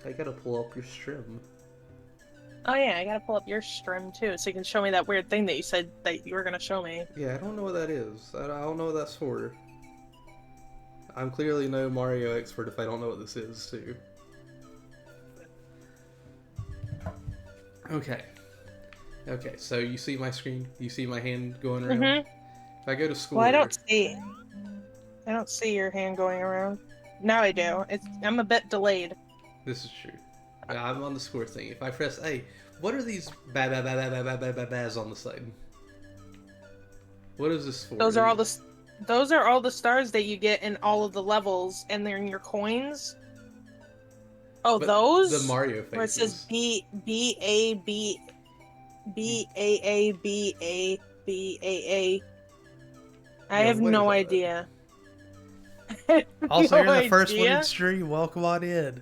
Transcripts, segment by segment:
I gotta pull up your stream. Oh yeah, I gotta pull up your stream too, so you can show me that weird thing that you said that you were gonna show me. Yeah, I don't know what that is. I don't know what that's for. I'm clearly no Mario expert if I don't know what this is, too. Okay. Okay, so you see my screen? You see my hand going around? Mm-hmm. If I go to Well, I score, don't see. I don't see your hand going around. Now I do. I'm a bit delayed. this is true. I'm on the score thing. If I press A, what are these ba-ba-ba-ba-ba-ba-ba-bas on the side? What is this for? Those are all the stars that you get in all of the levels, and they're in your coins. Oh, But the those Mario where it says faces. B. I Yeah, have what is no that? idea. I have Also, no you're the first one in idea. stream. Welcome on in.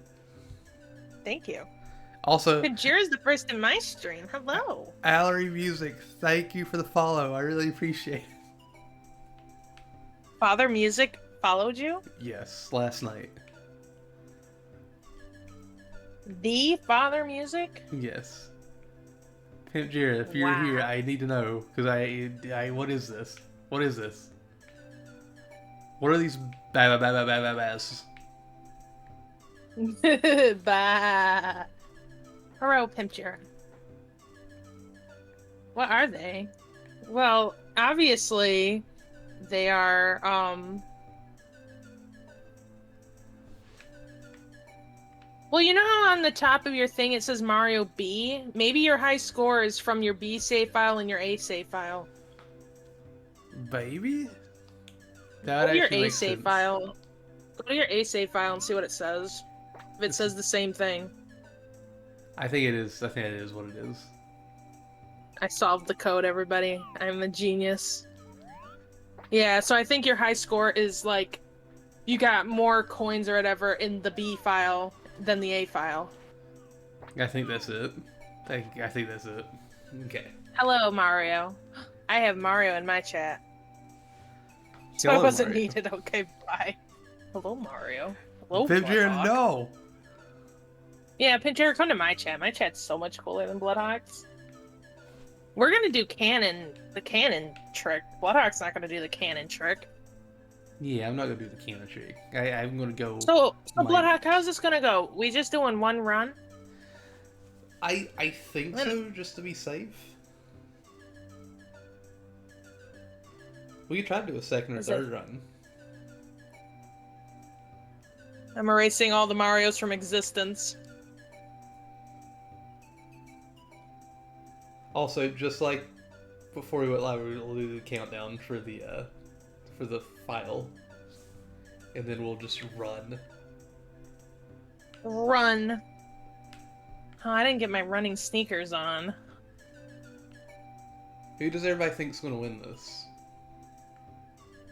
Thank you. Also, Kajira's the first in my stream. Hello. Allery Music, thank you for the follow. I really appreciate it. Father Music followed you? Yes, last night. The Father Music? Yes. Pimp Jira, if you're here, I need to know because what is this? What is this? What are these ba-ba-ba-ba-ba-bas? Bah. Hello, Pimpjira. What are they? Well, obviously, they are, Well, you know how on the top of your thing it says Mario B? Maybe your high score is from your B save file and your A save file. Baby? That Go to your actually A makes save sense. file. Go to your A save file and see what it says. If it says the same thing. I think it is. I think it is what it is. I solved the code, everybody. I'm a genius. Yeah, so I think your high score is like you got more coins or whatever in the B file than the A file. I think that's it. I think that's it. Okay. Hello, Mario. I have Mario in my chat. So Hello, I wasn't Mario. needed. Okay, bye. Hello, Mario. Hello, Pimjira, Bloodhawk. no! Yeah, Pinjera, come to my chat. My chat's so much cooler than Bloodhawk's. We're gonna do the cannon trick. Bloodhawk's not gonna do the cannon trick. Yeah, I'm not gonna do the cannon trick. I'm gonna go. So my- Bloodhawk, how's this gonna go? We just doing one run? I think so, just to be safe. We could try to do a second or Is third run. I'm erasing all the Marios from existence. Also, just like before we went live, we'll do the countdown for the file, and then we'll just run. Run. Oh, I didn't get my running sneakers on. Who does everybody think's gonna win this?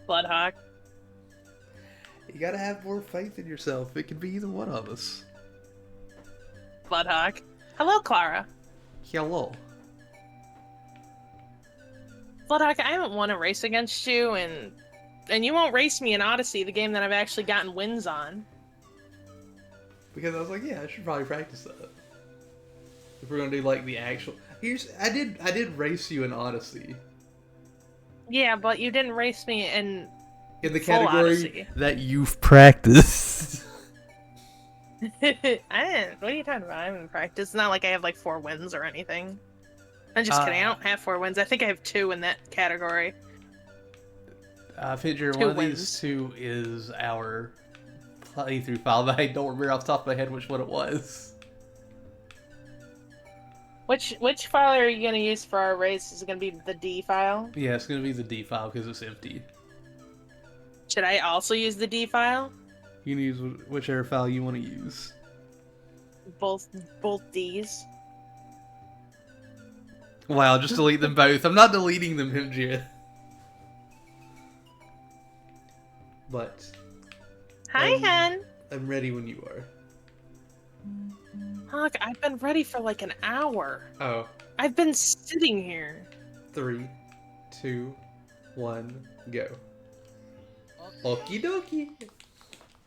Bloodhawk. You gotta have more faith in yourself. It could be either one of us. Bloodhawk. Hello, Clara. Hello. Bloodhawk, I haven't won a race against you, and you won't race me in Odyssey, the game that I've actually gotten wins on. Because I was like, yeah, I should probably practice that. If we're gonna do like the actual, I did race you in Odyssey. Yeah, but you didn't race me in In the full category Odyssey. that you've practiced. I didn't. What are you talking about? I haven't practiced. It's not like I have like 4 wins or anything. I'm just kidding. I don't have 4 wins. I think I have 2 in that category. Picture 2 one of wins. these two is our playthrough file, but I don't remember off the top of my head which one it was. Which file are you gonna use for our race? Is it gonna be the D file? Yeah, it's gonna be the D file because it's empty. Should I also use the D file? You can use whichever file you want to use. Both Ds. Wow, just delete them both. I'm not deleting them, Himjia. But Hi, Hen. I'm ready when you are. Look, I've been ready for like an hour. Oh, I've been sitting here. 3, 2, 1, go. Okie dokie.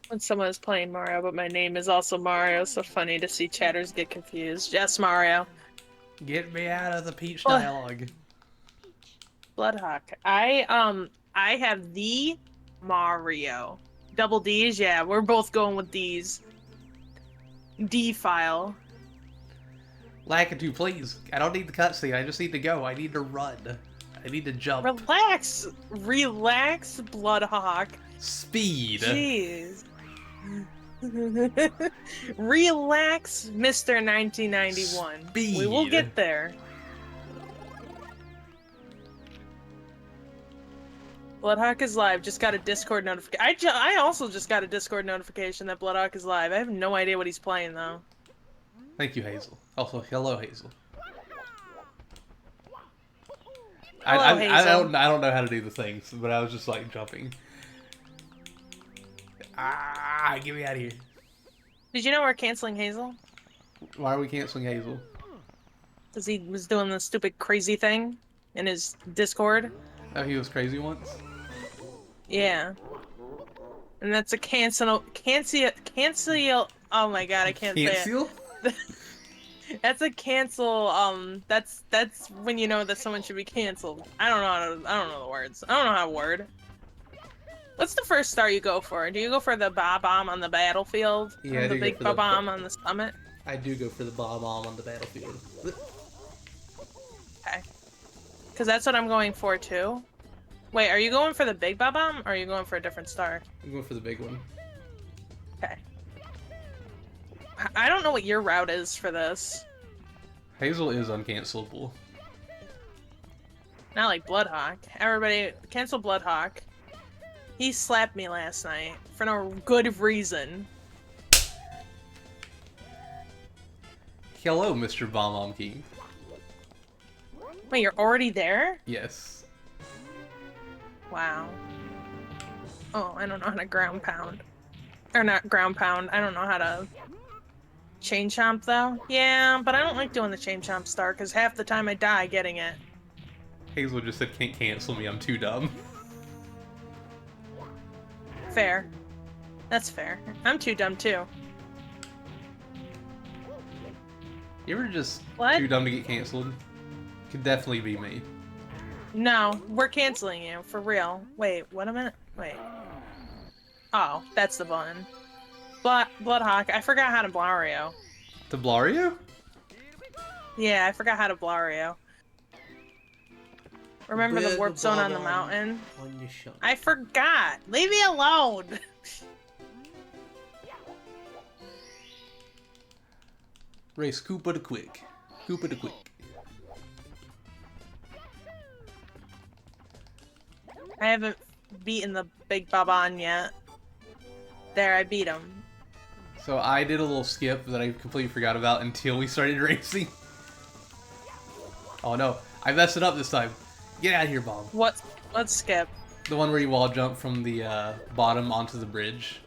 when someone is playing Mario, but my name is also Mario. So funny to see chatters get confused. Yes, Mario. Get me out of the Peach What? dialogue. Bloodhawk. I have the Mario. Double D's, yeah, we're both going with D's. D file. Lakitu, please. I don't need the cutscene. I just need to go. I need to run. I need to jump. Relax, relax, Bloodhawk. Speed. Jeez. Relax, Mr. 1991. Speed. We will get there. Bloodhawk is live. Just got a Discord notification. I also just got a Discord notification that Bloodhawk is live. I have no idea what he's playing though. Thank you, Hazel. Also, hello, Hazel. Hello, Hazel. I don't know how to do the things, but I was just like jumping. Ah, get me out of here. Did you know we're canceling Hazel? Why are we canceling Hazel? Because he was doing the stupid crazy thing in his Discord. Oh, he was crazy once? Yeah. And that's a cancel. Oh my god, I can't say it. Cancel? That's a cancel. That's when you know that someone should be canceled. I don't know the words. I don't know how to word. What's the first star you go for? Do you go for the Bob-omb on the battlefield? Yeah, or I the do go big for the- Bob-omb on the summit? I do go for the Bob-omb on the battlefield. Okay. Because that's what I'm going for too. Wait, are you going for the big Bob-omb or are you going for a different star? I'm going for the big one. Okay. I don't know what your route is for this. Hazel is uncancelable. Not like Bloodhawk. Everybody, cancel Bloodhawk. He slapped me last night for no good reason. Hello, Mr. Bomb King. Wait, you're already there? Yes. Wow. Oh, I don't know how to ground pound. Or not ground pound. I don't know how to chain chomp though. Yeah, but I don't like doing the chain chomp star because half the time I die getting it. Hazel just said can't cancel me, I'm too dumb. Fair. That's fair. I'm too dumb too. You ever just What? too dumb to get canceled? Could definitely be me. No, we're canceling you, for real. Wait, what a minute. Wait. Oh, that's the button. Bloodhawk, I forgot how to Blario. The Blario? Yeah, I forgot how to Blario. Remember the warp zone on the mountain? On your shot. I forgot! Leave me alone! Race Koopa the Quick. Koopa the Quick. I haven't beaten the Big Baban yet. There, I beat him. So I did a little skip that I completely forgot about until we started racing. Oh no, I messed it up this time. Get out of here, Bomb. What? Let's skip. The one where you wall jump from the bottom onto the bridge.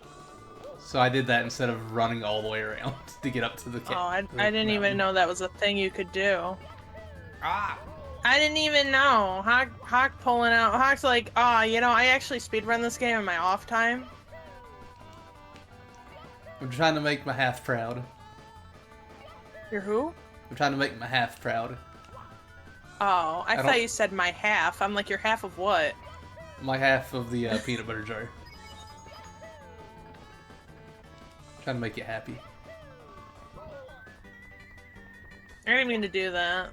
So I did that instead of running all the way around to get up to the Oh, I didn't even know that was a thing you could do. Ah! I didn't even know. Hawk pulling out. Hawk's like, oh, you know, I actually speedrun this game in my off time. I'm trying to make my half proud. You're who? I'm trying to make my half proud. Oh, I don't- thought you said my half. I'm like, you're half of what? My half of the peanut butter jar. Trying to make you happy. I didn't mean to do that.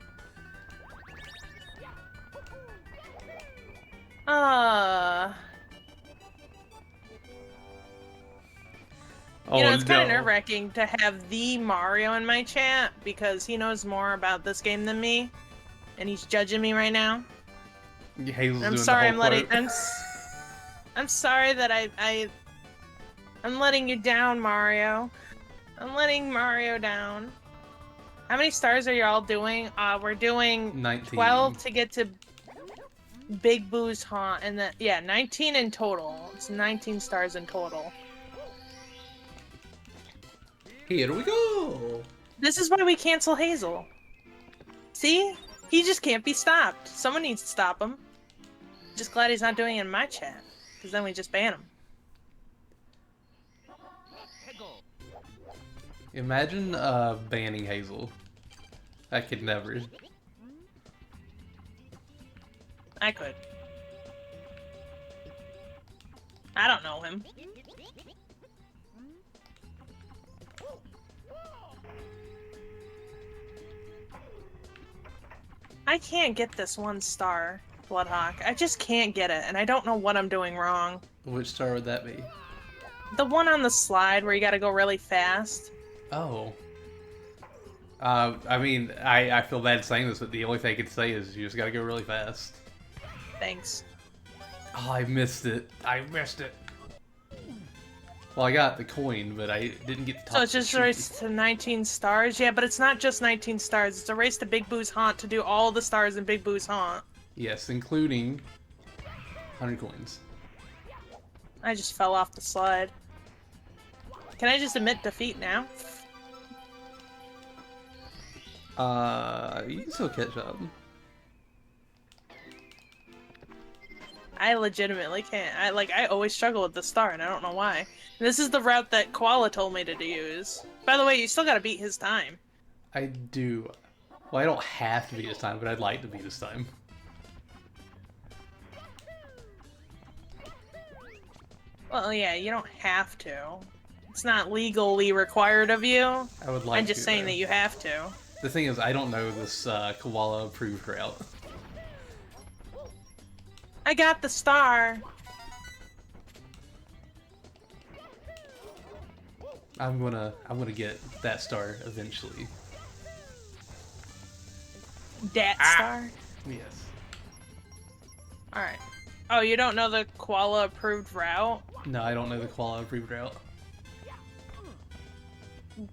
Oh You know, it's kind of no. nerve-wracking to have the Mario in my chat because he knows more about this game than me, and he's judging me right now. Hazel's I'm doing sorry, the I'm whole letting. quote. I'm sorry that I'm letting you down, Mario. I'm letting Mario down. How many stars are y'all doing? We're doing 19. 12 to get to Big Boo's Haunt, and then yeah, 19 in total. It's 19 stars in total. Here we go. This is why we cancel Hazel. See? He just can't be stopped. Someone needs to stop him. Just glad he's not doing it in my chat, because then we just ban him. Imagine banning Hazel. I could never. I could. I don't know him. I can't get this 1 star, Bloodhawk. I just can't get it, and I don't know what I'm doing wrong. Which star would that be? The one on the slide where you gotta go really fast. Oh. I mean, I feel bad saying this, but the only thing I can say is you just gotta go really fast. Thanks. Oh, I missed it. I missed it. Well, I got the coin, but I didn't get the top. So it's just a race to 19 stars? Yeah, but it's not just 19 stars. It's a race to Big Boo's Haunt to do all the stars in Big Boo's Haunt. Yes, including 100 coins. I just fell off the slide. Can I just admit defeat now? You can still catch up. I legitimately can't. I always struggle with the star, and I don't know why. This is the route that Koala told me to use. By the way, you still gotta beat his time. I do. Well, I don't have to beat this time, but I'd like to beat this time. Well, yeah, you don't have to. It's not legally required of you. I would like I'm just to, saying though. that you have to. The thing is, I don't know this koala approved route. I got the star. I'm gonna get that star eventually. Dat star? Yes. Alright. Oh, you don't know the koala approved route? No, I don't know the koala approved route.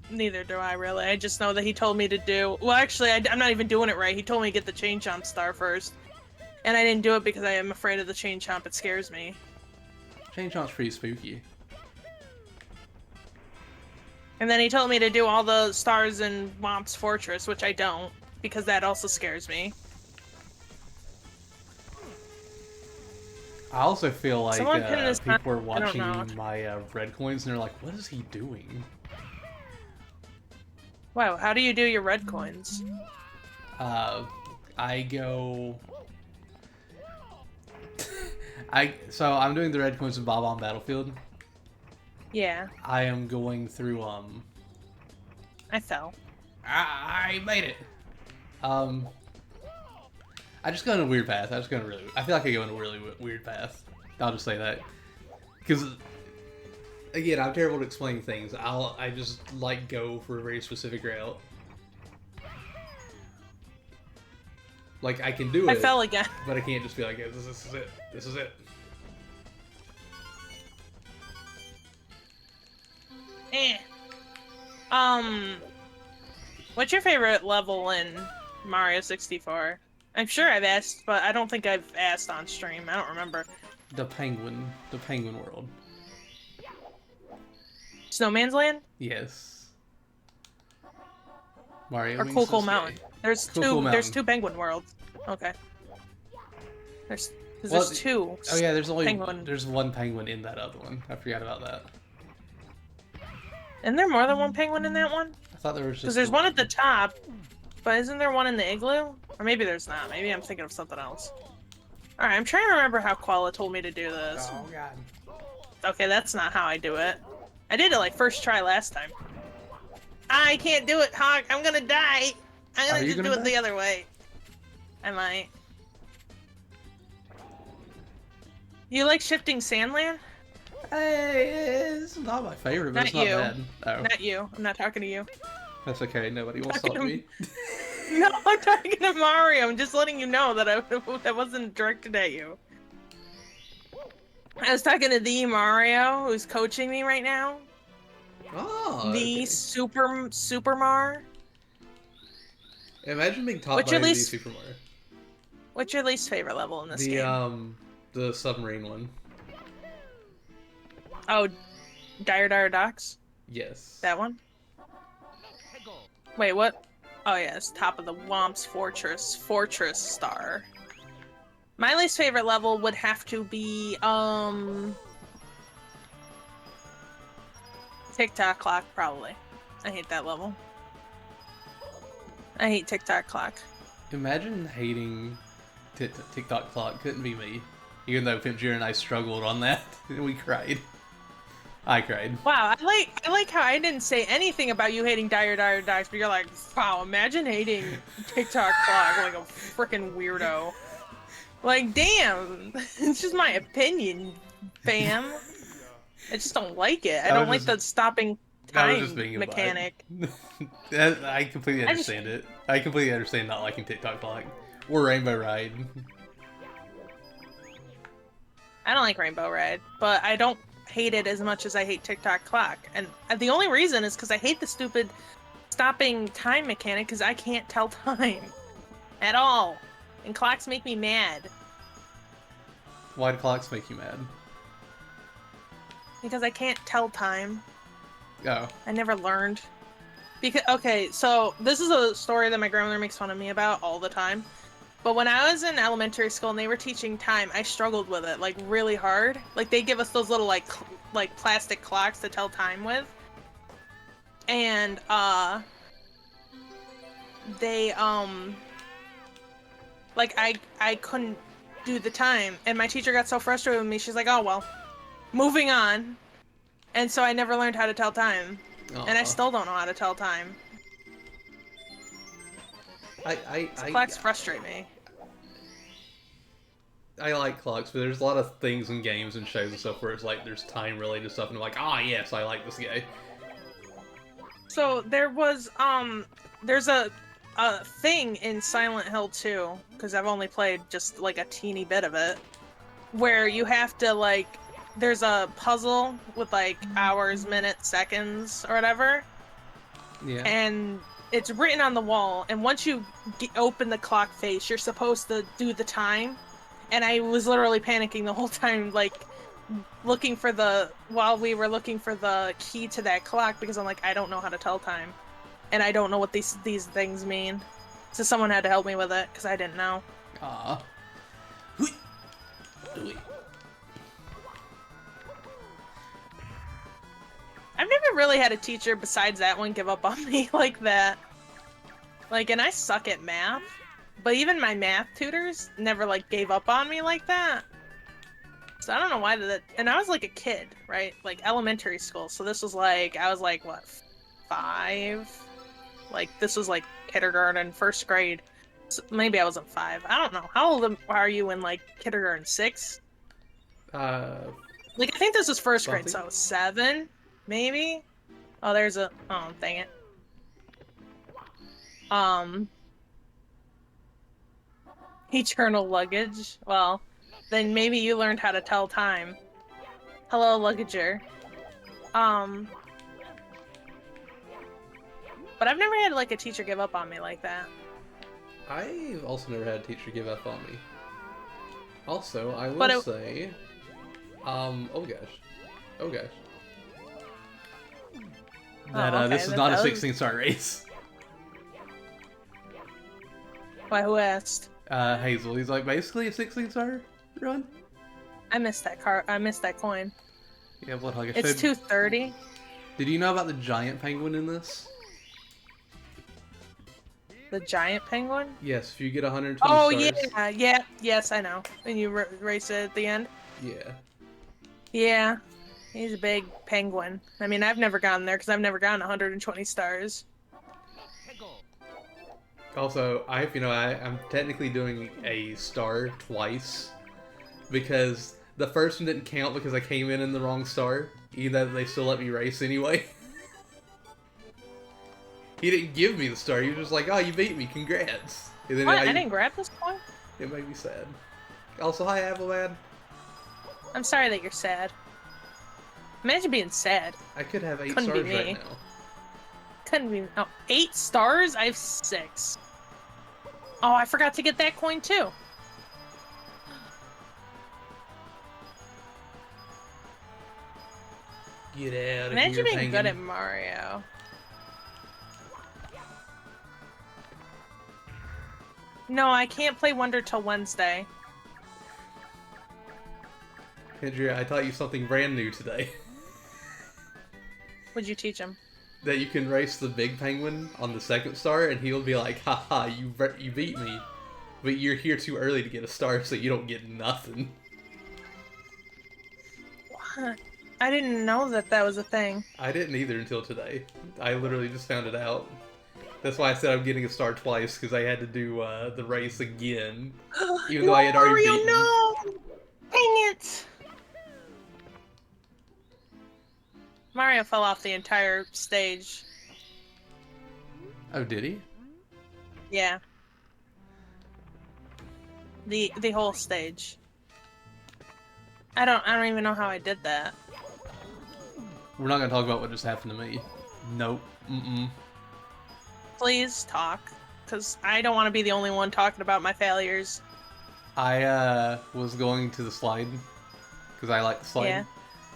Neither do I, really. I just know that he told me to do... Well, actually, I'm not even doing it right. He told me to get the Chain Chomp star first. And I didn't do it because I am afraid of the Chain Chomp. It scares me. Chain Chomp's pretty spooky. And then he told me to do all the stars in Womp's Fortress, which I don't, because that also scares me. I also feel like Someone pin this people are I don't watching know. my red coins and they're like, what is he doing? Wow, how do you do your red coins? I go... So I'm doing the red coins in Bob on Battlefield. Yeah, I am going through, I fell. I made it! I just go in a weird path. I feel like I go in a really weird path. I'll just say that. Because, again, I'm terrible at explaining things. I just, like, go for a very specific route. Like, I can do it. I fell again. But I can't just be like, this is it. This is it. Eh. What's your favorite level in Mario 64? I'm sure I've asked, but I don't think I've asked on stream. I don't remember. The penguin world. Snowman's Land? Yes. Mario Or means Cool Cool Sasuke. Mountain? There's Cool two. Cool There's Mountain. two penguin worlds. Okay. There's Well, two. Oh yeah, there's Penguin. there's one penguin in that other one. I forgot about that. Isn't there more than one penguin in that one? I thought there was just Because there's the one at the top, but isn't there one in the igloo? Or maybe there's not. Maybe I'm thinking of something else. Alright, I'm trying to remember how Koala told me to do this. Oh god. Okay, that's not how I do it. I did it like first try last time. I can't do it, Hawk. I'm gonna die. I'm Are gonna you just gonna do it die? the other way. I might. You like shifting Sandland? Hey, it's not my favorite, but it's Not not you. bad. Oh, Not you. I'm not talking to you. that's okay. Nobody wants to talk to me. No, I'm talking to Mario. I'm just letting you know that that wasn't directed at you. I was talking to the Mario, who's coaching me right now. Oh, The okay. Super Mar. Imagine being taught What's by your the least- Super Mario. What's your least favorite level in this game? The submarine one. Oh, Dire Docks? Yes. That one? Wait, what? Oh yeah, it's top of the Womp's Fortress star. My least favorite level would have to be, TikTok clock, probably. I hate that level. I hate TikTok clock. Imagine hating TikTok clock. Couldn't be me. Even though Pimp and I struggled on that, we cried. I cried. Wow, I like how I didn't say anything about you hating Dire Dice, but you're like, wow, imagine hating TikTok clock like a freaking weirdo. Like, damn, it's just my opinion, fam. I just don't like it. I don't like the stopping time mechanic. I completely understand it. I completely understand not liking TikTok clock or Rainbow Ride. I don't like Rainbow Ride, but I don't hate it as much as I hate TikTok clock. And the only reason is because I hate the stupid stopping time mechanic because I can't tell time at all. And clocks make me mad. Why do clocks make you mad? Because I can't tell time. Oh. I never learned. Okay, so this is a story that my grandmother makes fun of me about all the time. But when I was in elementary school and they were teaching time, I struggled with it, like, really hard. Like, they give us those little, like plastic clocks to tell time with. And, they, like, I couldn't do the time. And my teacher got so frustrated with me, she's like, oh, well, moving on. And so I never learned how to tell time. Aww. And I still don't know how to tell time. Clocks frustrate me. I like clocks, but there's a lot of things in games and shows and stuff where it's like there's time-related stuff, and I'm like, ah, yes, I like this guy. So there was, there's a thing in Silent Hill 2, because I've only played just, like, a teeny bit of it, where you have to, like, there's a puzzle with, like, hours, minutes, seconds, or whatever. Yeah. And it's written on the wall, and once you open the clock face, you're supposed to do the time. And I was literally panicking the whole time, like, while we were looking for the key to that clock, because I'm like, I don't know how to tell time. And I don't know what these things mean. So someone had to help me with it, because I didn't know. Aww. I've never really had a teacher besides that one give up on me like that. Like, and I suck at math, but even my math tutors never, like, gave up on me like that. So I don't know why and I was, like, a kid, right? Like, elementary school, so this was, like, I was, like, what, 5? Like, this was, like, kindergarten, first grade. So maybe I wasn't 5. I don't know. How old are you in, like, kindergarten? 6? Like, I think this was first grade, so I was 7? Maybe? Oh, there's oh, dang it. Eternal luggage. Well, then maybe you learned how to tell time. Hello, luggager. But I've never had, like, a teacher give up on me like that. I've also never had a teacher give up on me. Also, I will say... oh gosh. That, this is not a 16-star race. Why, who asked? Hazel. He's like, basically a 16-star run? I missed that coin. Yeah, Bloodhog. It's 230. Did you know about the giant penguin in this? The giant penguin? Yes, if you get 120 stars. Oh, yeah, yes, I know. And you race it at the end? Yeah. Yeah. He's a big penguin. I mean, I've never gotten there because I've never gotten 120 stars. Also, I'm technically doing a star twice because the first one didn't count because I came in the wrong star, even though they still let me race anyway. He didn't give me the star. He was just like, "Oh, you beat me, congrats." And then what? I didn't grab this coin? It made me sad. Also, hi, Avalad. I'm sorry that you're sad. Imagine being sad. I could have 8 stars right now. Couldn't be. Oh, 8 stars? I have 6. Oh, I forgot to get that coin too. Get out of here, Imagine being penguin. good at Mario. No, I can't play Wonder till Wednesday. Andrea, I taught you something brand new today. What'd you teach him? that you can race the big penguin on the second star, and he'll be like, haha, you beat me, but you're here too early to get a star, so you don't get nothing. What? I didn't know that that was a thing. I didn't either until today. I literally just found it out. That's why I said I'm getting a star twice, because I had to do the race again, even though I had already Mario, beaten. no! Dang it! Mario fell off the entire stage. Oh, did he? Yeah. The whole stage. I don't even know how I did that. We're not gonna talk about what just happened to me. Nope. Please talk, because I don't want to be the only one talking about my failures. I was going to the slide because I like the slide, Yeah.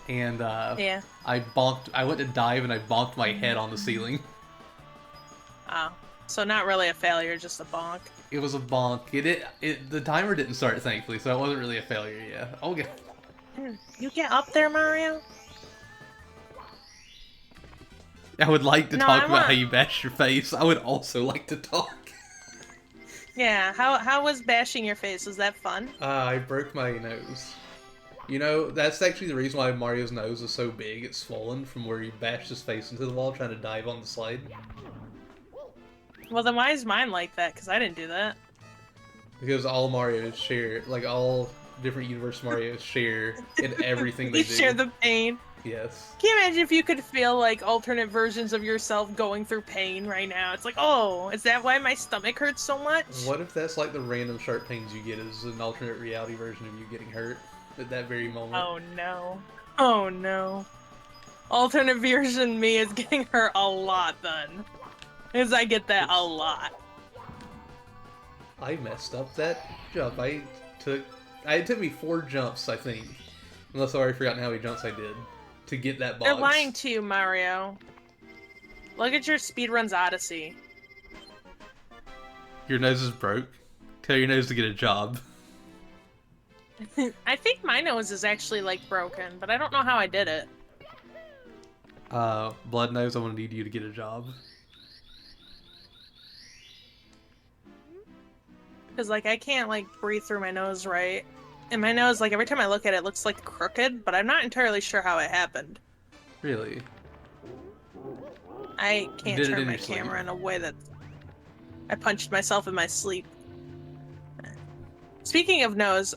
and Yeah. I bonked. I went to dive and I bonked my head on the ceiling. Oh. So not really a failure, just a bonk. It was a bonk. The timer didn't start, thankfully, so it wasn't really a failure. Yeah. Okay. You get up there, Mario? I would like to No, talk I about want- how you bashed your face. I would also like to talk. Yeah. How was bashing your face? Was that fun? I broke my nose. You know, that's actually the reason why Mario's nose is so big. It's swollen from where he bashed his face into the wall trying to dive on the slide. Well, then why is mine like that? Because I didn't do that. Because all Marios share, like all different universe Marios share in everything they You do. share the pain. Yes. Can you imagine if you could feel like alternate versions of yourself going through pain right now? It's like, oh, is that why my stomach hurts so much? What if that's like the random sharp pains you get as an alternate reality version of you getting hurt at that very moment? Oh no. Oh no. Alternate version me is getting hurt a lot then. Because I get that a lot. I messed up that jump. It took me 4 jumps, I think. Unless I've already forgotten how many jumps I did to get that box. They're lying to you, Mario. Look at your Speedruns Odyssey. Your nose is broke. Tell your nose to get a job. I think my nose is actually like broken, but I don't know how I did it. Blood Nose, I'm gonna need you to get a job. Because, like, I can't, like, breathe through my nose right. And my nose, like, every time I look at it, it looks, like, crooked, but I'm not entirely sure how it happened. Really? I can't did it turn in my your sleep. camera in a way that... I punched myself in my sleep. Speaking of nose,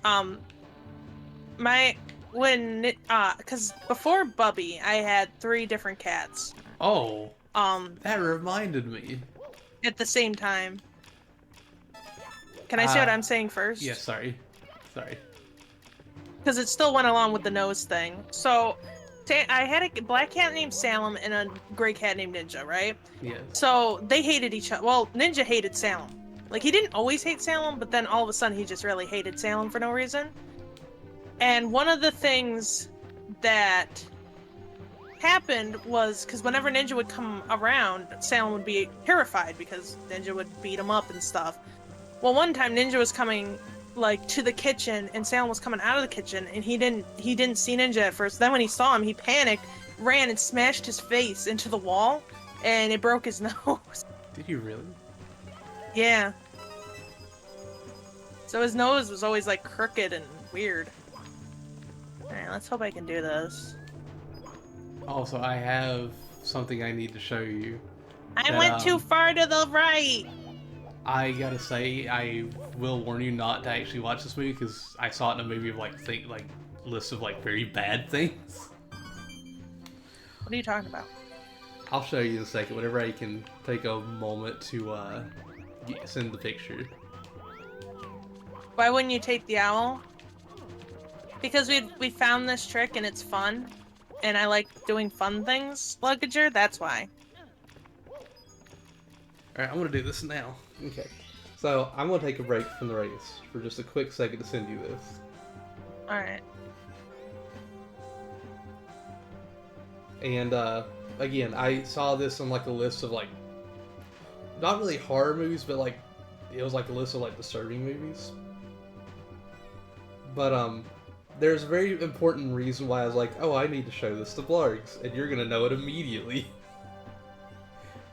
because before Bubby, I had 3 different cats. Oh, that reminded me. At the same time. Can I say what I'm saying first? Yeah, sorry. Because it still went along with the nose thing. So, I had a black cat named Salem and a gray cat named Ninja, right? Yes. So, they hated each other. Well, Ninja hated Salem. Like, he didn't always hate Salem, but then all of a sudden he just really hated Salem for no reason. And one of the things that happened was, because whenever Ninja would come around, Salem would be terrified because Ninja would beat him up and stuff. Well, one time Ninja was coming, like, to the kitchen, and Salem was coming out of the kitchen, and he didn't see Ninja at first. Then when he saw him, he panicked, ran, and smashed his face into the wall, and it broke his nose. Did you really? Yeah. So his nose was always, like, crooked and weird. Alright, let's hope I can do this. Also, I have something I need to show you. I That, went too far to the right! I gotta say, I will warn you not to actually watch this movie because I saw it in a movie of like lists of like very bad things. What are you talking about? I'll show you in a second. Whenever I can take a moment to send the picture. Why wouldn't you take the owl? Because we found this trick and it's fun. And I like doing fun things, Luggager, that's why. Alright, I'm gonna do this now. Okay. So, I'm gonna take a break from the race for just a quick second to send you this. Alright. And, again, I saw this on, like, a list of, like, not really horror movies, but, like, it was, like, a list of, like, disturbing movies. But, there's a very important reason why I was like, oh, I need to show this to Blargs, and you're gonna know it immediately.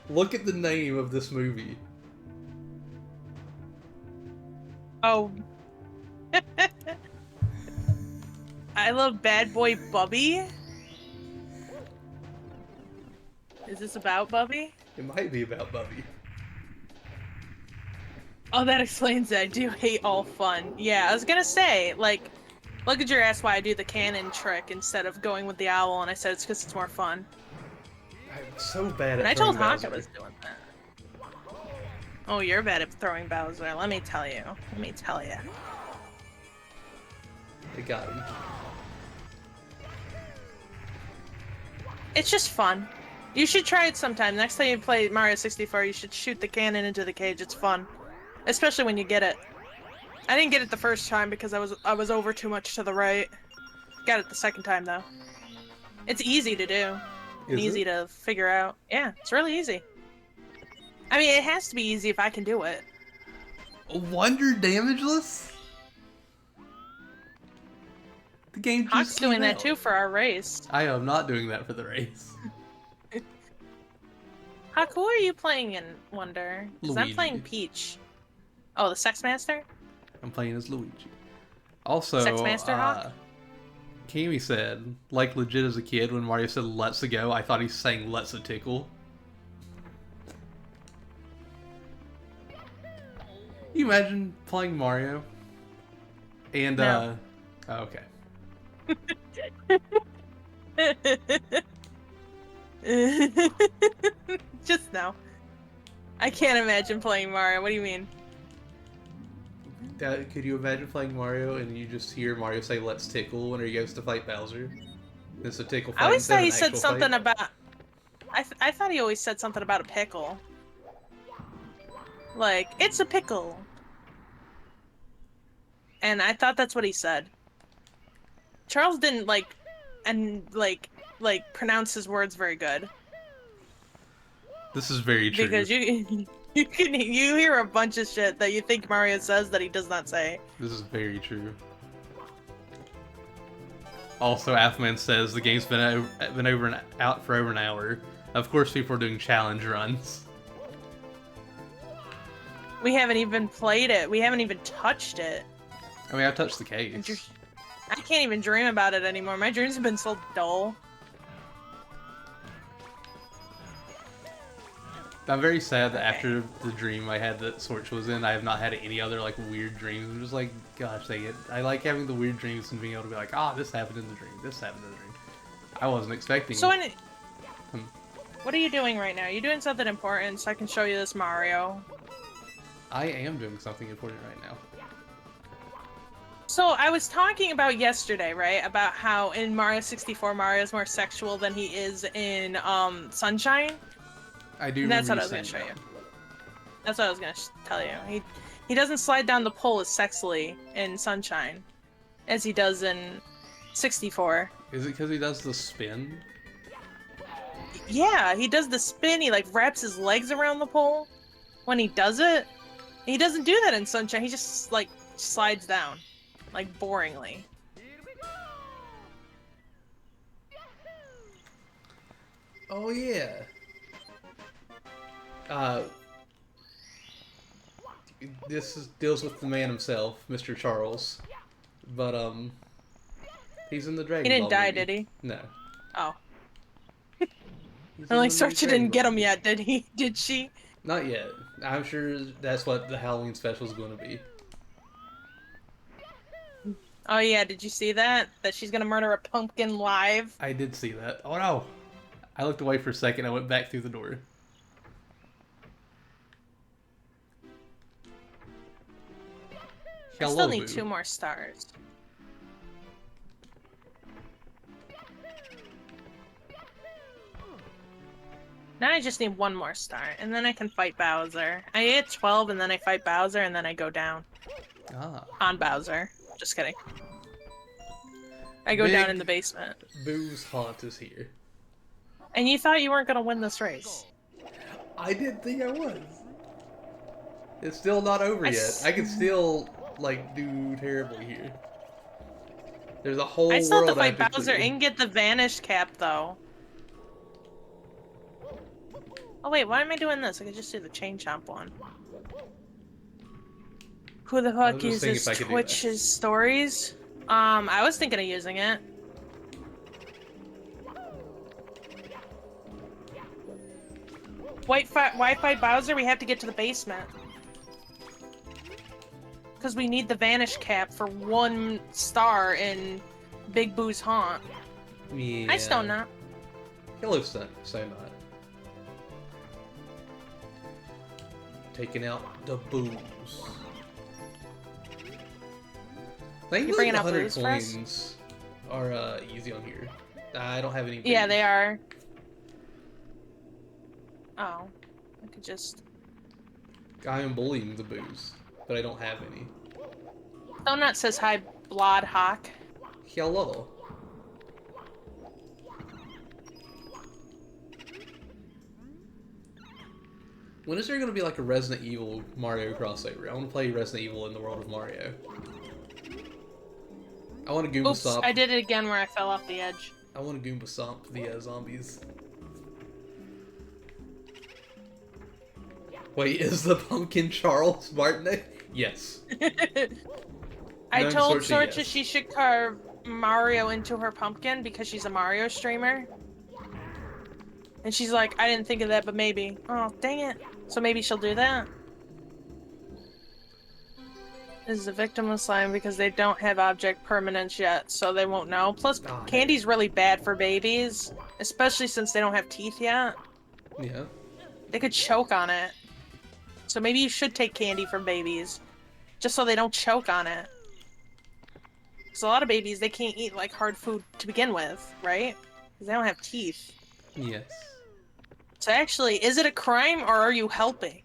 Look at the name of this movie. Oh. I love Bad Boy Bubby. Is this about Bubby? It might be about Bubby. Oh, that explains it. I do hate all fun. Yeah, I was gonna say, like, look at your ass why I do the cannon trick instead of going with the owl, and I said it's because it's more fun. I'm so bad at And I told throwing Haka Bowser. was doing that. Oh, you're bad at throwing Bowser. Let me tell you. Let me tell you. They got him. It's just fun. You should try it sometime. Next time you play Mario 64, you should shoot the cannon into the cage. It's fun. Especially when you get it. I didn't get it the first time because I was over too much to the right. Got it the second time though. It's easy to do. And easy to figure out. Yeah, it's really easy. I mean, it has to be easy if I can do it. Wonder Damageless? The game just Hawk's came doing that out. too for our race. I am not doing that for the race. Hawk, who are you playing in Wonder? Because I'm Luigi. playing Peach. Oh, the Sex Master? I'm playing as Luigi. Also, Sex Master Hawk? Kimi said, like legit as a kid, when Mario said "Let's a go," I thought he sang "Let's a tickle." You imagine playing Mario and No. oh, okay. Just now. I can't imagine playing Mario. What do you mean? Could you imagine playing Mario and you just hear Mario say "Let's tickle" when he goes to fight Bowser? It's a tickle fight. I always instead thought of he an said actual something fight. about... I thought he always said something about a pickle. Like, it's a pickle. And I thought that's what he said. Charles didn't, pronounce his words very good. This is very true. Because you hear a bunch of shit that you think Mario says that he does not say. This is very true. Also, Athman says the game's been out for over an hour. Of course, people are doing challenge runs. We haven't even played it. We haven't even touched it. I mean, I've touched the case. I can't even dream about it anymore. My dreams have been so dull. I'm very sad that after the dream I had that Sorch was in, I have not had any other like weird dreams. I'm just like, gosh dang it. I like having the weird dreams and being able to be like, this happened in the dream. This happened in the dream. I wasn't expecting So, it. what are you doing right now? Are you doing something important so I can show you this Mario? I am doing something important right now. So, I was talking about yesterday, right? About how in Mario 64, Mario's more sexual than he is in, Sunshine. I do And that's what I remember was you gonna saying show you. That's what I was gonna tell you. He doesn't slide down the pole as sexily in Sunshine as he does in 64. that. Is it because he does the spin? Yeah, he does the spin. He like wraps his legs around the pole when he does it. He doesn't do that in Sunshine. He just like slides down, like boringly. Oh yeah. Deals with the man himself, Mr. Charles, but he's in the Dragon He didn't Ball die, movie. did he? No. Oh, He's I in like the new Sorcha Dragon didn't get Ball him movie. yet, did he? Did she? Not yet. I'm sure that's what the Halloween special is going to be. Oh yeah, did you see that? That she's gonna murder a pumpkin live? I did see that. Oh no! I looked away for a second. I went back through the door. I Hello, still need Boo. 2 more stars. Now I just need 1 more star, and then I can fight Bowser. I get 12, and then I fight Bowser, and then I go down Ah, on Bowser. Just kidding. I go down Big- in the basement. Boo's haunt is here. And you thought you weren't gonna win this race. I didn't think I was. It's still not over I yet. s- I can still like do terribly here. There's a whole I still have world to I fight have to Bowser clear. and get the Vanish Cap, though. Oh wait, why am I doing this? I could just do the chain chomp one. Who the I fuck was just thinking uses if I could do that. Twitch's stories? I was thinking of using it. Wi-Fi Bowser, we have to get to the basement. Because we need the Vanish Cap for 1 star in Big Boo's Haunt. Yeah. Hi, Stone Knot. Hello, Stone Knot. Taking out the booze. I think You bringing the out 100 booze for us? coins are easy on here. I don't have any. Yeah, booze. they are. Oh. I could just... I am bullying the booze, but I don't have any. Stone Knot says hi, Blood Hawk. Hello. When is there going to be like a Resident Evil Mario crossover? I want to play Resident Evil in the world of Mario. I want to Goomba Oops, Stomp. I did it again where I fell off the edge. I want to Goomba Stomp the zombies. Wait, is the pumpkin Charles Martinet? Yes. I No, told Sorcha, Sorcha yes. she should carve Mario into her pumpkin because she's a Mario streamer. And she's like, I didn't think of that, but maybe. Oh, dang it. So maybe she'll do that. This is a victimless slime because they don't have object permanence yet, so they won't know. Plus, Oh, candy's really bad for babies, especially since they don't have teeth yet. Yeah. They could choke on it. So maybe you should take candy from babies, just so they don't choke on it. Because a lot of babies, they can't eat like hard food to begin with, right? Because they don't have teeth. Yes. So actually, is it a crime or are you helping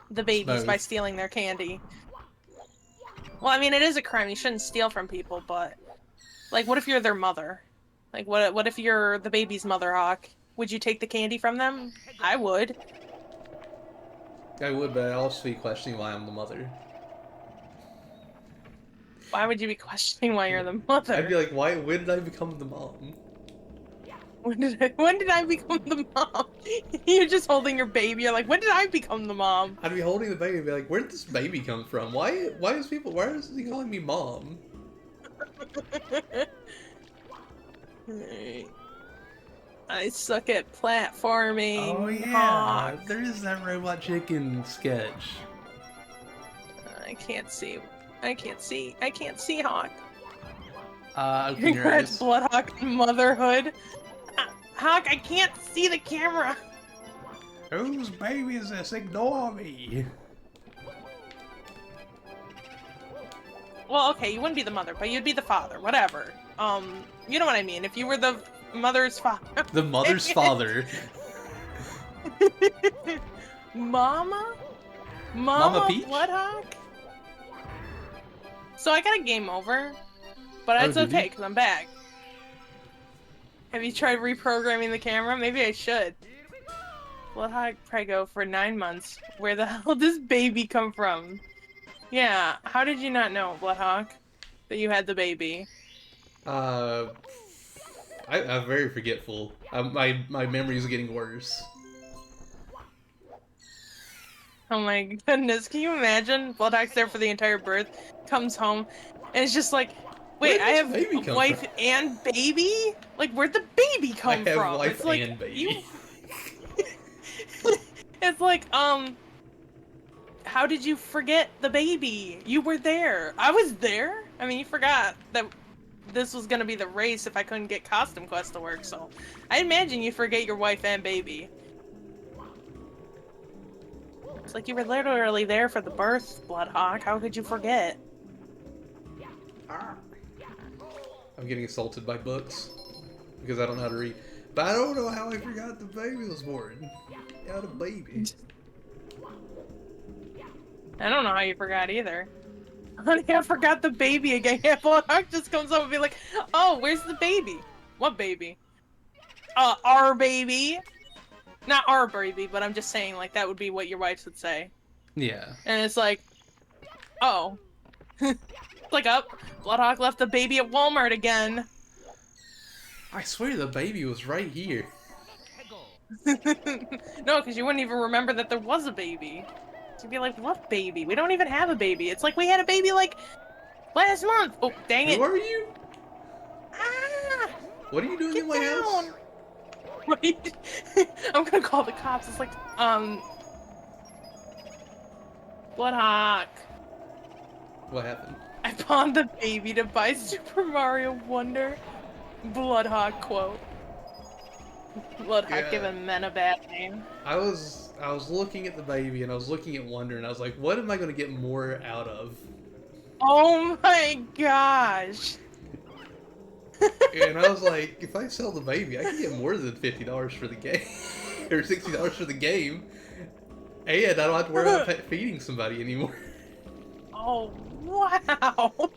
the babies by Both. stealing their candy? Well, I mean, it is a crime. You shouldn't steal from people, but like, what if you're their mother? Like, what if you're the baby's mother, Hawk? Would you take the candy from them? I would. I would, but I'd also be questioning why I'm the mother. Why would you be questioning why you're the mother? I'd be like, why? When did I become the mom? When did I become the mom? You're just holding your baby. You're like, when did I become the mom? I'd be holding the baby and be like, where did this baby come from? Why is he calling me mom? I suck at platforming. Oh yeah, Hawk. there is that Robot Chicken sketch. I can't see. I can't see. I can't see Hawk. Open your Congrats, eyes. Bloodhawk and motherhood. Hawk, I can't see the camera. Whose baby is this? Ignore me. Well, okay, you wouldn't be the mother, but you'd be the father. Whatever. You know what I mean. If you were the mother's father. The mother's father. Mama Peach? Bloodhawk? So I got a game over, but Oh, it's did you? okay because I'm back. Have you tried reprogramming the camera? Maybe I should. Bloodhawk Prego for 9 months. Where the hell does this baby come from? Yeah, how did you not know, Bloodhawk, that you had the baby? I'm very forgetful. My memory is getting worse. Oh my goodness, can you imagine? Bloodhawk's there for the entire birth, comes home, and it's just like, wait, Where I did have this baby come wife from? and baby? Like, where'd the baby come I have from? wife It's like, and baby. you... It's like, how did you forget the baby? You were there. I was there. I mean, you forgot that this was gonna be the race if I couldn't get Costume Quest to work, so I imagine you forget your wife and baby. It's like you were literally there for the birth, Bloodhawk. How could you forget? I'm getting assaulted by books because I don't know how to read. But I don't know how I forgot the baby was born. I had a baby. I don't know how you forgot either. Honey, I forgot the baby again. Yeah, Bloodhawk just comes up and be like, oh, where's the baby? What baby? Our baby. Not our baby, but I'm just saying, like, that would be what your wife would say. Yeah. And it's like, oh. It's like, up. Bloodhawk left the baby at Walmart again. I swear the baby was right here. No, because you wouldn't even remember that there was a baby. So you'd be like, what baby? We don't even have a baby. It's like we had a baby like last month. Oh, dang it. Who are you? Ah! What are you doing Get in my house? down! Wait. I'm gonna call the cops. It's like, Bloodhawk. What happened? I pawned the baby to buy Super Mario Wonder. Bloodhawk quote. Bloodhawk Yeah. giving men a bad name. I was looking at the baby and I was looking at Wonder and I was like, what am I gonna get more out of? Oh my gosh. And I was like, if I sell the baby, I can get more than $50 for the game, or $60 for the game, and I don't have to worry about feeding somebody anymore. Oh, wow.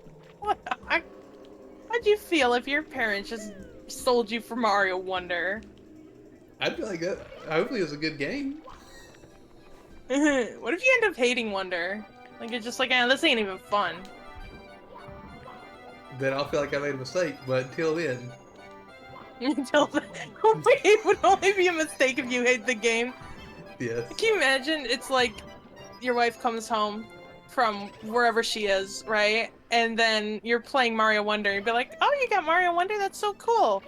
How'd you feel if your parents just sold you for Mario Wonder? I'd be like, that. Hopefully, it was a good game. What if you end up hating Wonder? Like, you're just like, this ain't even fun. Then I'll feel like I made a mistake. But until then, Until then, it would only be a mistake if you hate the game. yes. Can you imagine? It's like your wife comes home from wherever she is, right? And then you're playing Mario Wonder. You'd be like, "Oh, you got Mario Wonder? That's so cool."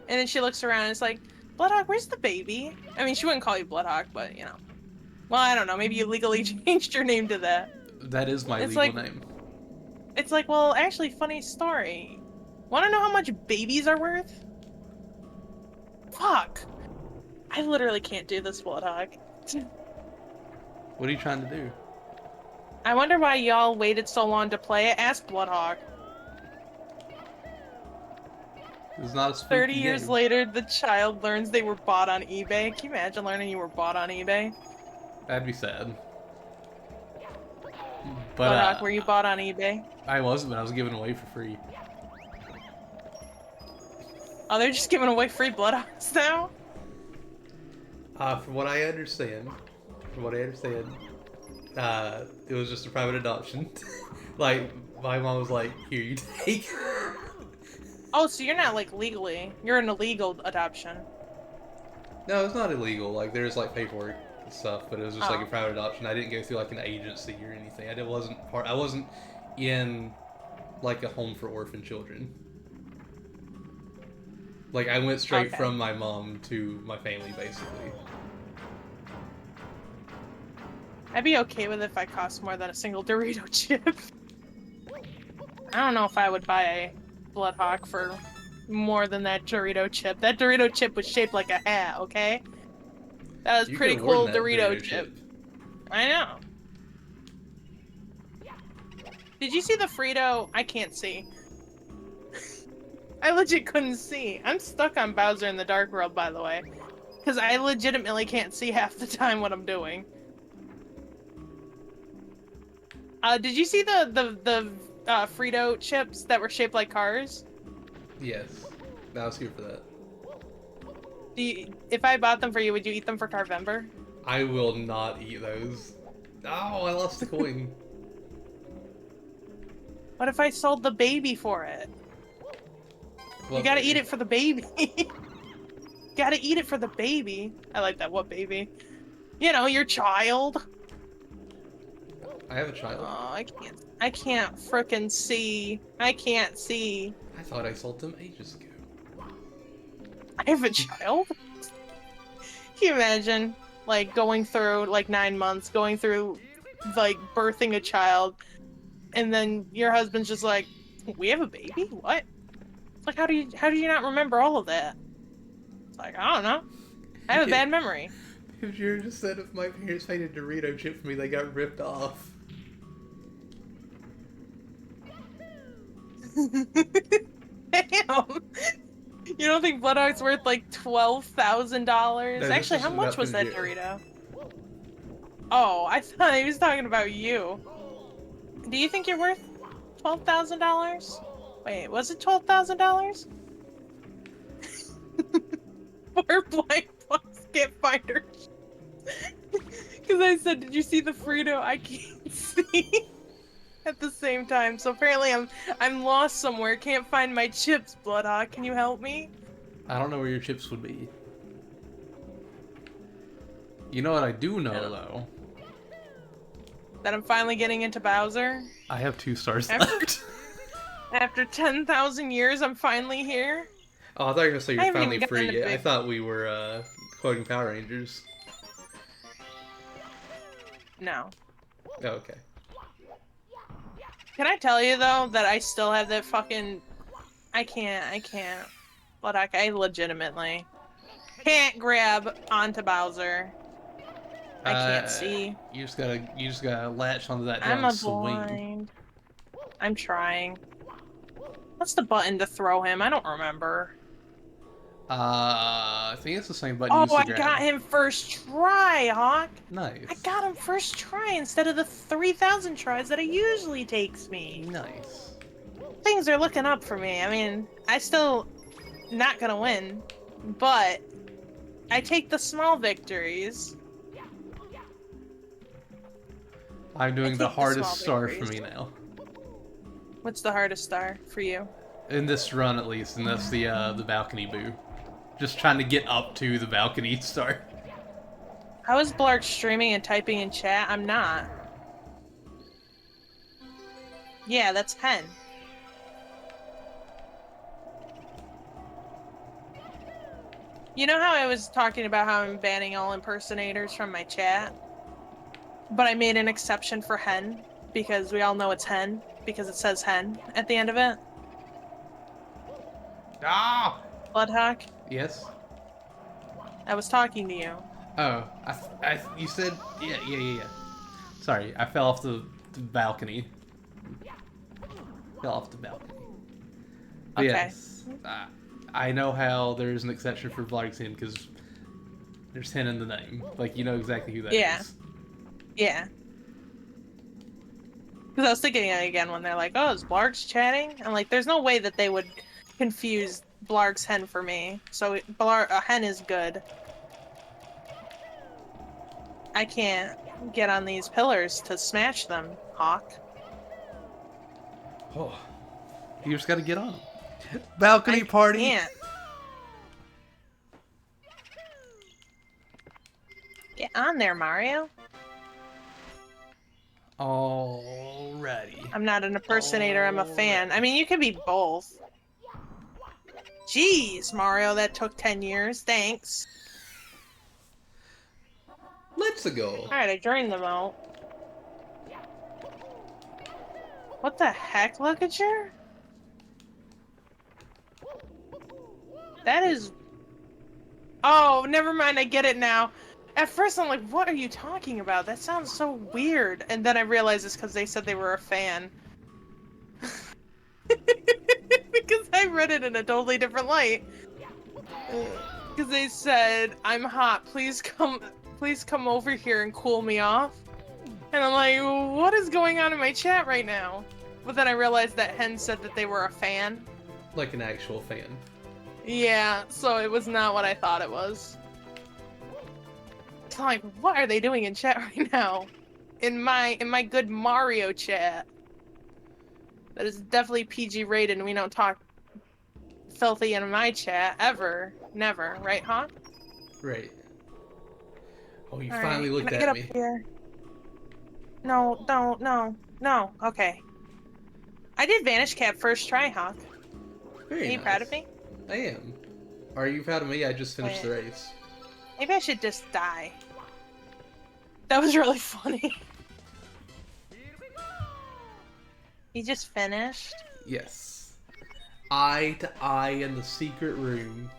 And then she looks around and it's like, "Bloodhawk, where's the baby?" I mean, she wouldn't call you Bloodhawk, but you know. Well, I don't know. Maybe you legally changed your name to that. That is my It's legal like- name. It's like, well, actually, funny story. Want to know how much babies are worth? Fuck. I literally can't do this, Bloodhawk. What are you trying to do? I wonder why y'all waited so long to play it. Ask Bloodhawk. It's not a spooky 30 years game. later, the child learns they were bought on eBay. Can you imagine learning you were bought on eBay? That'd be sad. But Bloodhawk, were you bought on eBay? I wasn't, but I was given away for free. Oh, they're just giving away free Bloodhawks now? From what I understand, it was just a private adoption. Like, my mom was like, here, you take. Oh, so you're not, like, legally. You're an illegal adoption. No, it's not illegal. Like, there's, like, paperwork and stuff, but it was just, like, Oh. a private adoption. I didn't go through, like, an agency or anything. I wasn't in, like, a home for orphan children. Like, I went straight Okay. from my mom to my family, basically. I'd be okay with it if I cost more than a single Dorito chip. I don't know if I would buy a Bloodhawk for more than that Dorito chip. That Dorito chip was shaped like a hat, okay? That was You pretty could've worn cool that Dorito chip. I know. Did you see the Frito? I can't see. I legit couldn't see. I'm stuck on Bowser in the Dark World, by the way. Because I legitimately can't see half the time what I'm doing. Did you see the Frito chips that were shaped like cars? Yes. I was here for that. If I bought them for you, would you eat them for Carvember? I will not eat those. Oh, I lost the coin. What if I sold the baby for it? You gotta eat it for the baby. Gotta eat it for the baby. I like that. What baby? You know, your child. I have a child. Oh, I can't frickin' see. I can't see. I thought I sold them ages ago. I have a child? Can you imagine, like, going through, like, 9 months, going through, like, birthing a child, and then your husband's just like, we have a baby? What? It's like, how do you not remember all of that? It's like, I don't know. I have a bad memory. If you just said if my parents made a Dorito chip for me, they got ripped off. Damn. You don't think Bloodhawk's worth like $12,000? No, this Actually, is how much about was that Pinjero. Dorito? Oh, I thought he was talking about you. Do you think you're worth $12,000? Wait, was it $12,000? Poor blind folks can't find her. Because I said, did you see the Frito? I can't see. At the same time, so apparently I'm lost somewhere. Can't find my chips, Bloodhawk. Can you help me? I don't know where your chips would be. You know what I do know, though? That I'm finally getting into Bowser. I have 2 stars After- left. After 10,000 years, I'm finally here. Oh, I thought you were gonna say I you're haven't finally even gotten free. into I big- thought we were quoting Power Rangers. No. Oh, okay. Can I tell you, though, that I still have that fucking... I can't. But I legitimately can't grab onto Bowser. I can't see. You just gotta latch onto that I'm damn a swing. blind. I'm trying. What's the button to throw him? I don't remember. I think it's the same button you Oh, used to I grab. got him first try, Hawk. Nice. I got him first try instead of the 3,000 tries that it usually takes me. Nice. Things are looking up for me. I mean, I still not gonna win, but I take the small victories. I'm doing I the take the hardest small star for me victories. now. What's the hardest star for you? In this run, at least, and that's the balcony boo. Just trying to get up to the balcony star. How is Blark streaming and typing in chat? I'm not. Yeah, that's Hen. You know how I was talking about how I'm banning all impersonators from my chat? But I made an exception for Hen, because we all know it's Hen, because it says Hen at the end of it. Ah! Bloodhawk, Yes. I was talking to you. Oh, you said yeah. Sorry, I fell off the balcony. Fell off the balcony. But Okay. yes, I know how there's an exception for Blarksin because there's Hen in the name. Like, you know exactly who that is. Yeah. Yeah. Because I was thinking it again when they're like, oh, is Blark's chatting? I'm like, there's no way that they would confuse Blark's Hen for me. So Hen is good. I can't get on these pillars to smash them, Hawk. Oh, you just got to get on. Balcony party. Can't. Get on there, Mario. Alrighty. I'm not an impersonator, I'm a fan. I mean, you can be both. Jeez, Mario, that took 10 years. Thanks. Let's go. Alright, I joined them out. What the heck? Look at your... That is... Oh, never mind, I get it now. At first I'm like, what are you talking about? That sounds so weird. And then I realized it's because they said they were a fan. Because I read it in a totally different light. Because they said, I'm hot, please come over here and cool me off. And I'm like, what is going on in my chat right now? But then I realized that Hen said that they were a fan. Like an actual fan. Yeah, so it was not what I thought it was. So I'm like, what are they doing in chat right now? In my good Mario chat. That is definitely PG rated and we don't talk filthy in my chat ever. Never, right, Hawk? Right. Oh, you All finally right, looked can I get at up me. here? No. Okay. I did Vanish Cap first try, Hawk. Very Are you nice. proud of me? I am. Are you proud of me? I just finished the Wait. race. Maybe I should just die. That was really funny. You just finished? Yes. Eye to eye in the secret room.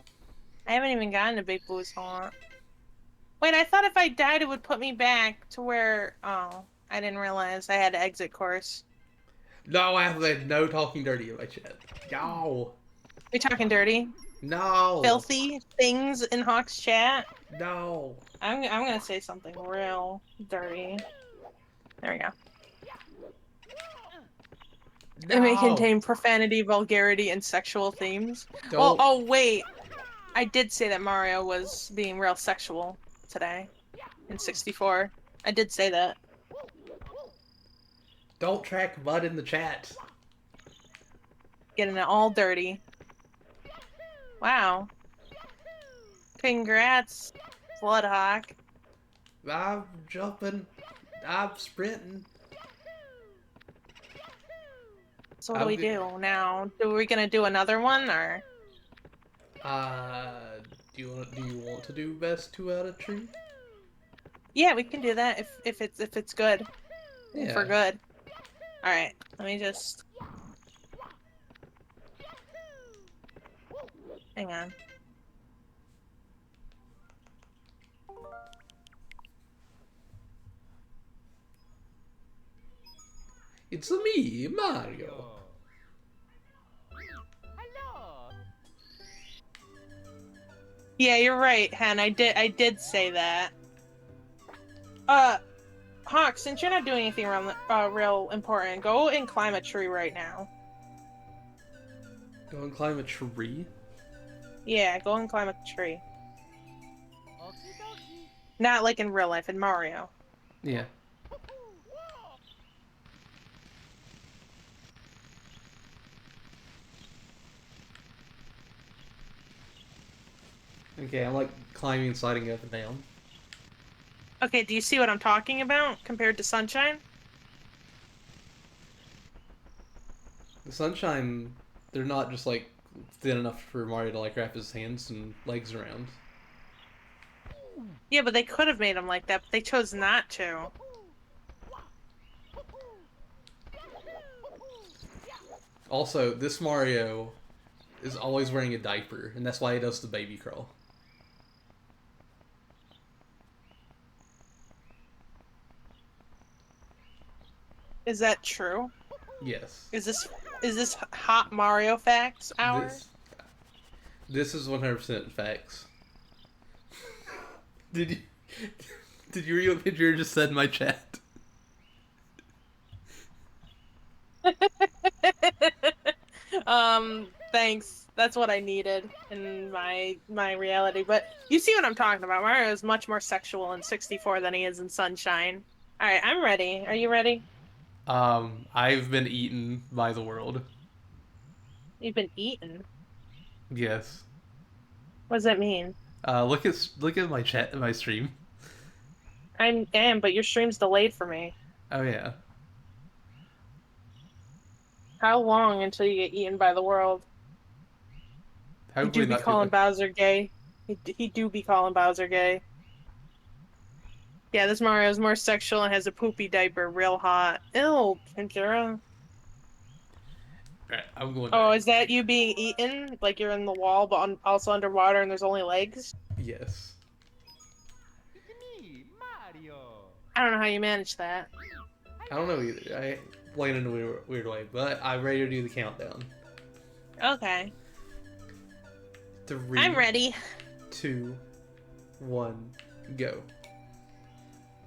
I haven't even gotten to Big Boo's Haunt. Wait, I thought if I died it would put me back to where... Oh, I didn't realize I had to exit course. No, I have had no talking dirty in my chat. No. We talking dirty? No. Filthy things in Hawk's chat? No. I'm gonna say something real dirty. There we go. No. It may contain profanity, vulgarity, and sexual themes. Don't. Well, oh wait. I did say that Mario was being real sexual today. In 64. I did say that. Don't track mud in the chat. Getting it all dirty. Wow. Congrats, Bloodhawk. I'm jumping. I'm sprinting. So what do we do now? Are we gonna do another one or? Do you want to do best two out of tree? Yeah, we can do that if it's good. Yeah. If we're good. All right. Let me just. Hang on. It's me, Mario. Yeah, you're right, Hen. I did say that. Hawk, since you're not doing anything real important, go and climb a tree right now. Go and climb a tree? Yeah, go and climb a tree. Not like in real life, in Mario. Yeah. Okay, I'm like climbing and sliding up and down. Okay, do you see what I'm talking about compared to Sunshine? The Sunshine, they're not just like thin enough for Mario to like wrap his hands and legs around. Yeah, but they could have made them like that, but they chose not to. Also, this Mario is always wearing a diaper, and that's why he does the baby crawl. Is that true? Yes. Is this hot Mario facts hour? This is 100% facts. Did you read what picture just said in my chat? Thanks. That's what I needed in my reality. But you see what I'm talking about. Mario is much more sexual in 64 than he is in Sunshine. All right, I'm ready. Are you ready? I've been eaten by the world. You've been eaten. Yes. What does that mean? Look at my chat, my stream. I am, but your stream's delayed for me. Oh yeah. How long until you get eaten by the world? He Hopefully do be not too calling much. Bowser gay. He do be calling Bowser gay. Yeah, this Mario's more sexual and has a poopy diaper, real hot. Ew, Pintura. Right, I'm going Oh, back. is that you being eaten? Like you're in the wall, but also underwater and there's only legs? Yes. It's me, Mario. I don't know how you manage that. I don't know either. I played in a weird way, but I'm ready to do the countdown. Okay. 3, I'm ready. 2, 1, go.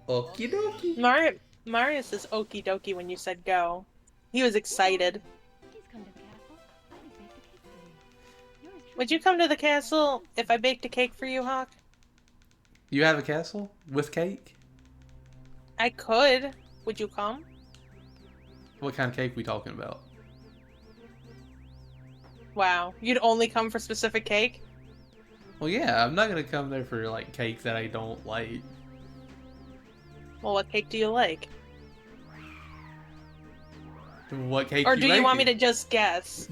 Okie dokie. Mario says okie dokie when you said go. He was excited. Please come to the castle. I can bake the cake for you. Yours truly. Would you come to the castle if I baked a cake for you, Hawk? You have a castle with cake? I could. Would you come? What kind of cake we talking about? Wow. You'd only come for specific cake? Well, yeah, I'm not gonna come there for like cake that I don't like. Well, what cake do you like? What cake? Or do you want me to making? just guess?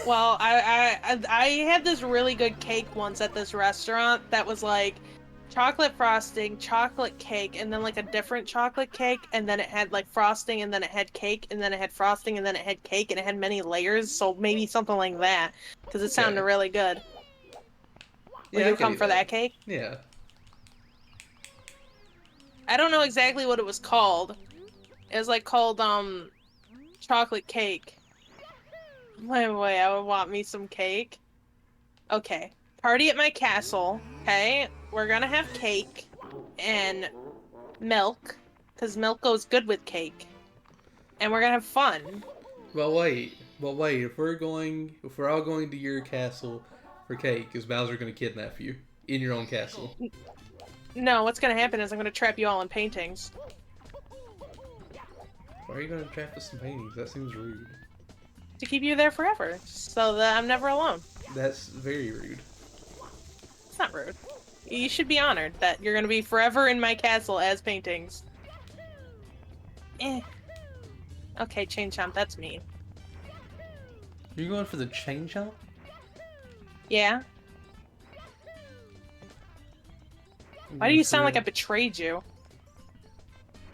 Well, I had this really good cake once at this restaurant that was like chocolate frosting, chocolate cake, and then like a different chocolate cake, and then it had like frosting, and then it had cake, and then it had frosting, and then it had cake, and it had many layers, so maybe something like that, because it sounded Okay. really good. Would Yeah, you okay, come for then. that cake? Yeah. I don't know exactly what it was called. It was like called chocolate cake. Wait, I would want me some cake. Okay. Party at my castle. Okay? We're gonna have cake and milk, because milk goes good with cake. And we're gonna have fun. But wait. If we're all going to your castle for cake, is Bowser gonna kidnap you in your own castle? No, what's gonna happen is I'm gonna trap you all in paintings. Why are you gonna trap us in paintings? That seems rude. To keep you there forever, so that I'm never alone. That's very rude. It's not rude. You should be honored that you're gonna be forever in my castle as paintings. Eh. Okay, Chain Chomp, that's mean. You're going for the chain chomp? Yeah? Why do you sound like I betrayed you?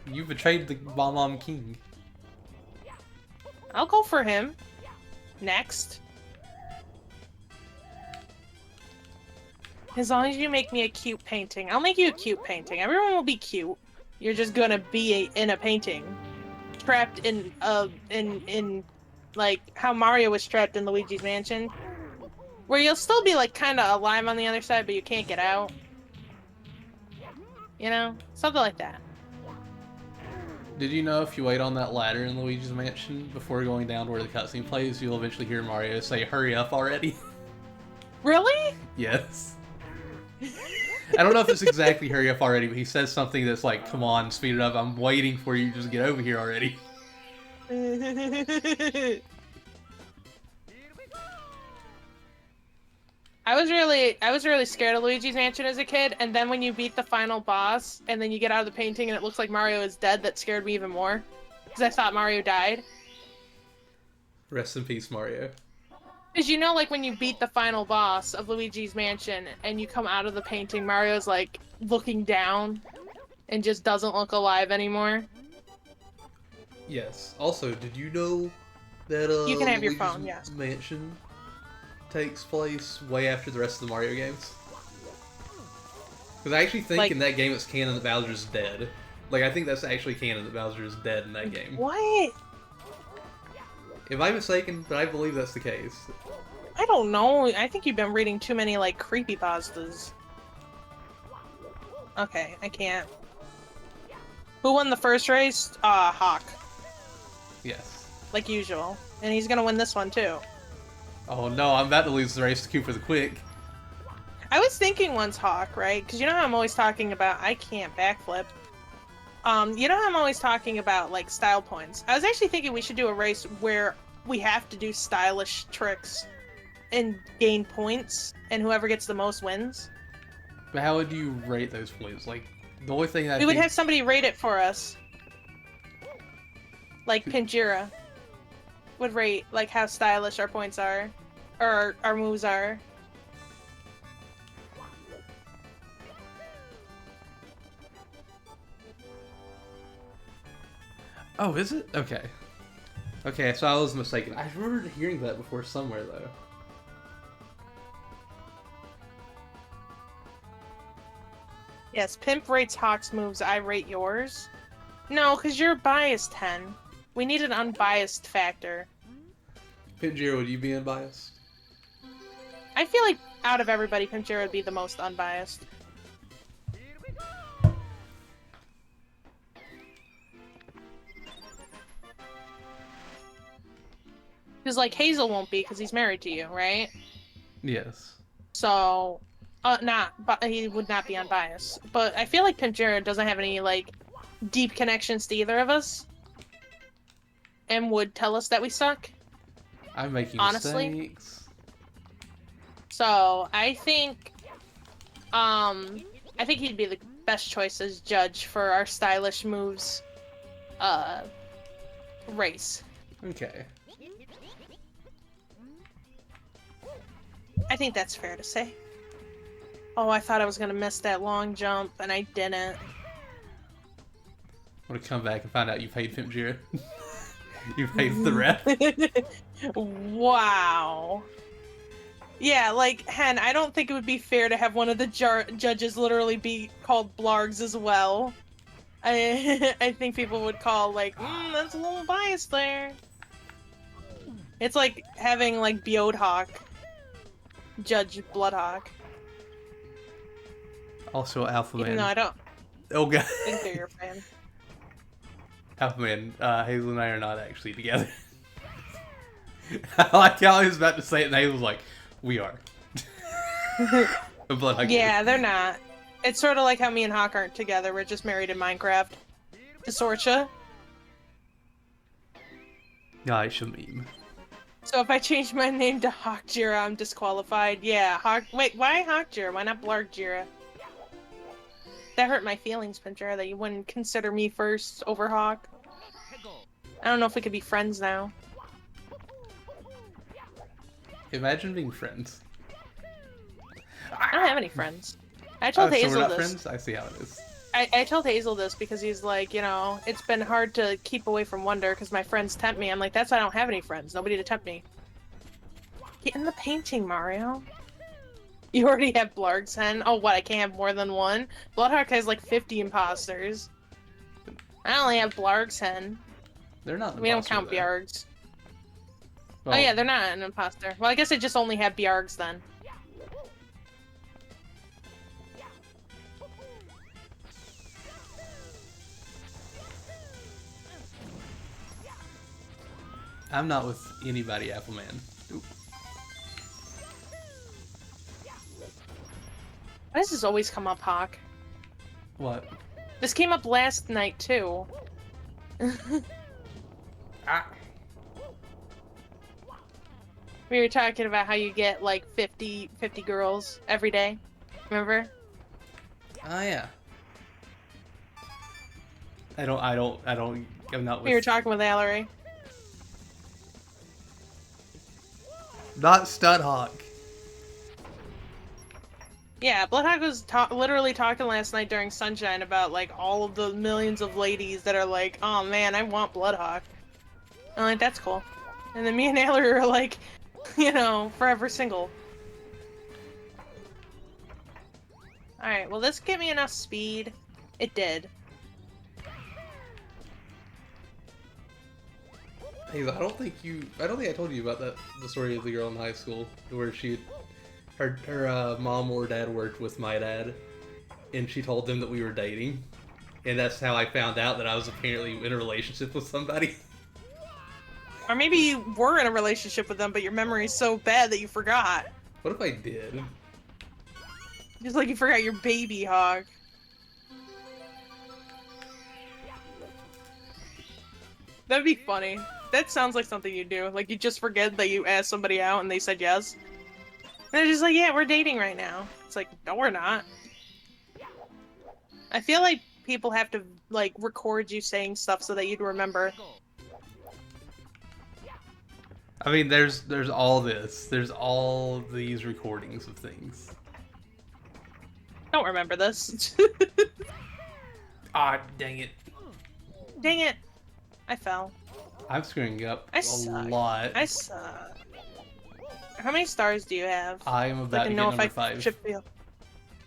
You betrayed the Bomb King. I'll go for him. Next. As long as you make me a cute painting. I'll make you a cute painting. Everyone will be cute. You're just gonna be in a painting. Trapped in like how Mario was trapped in Luigi's Mansion. Where you'll still be like kinda alive on the other side, but you can't get out. You know? Something like that. Did you know if you wait on that ladder in Luigi's Mansion before going down to where the cutscene plays, you'll eventually hear Mario say, "Hurry up already"? Really? Yes. I don't know if it's exactly "hurry up already," but he says something that's like, "Come on, speed it up, I'm waiting for you, just get over here already." I was really scared of Luigi's Mansion as a kid, and then when you beat the final boss, and then you get out of the painting and it looks like Mario is dead, that scared me even more. Because I thought Mario died. Rest in peace, Mario. Because you know, like when you beat the final boss of Luigi's Mansion, and you come out of the painting, Mario's like looking down, and just doesn't look alive anymore. Yes. Also, did you know that You can have your Luigi's phone, yes. Mansion takes place way after the rest of the Mario games? Because I actually think Like- in that game it's canon that Bowser's dead. Like, I think that's actually canon that Bowser is dead in that game. What? Am I mistaken? But I believe that's the case. I don't know. I think you've been reading too many, like, creepypastas. Okay, I can't. Who won the first race? Hawk. Yes. Like usual. And he's gonna win this one, too. Oh no, I'm about to lose the race to Cooper the Quick. I was thinking once Hawk, right? Because you know how I'm always talking about I can't backflip. You know how I'm always talking about, like, style points? I was actually thinking we should do a race where we have to do stylish tricks and gain points, and whoever gets the most wins. But how would you rate those points? Like, the only thing I We would think... have somebody rate it for us. Like Pinjira would rate, like, how stylish our points are. Or our moves are. Oh, is it? Okay. Okay, so I was mistaken. I remember hearing that before somewhere, though. Yes, Pimp rates Hawk's moves, I rate yours. No, because you're biased 10. We need an unbiased factor. Pinjiro, would you be unbiased? I feel like out of everybody, Pinjira would be the most unbiased. Because, like, Hazel won't be because he's married to you, right? Yes. So, but he would not be unbiased. But I feel like Pinjira doesn't have any, like, deep connections to either of us. And would tell us that we suck. I'm making Honestly? mistakes. So, I think he'd be the best choice as judge for our stylish moves, race. Okay. I think that's fair to say. Oh, I thought I was gonna miss that long jump, and I didn't. I'm gonna come back and find out you paid Pinjiro. You paid the ref. Wow. Yeah, like, Hen, I don't think it would be fair to have one of the judges literally be called Blargs as well. I think people would call, like, that's a little biased there. It's like having, like, Beodhawk judge Bloodhawk. Also, Alpha Man. Even though I don't Oh god. think they're your fan. Alpha Man, Hazel and I are not actually together. I like how he was about to say it, and Hazel was like, "We are." But Bloodhawk is. Yeah, they're not. It's sort of like how me and Hawk aren't together. We're just married in Minecraft. Desorcha. Gosh, a meme. So if I change my name to Hawk Jira, I'm disqualified. Yeah, Hawk. Wait, why Hawk Jira? Why not Blarg Jira? that hurt my feelings, Pinter, that you wouldn't consider me first over Hawk. I don't know if we could be friends now. Imagine being friends. I don't have any friends. I Oh, told so Hazel we're not this. friends? I see how it is. I told Hazel this because he's like, you know, it's been hard to keep away from Wonder because my friends tempt me. I'm like, that's why I don't have any friends. Nobody to tempt me. Get in the painting, Mario. You already have Blarg's Hen. Oh, what? I can't have more than one? Bloodhawk has like 50 imposters. I only have Blarg's Hen. They're not. We don't count Bjarg's. Oh yeah, they're not an imposter. Well, I guess I just only have Bjarg's then. I'm not with anybody, Appleman. Oop. Why does this always come up, Hawk? What? This came up last night too. Ah. We were talking about how you get like 50 girls every day. Remember? Oh yeah. I'm not with... We were talking with Valerie. Not Studhawk. Yeah, Bloodhawk was literally talking last night during Sunshine about like all of the millions of ladies that are like, oh man, I want Bloodhawk. I'm like, that's cool. And then me and Valerie are like, you know, forever single. Alright, well this gave me enough speed. It did. Hey, I don't think I told you about the story of the girl in high school where her mom or dad worked with my dad, and she told them that we were dating, and that's how I found out that I was apparently in a relationship with somebody. Or maybe you were in a relationship with them, but your memory's so bad that you forgot. What if I did? Just like you forgot your baby, Hog. That'd be funny. That sounds like something you do. Like you just forget that you asked somebody out and they said yes. And they're just like, yeah, we're dating right now. It's like, no, we're not. I feel like people have to like record you saying stuff so that you'd remember. I mean, there's all this. There's all these recordings of things. Don't remember this. Ah, dang it. Dang it. I fell. I'm screwing up I a suck. lot. I suck. How many stars do you have? I am about to get number 5. should feel.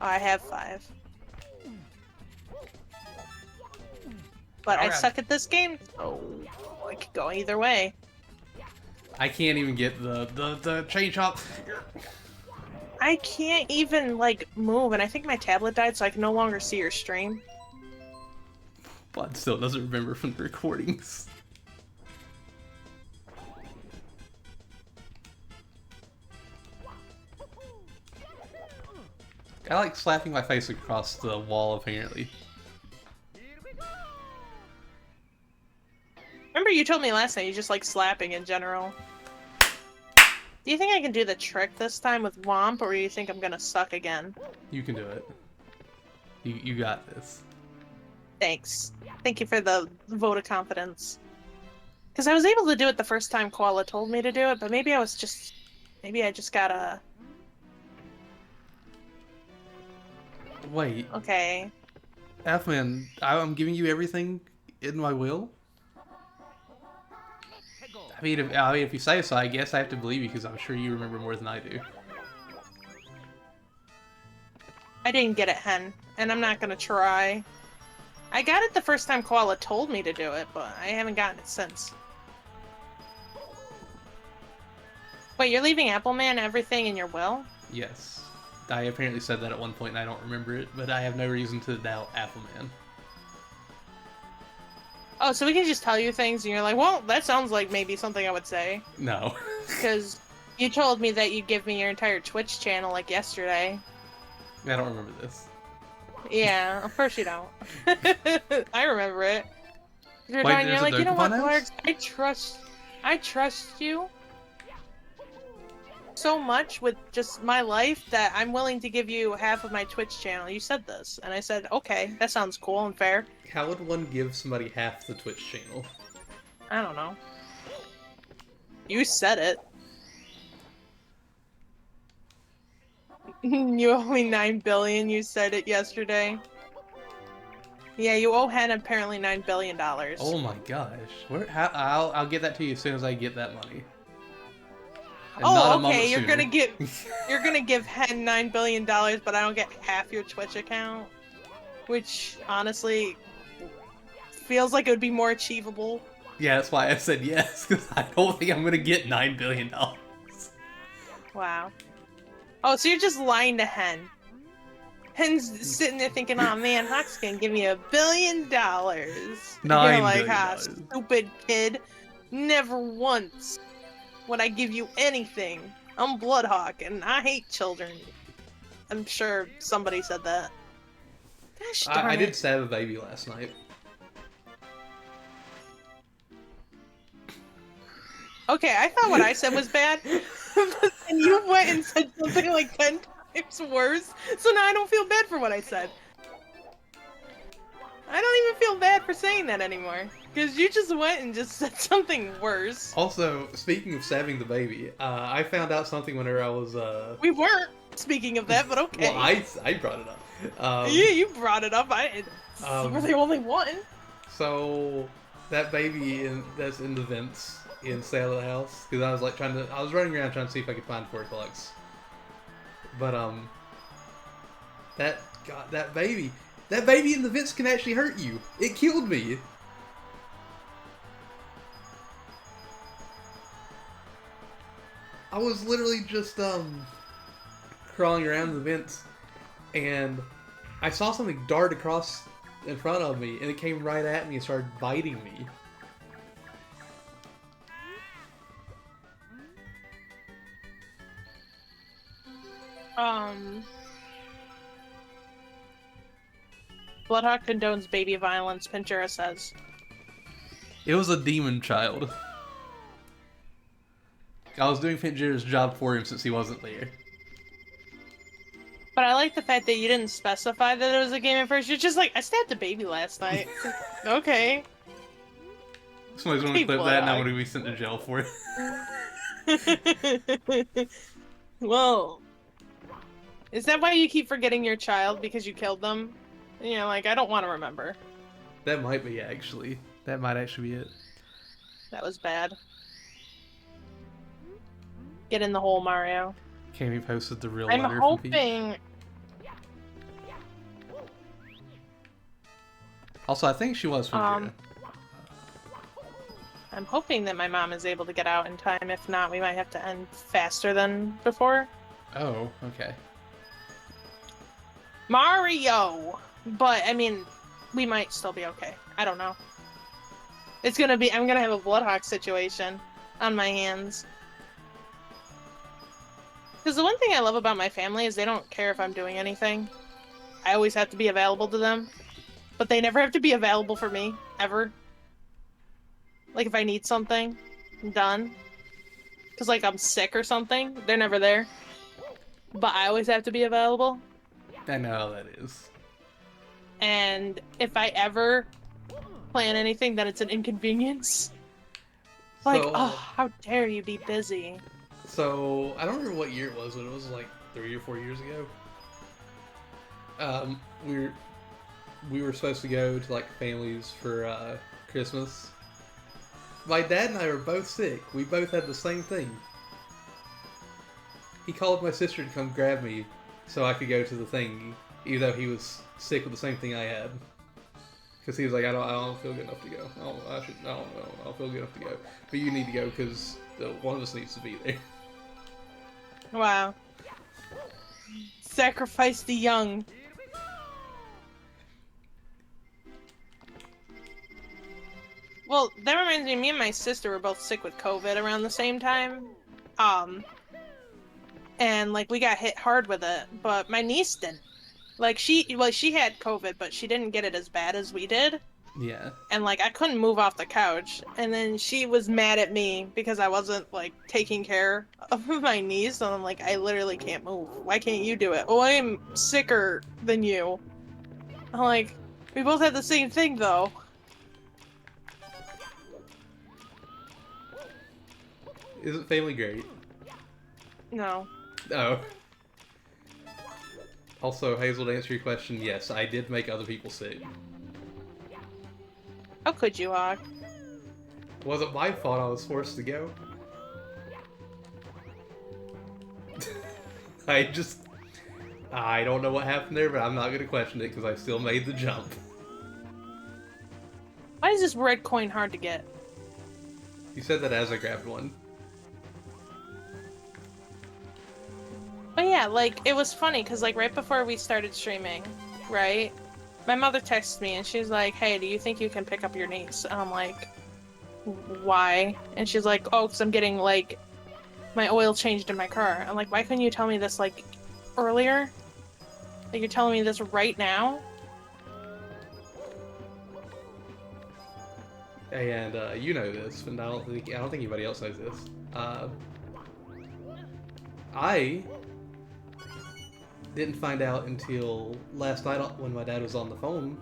Oh, I have 5. But I Alright. suck at this game. Oh, it could go either way. I can't even get the chain chomp. I can't even like move, and I think my tablet died, so I can no longer see your stream. But still doesn't remember from the recordings. I like slapping my face across the wall, apparently. Remember you told me last night you just like slapping in general. Do you think I can do the trick this time with Womp, or do you think I'm gonna suck again? You can do it. You got this. Thanks. Thank you for the vote of confidence. Because I was able to do it the first time Koala told me to do it, but maybe I just gotta... Wait, Okay. F-Man, I'm giving you everything in my will? I mean, if you say so, I guess I have to believe you because I'm sure you remember more than I do. I didn't get it, Hen, and I'm not gonna try. I got it the first time Koala told me to do it, but I haven't gotten it since. Wait, you're leaving Appleman everything in your will? Yes. I apparently said that at one point and I don't remember it, but I have no reason to doubt Appleman. Oh, so we can just tell you things and you're like, well, that sounds like maybe something I would say. No. Because you told me that you'd give me your entire Twitch channel like yesterday. I don't remember this. Yeah, of course you don't. I remember it. You're Wait, done, there's you're a like, you know what, Dokapon house? Larks? I trust you. so much with just my life that I'm willing to give you half of my Twitch channel. You said this, and I said, okay, that sounds cool and fair. How would one give somebody half the Twitch channel? I don't know. You said it. You owe me 9 billion. You said it yesterday. Yeah, you owe Hen apparently $9 billion. Oh my gosh. I'll get that to you as soon as I get that money. And not a Oh, moment okay. You're sooner. gonna give Hen $9 billion, but I don't get half your Twitch account, which honestly feels like it would be more achievable. Yeah, that's why I said yes, because I don't think I'm gonna get $9 billion. Wow. Oh, so you're just lying to Hen. Hen's sitting there thinking, "Oh man, Hawk's gonna give me $1 billion." $9 You're like, billion. "Ah, stupid kid. Never once would I give you anything. I'm Bloodhawk, and I hate children." I'm sure somebody said that. Gosh darn I it. did stab a baby last night. Okay, I thought what I said was bad, and you went and said something like 10 times worse, so now I don't feel bad for what I said. I don't even feel bad for saying that anymore, because you just went and just said something worse. Also, speaking of stabbing the baby, I found out something whenever I was, We weren't speaking of that, but okay. well, I brought it up. Yeah, you brought it up. You were the only one. So, that baby that's in the vents inside of the house, because I was like I was running around trying to see if I could find Fortlex. But, that baby in the vents can actually hurt you. It killed me. I was literally just, crawling around the vents, and I saw something dart across in front of me, and it came right at me and started biting me. Bloodhawk condones baby violence, Pinchura says. It was a demon child. I was doing Pinjira's job for him since he wasn't there. But I like the fact that you didn't specify that it was a game at first. You're just like, I stabbed a baby last night. Okay. Somebody's gonna Hey, clip that and I'm Bloodhawk. gonna be sent to jail for it. Well, is that why you keep forgetting your child because you killed them? And you're like, I don't want to remember. That might be actually. That might actually be it. That was bad. Get in the hole, Mario. Cammy posted the real I'm letter from Peach. hoping. Also, I think she was from Jira. I'm hoping that my mom is able to get out in time. If not, we might have to end faster than before. Oh, okay. Mario! But, I mean, we might still be okay. I don't know. It's gonna be- I'm gonna have a Bloodhawk situation on my hands. Because the one thing I love about my family is they don't care if I'm doing anything. I always have to be available to them. But they never have to be available for me, ever. Like, if I need something done. Because, like, I'm sick or something, they're never there. But I always have to be available. I know how that is. And if I ever plan anything, then it's an inconvenience. Like, So- oh, how dare you be busy. So, I don't remember what year it was, but it was like 3 or 4 years ago. We were supposed to go to like families for Christmas. My dad and I were both sick. We both had the same thing. He called my sister to come grab me so I could go to the thing, even though he was sick with the same thing I had. Because he was like, I don't feel good enough to go. I don't feel good enough to go. But you need to go because one of us needs to be there. Wow. Sacrifice the young. Well, that reminds me and my sister were both sick with COVID around the same time. And like we got hit hard with it, but my niece didn't. Like she had COVID, but she didn't get it as bad as we did. Yeah. And like I couldn't move off the couch, and then she was mad at me because I wasn't like taking care of my niece, and I'm like, I literally can't move. Why can't you do it? Oh, I'm sicker than you. I'm like, we both had the same thing though. Isn't family great? No. Oh. Also, Hazel, to answer your question, yes, I did make other people sick. How could you, Hawk? It wasn't my fault I was forced to go. I don't know what happened there, but I'm not gonna question it because I still made the jump. Why is this red coin hard to get? You said that as I grabbed one. But yeah, like, it was funny, because, like, right before we started streaming, right? My mother texted me, and she's like, hey, do you think you can pick up your niece? And I'm like, why? And she's like, oh, because I'm getting, like, my oil changed in my car. I'm like, why couldn't you tell me this, like, earlier? Like, you're telling me this right now? And you know this, but I don't think anybody else knows this. I didn't find out until last night when my dad was on the phone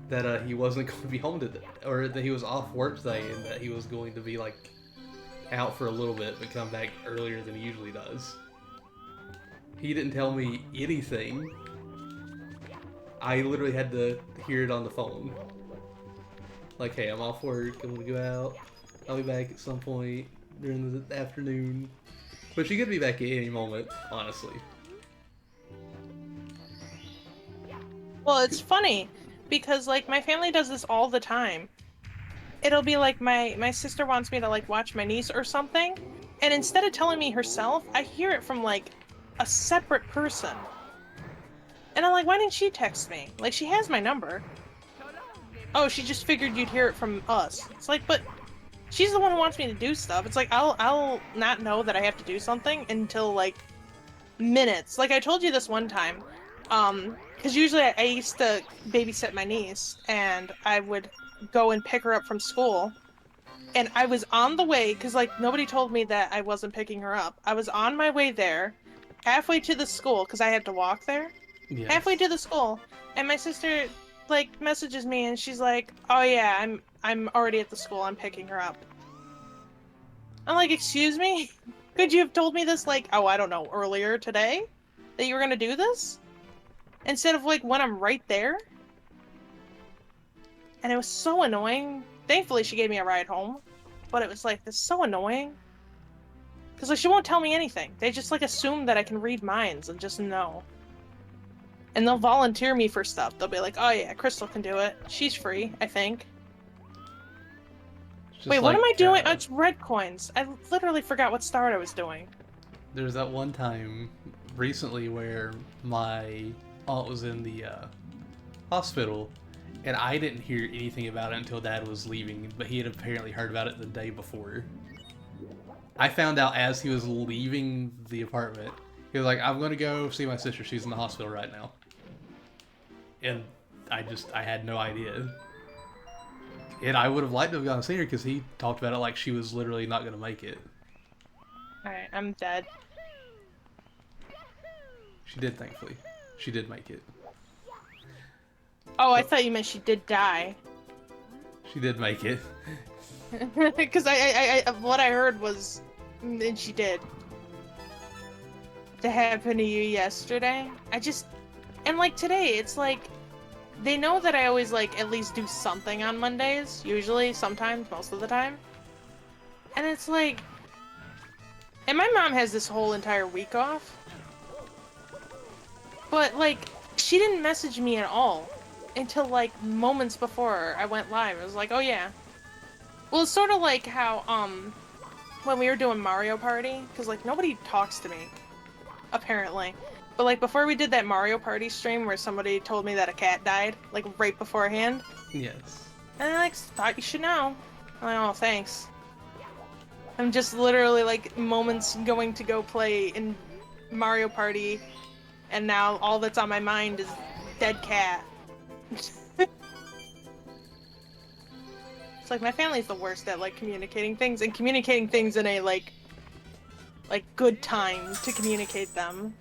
that he wasn't going to be home today, or that he was off work today, and that he was going to be like out for a little bit, but come back earlier than he usually does. He didn't tell me anything. I literally had to hear it on the phone. Like, hey, I'm off work, I'm gonna go out, I'll be back at some point during the afternoon. But she could be back at any moment, honestly. Well, it's funny, because, like, my family does this all the time. It'll be like my sister wants me to, like, watch my niece or something, and instead of telling me herself, I hear it from, like, a separate person. And I'm like, why didn't she text me? Like, she has my number. Oh, she just figured you'd hear it from us. It's like, but she's the one who wants me to do stuff. It's like, I'll not know that I have to do something until, like, minutes. Like, I told you this one time, because usually I used to babysit my niece, and I would go and pick her up from school, and I was on the way, because, like, nobody told me that I wasn't picking her up. I was on my way there, halfway to the school, because I had to walk there, Yes. halfway to the school, and my sister, like, messages me, and she's like, oh yeah, I'm already at the school, I'm picking her up. I'm like, excuse me? Could you have told me this, like, oh, I don't know, earlier today? That you were gonna do this? Instead of, like, when I'm right there? And it was so annoying. Thankfully, she gave me a ride home. But it was, like, this is so annoying. Because, like, she won't tell me anything. They just, like, assume that I can read minds and just know. And they'll volunteer me for stuff. They'll be like, oh yeah, Crystal can do it. She's free, I think. Just Wait, what like, am I doing? Oh, it's red coins. I literally forgot what star I was doing. There's that one time recently where my aunt was in the hospital, and I didn't hear anything about it until Dad was leaving, but he had apparently heard about it the day before. I found out as he was leaving the apartment. He was like, I'm gonna go see my sister, she's in the hospital right now. And I had no idea. And I would have liked to have gone and seen her because he talked about it like she was literally not gonna make it. Alright, I'm dead. She did, thankfully. She did make it. Oh, I thought you meant she did die. She did make it. Because I what I heard was, and she did. To happen to you yesterday. And like today, it's like, they know that I always like at least do something on Mondays, usually, sometimes, most of the time. And it's like, and my mom has this whole entire week off. But like, she didn't message me at all until like moments before I went live. I was like, oh yeah. Well, it's sort of like how, when we were doing Mario Party, because like nobody talks to me, apparently. But like before we did that Mario Party stream where somebody told me that a cat died, like right beforehand. Yes. And I like thought you should know. I'm like, oh, thanks. I'm just literally like moments going to go play in Mario Party, and now all that's on my mind is dead cat. It's like my family's the worst at like communicating things and communicating things in a like good time to communicate them.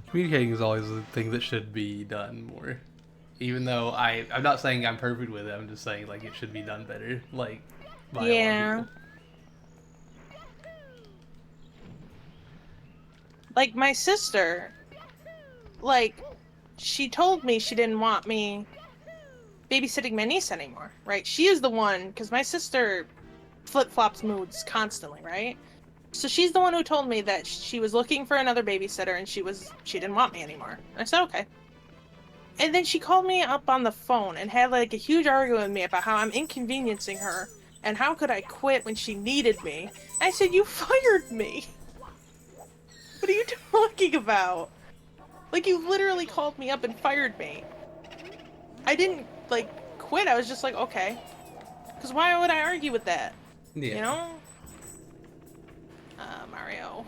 Communicating is always the thing that should be done more. Even though I'm not saying I'm perfect with it, I'm just saying like it should be done better. Like by a lot of people. Like my sister, like she told me she didn't want me babysitting my niece anymore, right? She is the one, because my sister flip-flops moods constantly, right? So she's the one who told me that she was looking for another babysitter and she didn't want me anymore. I said, okay. And then she called me up on the phone and had like a huge argument with me about how I'm inconveniencing her and how could I quit when she needed me. I said, you fired me. What are you talking about? Like, you literally called me up and fired me. I didn't, like, quit. I was just like, okay. Because why would I argue with that? Yeah. You know? Mario.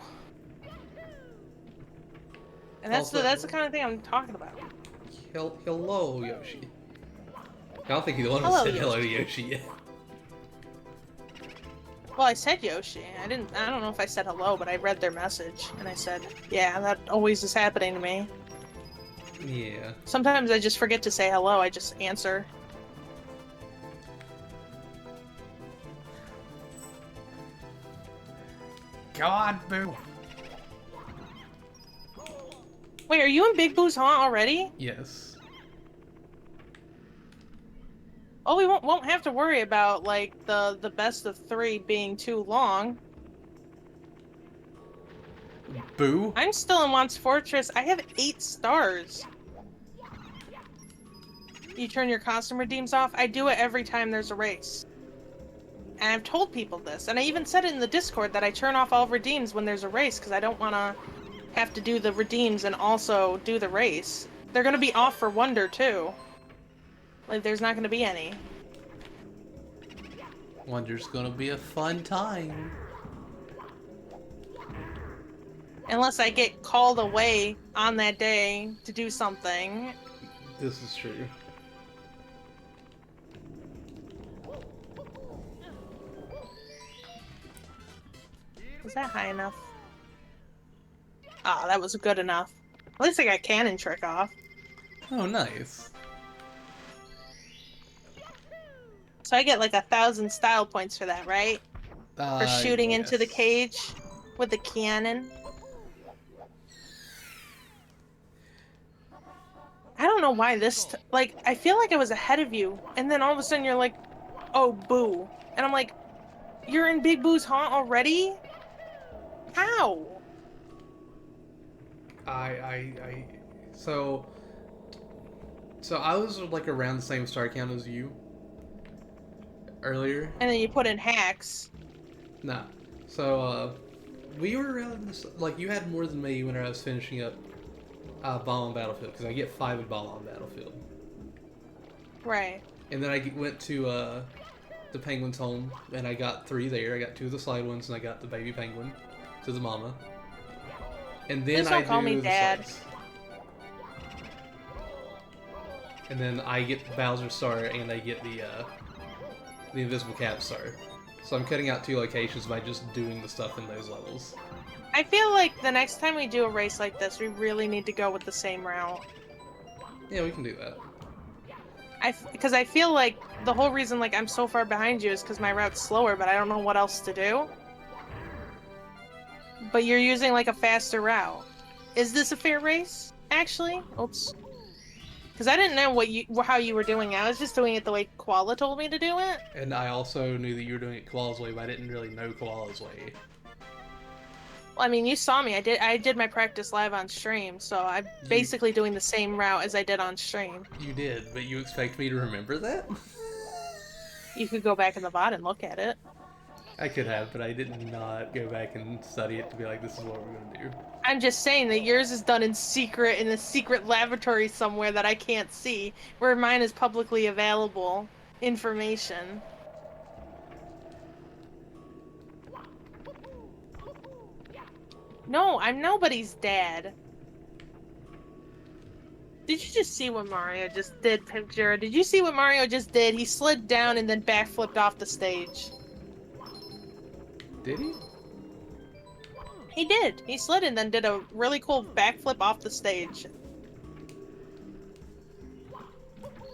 And that's the kind of thing I'm talking about. Hello, Yoshi. I don't think you're the one who Hello, said hello to Yoshi yet. Well, I said Yoshi. I don't know if I said hello, but I read their message. And I said, yeah, that always is happening to me. Yeah. Sometimes I just forget to say hello. I just answer. God, boo. Wait, are you in Big Boo's Haunt already? Yes. Oh, we won't have to worry about, like, the best of 3 being too long. Boo? I'm still in Juan's Fortress. I have 8 stars. You turn your costume redeems off? I do it every time there's a race. And I've told people this, and I even said it in the Discord that I turn off all redeems when there's a race, because I don't want to have to do the redeems and also do the race. They're going to be off for Wonder, too. Like, there's not going to be any. Wonder's gonna be a fun time. Unless I get called away on that day to do something. This is true. Was that high enough? Ah, that was good enough. At least I got Cannon Trick off. Oh, nice. So I get like 1,000 style points for that, right? For shooting into the yes. cage with the cannon. I don't know why this... like, I feel like I was ahead of you, and then all of a sudden you're like, oh, boo. And I'm like, you're in Big Boo's Haunt already? How? So I was like around the same star count as you earlier. And then you put in hacks. Nah. So we were around this, like you had more than me when I was finishing up Bomb on Battlefield, because I get 5 in Bomb on Battlefield. Right. And then I went to the Penguin's home, and I got 3 there. I got 2 of the slide ones, and I got the baby penguin to the mama. And then Please don't call me the Dad. slides. And then I get the Bowser star, and I get the Invisible Cap star. So I'm cutting out 2 locations by just doing the stuff in those levels. I feel like the next time we do a race like this, we really need to go with the same route. Yeah, we can do that. Because I feel like the whole reason like I'm so far behind you is because my route's slower, but I don't know what else to do. But you're using like a faster route. Is this a fair race? Actually, oops. Because I didn't know how you were doing it. I was just doing it the way Koala told me to do it. And I also knew that you were doing it Koala's way, but I didn't really know Koala's way. Well, I mean, you saw me. I did my practice live on stream, so I'm basically doing the same route as I did on stream. You did, but you expect me to remember that? You could go back in the VOD and look at it. I could have, but I did not go back and study it to be like, this is what we're going to do. I'm just saying that yours is done in secret in a secret laboratory somewhere that I can't see, where mine is publicly available information. No, I'm nobody's dad. Did you just see what Mario just did, Pimjura? Did you see what Mario just did? He slid down and then backflipped off the stage. Did he? He did. He slid and then did a really cool backflip off the stage.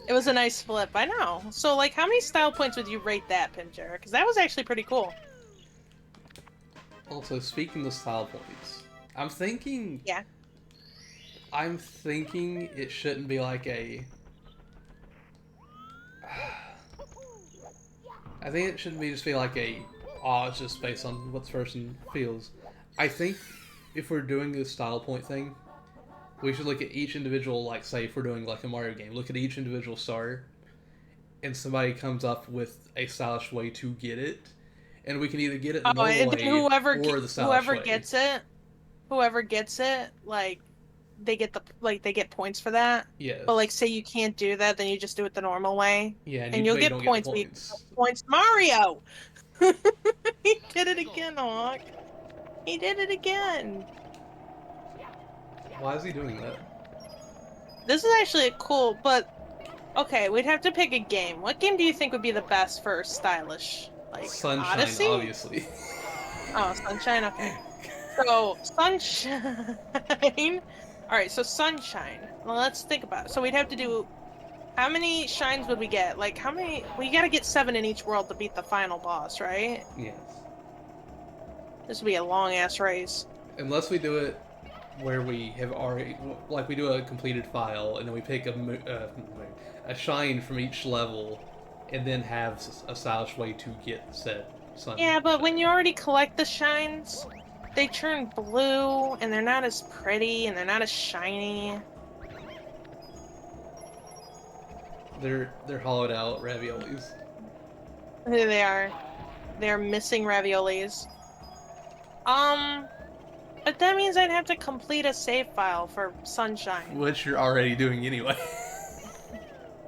It was a nice flip, I know. So, like, how many style points would you rate that, Pimjura? Because that was actually pretty cool. Also, speaking of style points, I'm thinking Yeah. it shouldn't be like a... I think it shouldn't be just be like a, oh, it's just based on what the person feels. I think if we're doing this style point thing, we should look at each individual, like, say, if we're doing, like, a Mario game, look at each individual star, and somebody comes up with a stylish way to get it, and we can either get it the normal And way or the stylish whoever way. whoever gets it, like, they get points for that. Yes. But, like, say you can't do that, then you just do it the normal way. Yeah, And you'll but get don't points. Get the points. Points. Mario! He did it again, Hawk. He did it again. Why is he doing that? This is actually cool, but okay, we'd have to pick a game. What game do you think would be the best for stylish? Like Sunshine, Odyssey? obviously. Oh, Sunshine. Okay. So Sunshine. All right. So Sunshine. Well, let's think about it. So we'd have to do. How many shines would we get? Like how many? We gotta get 7 in each world to beat the final boss, right? Yes. This would be a long ass race. Unless we do it where we have already, like, we do a completed file and then we pick a shine from each level and then have a stylish way to get said sun. Yeah, but when you already collect the shines, they turn blue and they're not as pretty and they're not as shiny. They're hollowed out raviolis. There they are. They're missing raviolis. But that means I'd have to complete a save file for Sunshine. Which you're already doing anyway.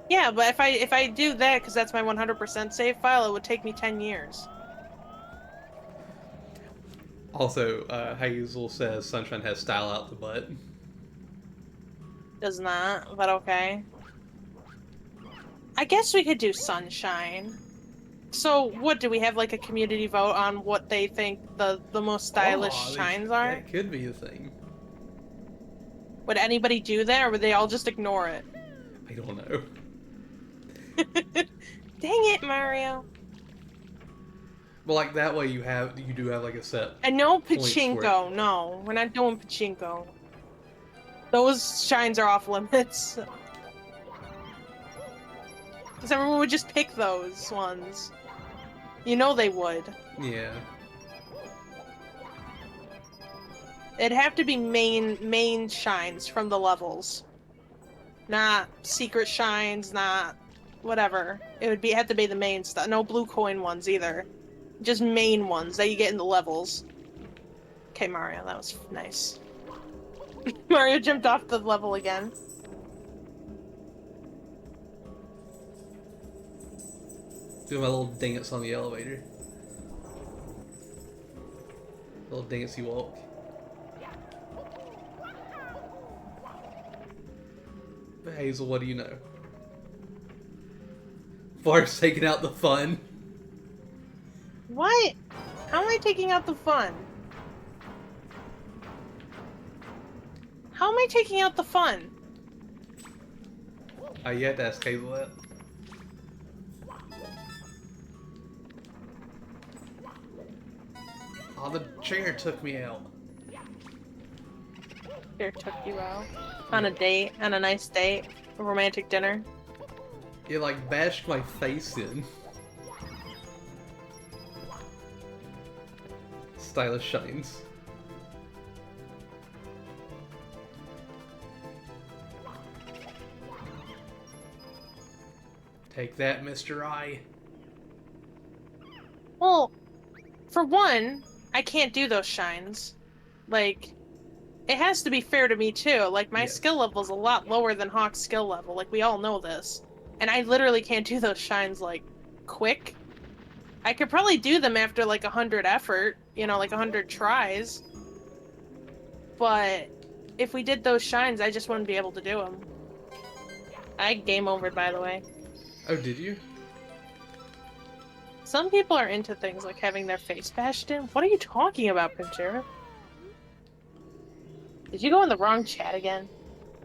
Yeah, but if I do that, because that's my 100% save file, it would take me 10 years. Also, Hazel says Sunshine has style out the butt. Does not, but okay. I guess we could do Sunshine. So, what, do we have, like, a community vote on what they think the most stylish shines are? That could be a thing. Would anybody do that, or would they all just ignore it? I don't know. Dang it, Mario. But, like, that way you do have, like, a set. And no Points for it. pachinko, no. We're not doing pachinko. Those shines are off limits. Because everyone would just pick those ones. You know they would. Yeah. It'd have to be main shines from the levels. Not secret shines, not whatever. It would have to be the main stuff. No blue coin ones either. Just main ones that you get in the levels. Okay, Mario, that was nice. Mario jumped off the level again. Do my little dance on the elevator. Little dancey walk. But Hazel, what do you know? Bart's taking out the fun. What? How am I taking out the fun? How am I taking out the fun? You had to ask Hazel that. Oh, the chair took me out. Here took you out. On a date, on a nice date, a romantic dinner. It, like, bashed my face in. Stylish shines. Take that, Mr. I. Well, for one, I can't do those shines. Like, it has to be fair to me too. Like, my Yes. skill level's a lot lower than Hawk's skill level. Like, we all know this. And I literally can't do those shines, like, quick. I could probably do them after, like, 100 effort. You know, like 100 tries. But if we did those shines, I just wouldn't be able to do them. I game overed, by the way. Oh, did you? Some people are into things like having their face bashed in. What are you talking about, Pinchera? Did you go in the wrong chat again?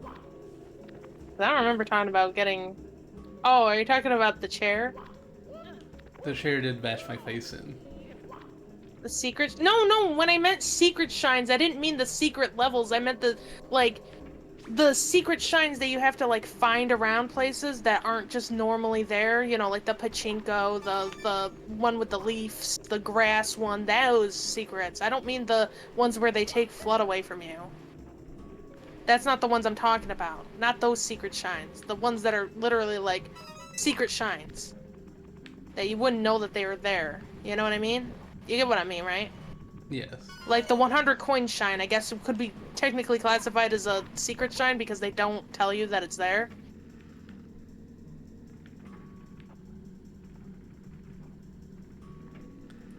'Cause I don't remember talking about getting... Oh, are you talking about the chair? The chair did bash my face in. The secret... No, when I meant secret shines, I didn't mean the secret levels. I meant the, like, the secret shines that you have to, like, find around places that aren't just normally there. You know, like the pachinko, the one with the leaves, the grass one, those secrets. I don't mean the ones where they take FLUDD away from you. That's not the ones I'm talking about. Not those secret shines. The ones that are literally, like, secret shines. That you wouldn't know that they were there. You know what I mean? You get what I mean, right? Yes. Like the 100 coin shine, I guess it could be technically classified as a secret shine because they don't tell you that it's there.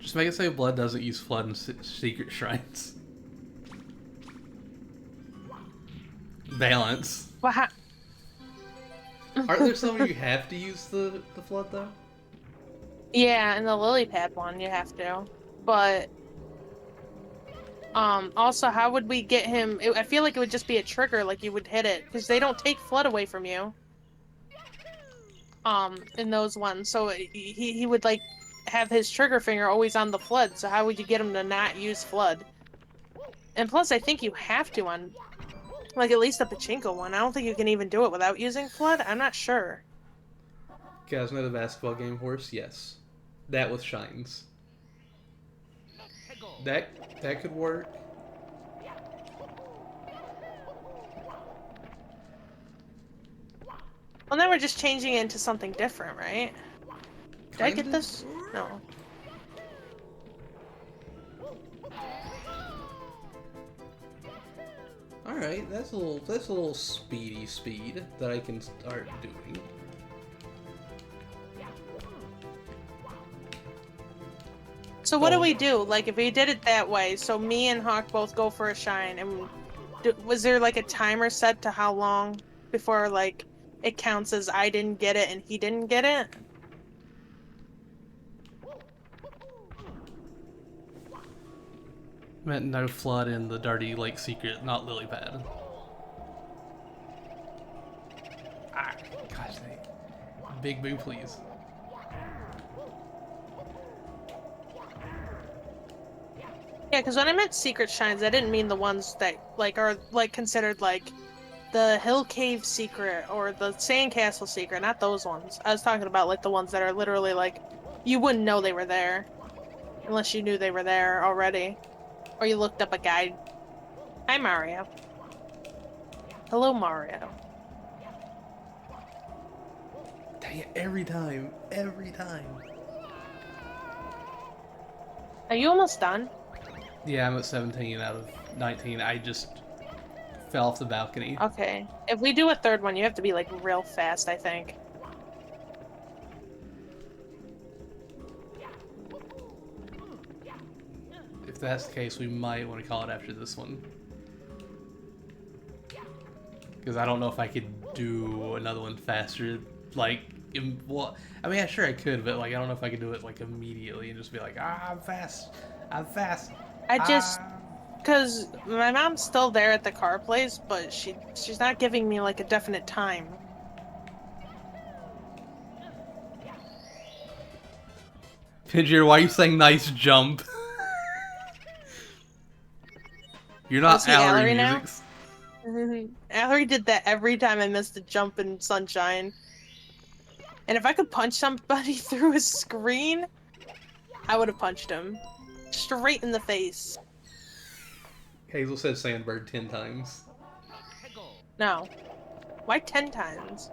Just make it say blood doesn't use FLUDD in secret shrines. Balance. Well, Aren't there some where you have to use the FLUDD though? yeah, and the lily pad one you have to. But also, how would we get him? I feel like it would just be a trigger, like you would hit it, because they don't take FLUDD away from you. In those ones, so he would like have his trigger finger always on the FLUDD. So how would you get him to not use FLUDD? And plus, I think you have to on, like, at least the pachinko one. I don't think you can even do it without using FLUDD. I'm not sure. You guys know the basketball game Horse? Yes. That with shines. That could work. Well, now we're just changing it into something different, right? Did I get Kinda? this? No. Alright, that's a little speedy speed that I can start doing. So what do Oh. we do? Like, if we did it that way, so me and Hawk both go for a shine, and was there like a timer set to how long before like it counts as I didn't get it and he didn't get it? Meant no FLUDD in the dirty lake secret, not lily pad. Ah, gosh, big boo, please. Yeah, because when I meant secret shines, I didn't mean the ones that like are like considered like the hill cave secret or the sandcastle secret, not those ones. I was talking about like the ones that are literally like you wouldn't know they were there unless you knew they were there already. Or you looked up a guide. Hi, Mario. Hello, Mario. Dang it, every time. Are you almost done? Yeah, I'm at 17 out of 19. I just fell off the balcony. Okay. If we do a third one, you have to be like real fast, I think. If that's the case, we might want to call it after this one. Because I don't know if I could do another one faster. Like, well, I mean, yeah, sure I could, but like, I don't know if I could do it like immediately and just be like, ah, I'm fast. I just, cause my mom's still there at the car place, but she's not giving me like a definite time. Pidgeot, why are you saying nice jump? You're not Was he Allery Allery now? Music. Allery did that every time I missed a jump in Sunshine. And if I could punch somebody through his screen, I would have punched him. Straight in the face. Hazel said Sandbird 10 times. No. Why 10 times?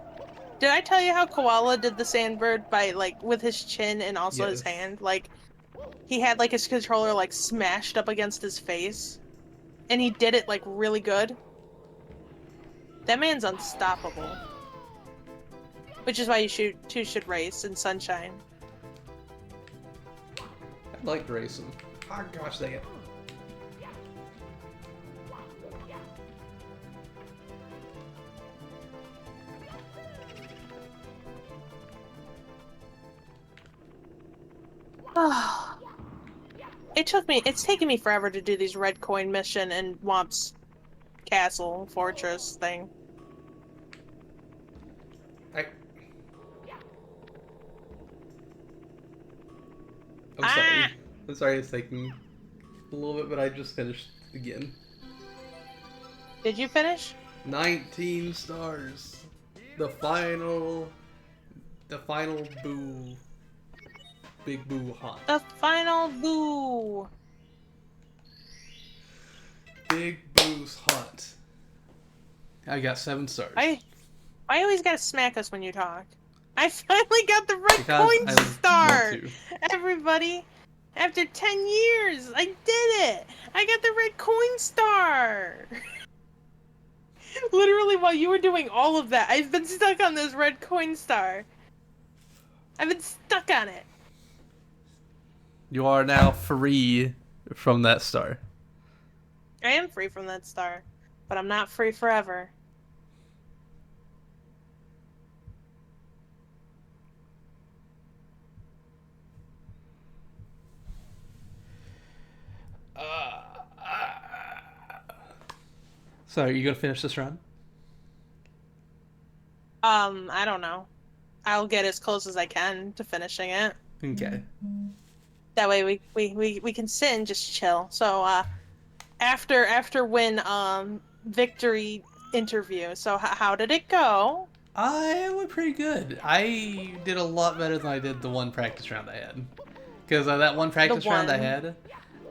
Did I tell you how Koala did the Sandbird by, like, with his chin and also his Yes. hand? Like, he had, like, his controller, like, smashed up against his face. And he did it, like, really good. That man's unstoppable. Which is why you two should race in Sunshine. I'd like to race him. Oh gosh dang it. Oh, it's taken me forever to do these red coin mission and Womp's castle fortress thing. I'm sorry. I'm sorry it's taking a little bit, but I just finished again. Did you finish? 19 stars. The final boo. Big boo hunt. The final boo. Big boo's hunt. I got 7 stars. I always gotta smack us when you talk. I finally got the red Because coin I want star! to. Everybody! After 10 years! I did it! I got the red coin star! Literally, while you were doing all of that, I've been stuck on this red coin star. I've been stuck on it. You are now free from that star. I am free from that star, but I'm not free forever. So, are you gonna finish this run? I don't know. I'll get as close as I can to finishing it. Okay. That way we can sit and just chill. So after win victory interview. So how did it go? I went pretty good. I did a lot better than I did the one practice round I had. Because that one practice round I one. had,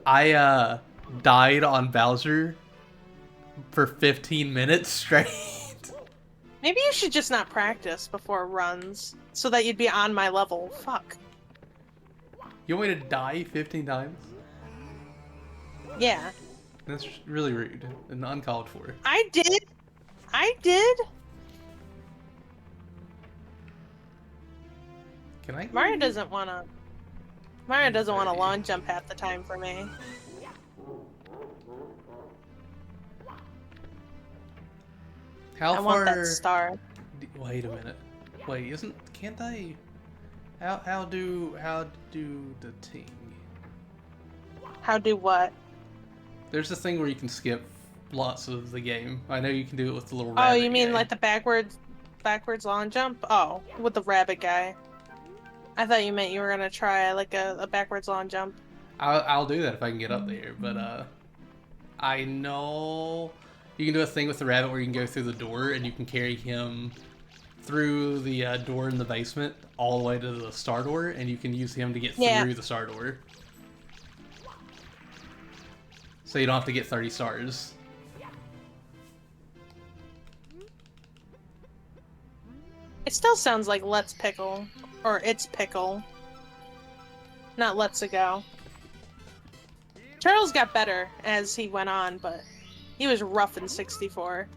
I died on Bowser for 15 minutes straight. Maybe you should just not practice before runs so that you'd be on my level. Fuck. You want me to die 15 times? Yeah. That's really rude and uncalled for. I did. Can I? Mario doesn't wanna long jump half the time for me. How I far? want that star. Wait a minute. Wait, can't I? How do the ting? How do what? There's this thing where you can skip lots of the game. I know you can do it with the little Oh, rabbit you mean guy. like the backwards long jump? Oh, with the rabbit guy. I thought you meant you were gonna try like a backwards long jump. I'll do that if I can get up there, but I know you can do a thing with the rabbit where you can go through the door and you can carry him through the door in the basement all the way to the star door, and you can use him to get Yeah. through the star door. So you don't have to get 30 stars. It still sounds like Let's Pickle. Or It's Pickle. Not Let's A Go. Charles got better as he went on, but he was rough in 64.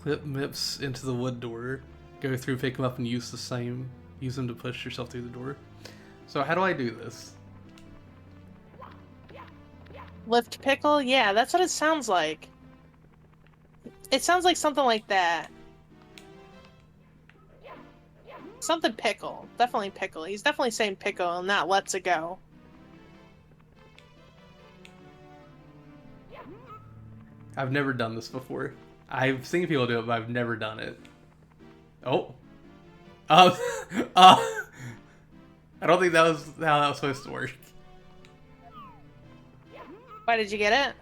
Clip Mips into the wood door. Go through, pick him up, and use him to push yourself through the door. So how do I do this? Lift Pickle? Yeah, that's what it sounds like. It sounds like something like that. Something Pickle. Definitely Pickle. He's definitely saying Pickle and not Let's A Go. I've never done this before. I've seen people do it, but I've never done it. Oh. I don't think that was how that was supposed to work. Why did you get it?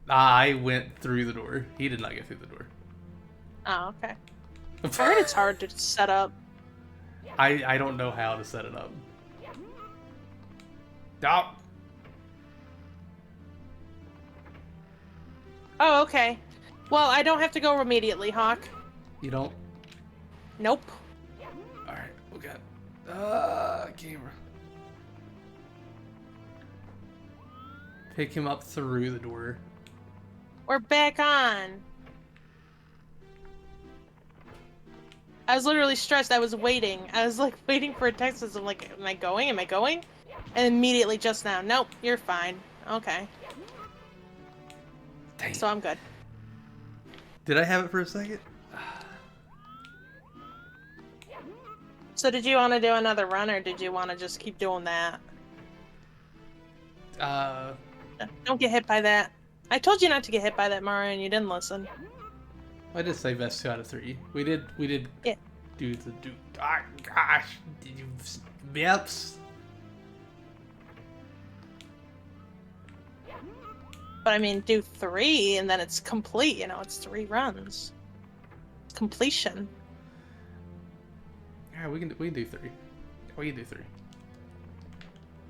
I went through the door. He did not get through the door. Oh, okay. I heard it's hard to set up. I don't know how to set it up. Oh. Oh, okay. Well, I don't have to go immediately, Hawk. You don't? Nope. Alright, we got camera. Pick him up through the door. We're back on. I was literally stressed. I was waiting. I was like waiting for a text. I'm like, am I going? Am I going? And immediately just now, nope, you're fine. Okay. Dang. So I'm good. Did I have it for a second? So did you want to do another run, or did you want to just keep doing that? Don't get hit by that. I told you not to get hit by that, Mario, and you didn't listen. I did say best 2 out of 3. We did Yeah. do the do. Ah, gosh, did you Mips? But I mean, do 3, and then it's complete. You know, it's 3 runs. Completion. Yeah, we can do 3. We can do 3.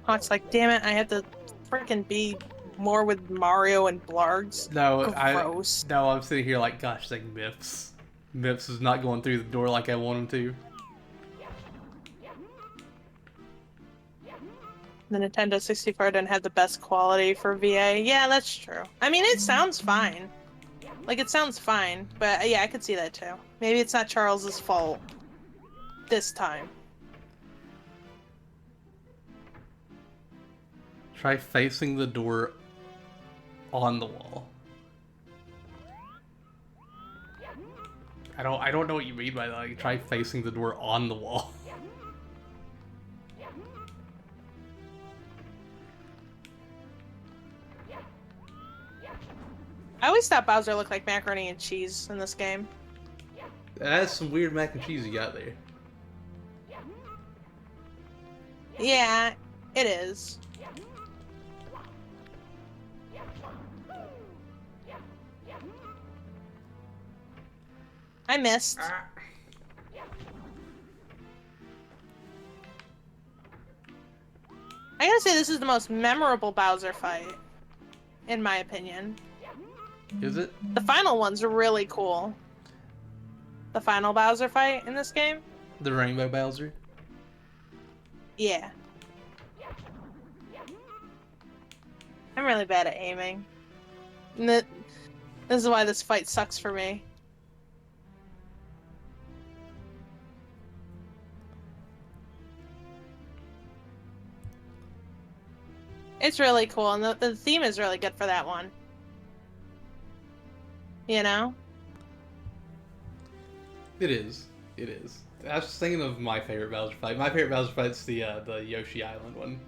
Oh, it's like, damn it, I had to freaking be more with Mario and Blargs. No, Gross. I'm sitting here like, gosh, dang Mips. Mips is not going through the door like I want him to. The Nintendo 64 didn't have the best quality for VA. Yeah, that's true. I mean, it sounds fine. Like, it sounds fine. But yeah, I could see that too. Maybe it's not Charles's fault. This time. Try facing the door on the wall. I don't know what you mean by that. Like, try facing the door on the wall. I always thought Bowser looked like macaroni and cheese in this game. That's some weird mac and cheese you got there. Yeah, it is. I missed. I gotta say, this is the most memorable Bowser fight, in my opinion. Is it? The final one's really cool. The final Bowser fight in this game? The Rainbow Bowser? Yeah. I'm really bad at aiming. This is why this fight sucks for me. It's really cool, and the theme is really good for that one. You know? It is. It is. I was just thinking of my favorite Bowser fight. My favorite Bowser fight's the Yoshi Island one.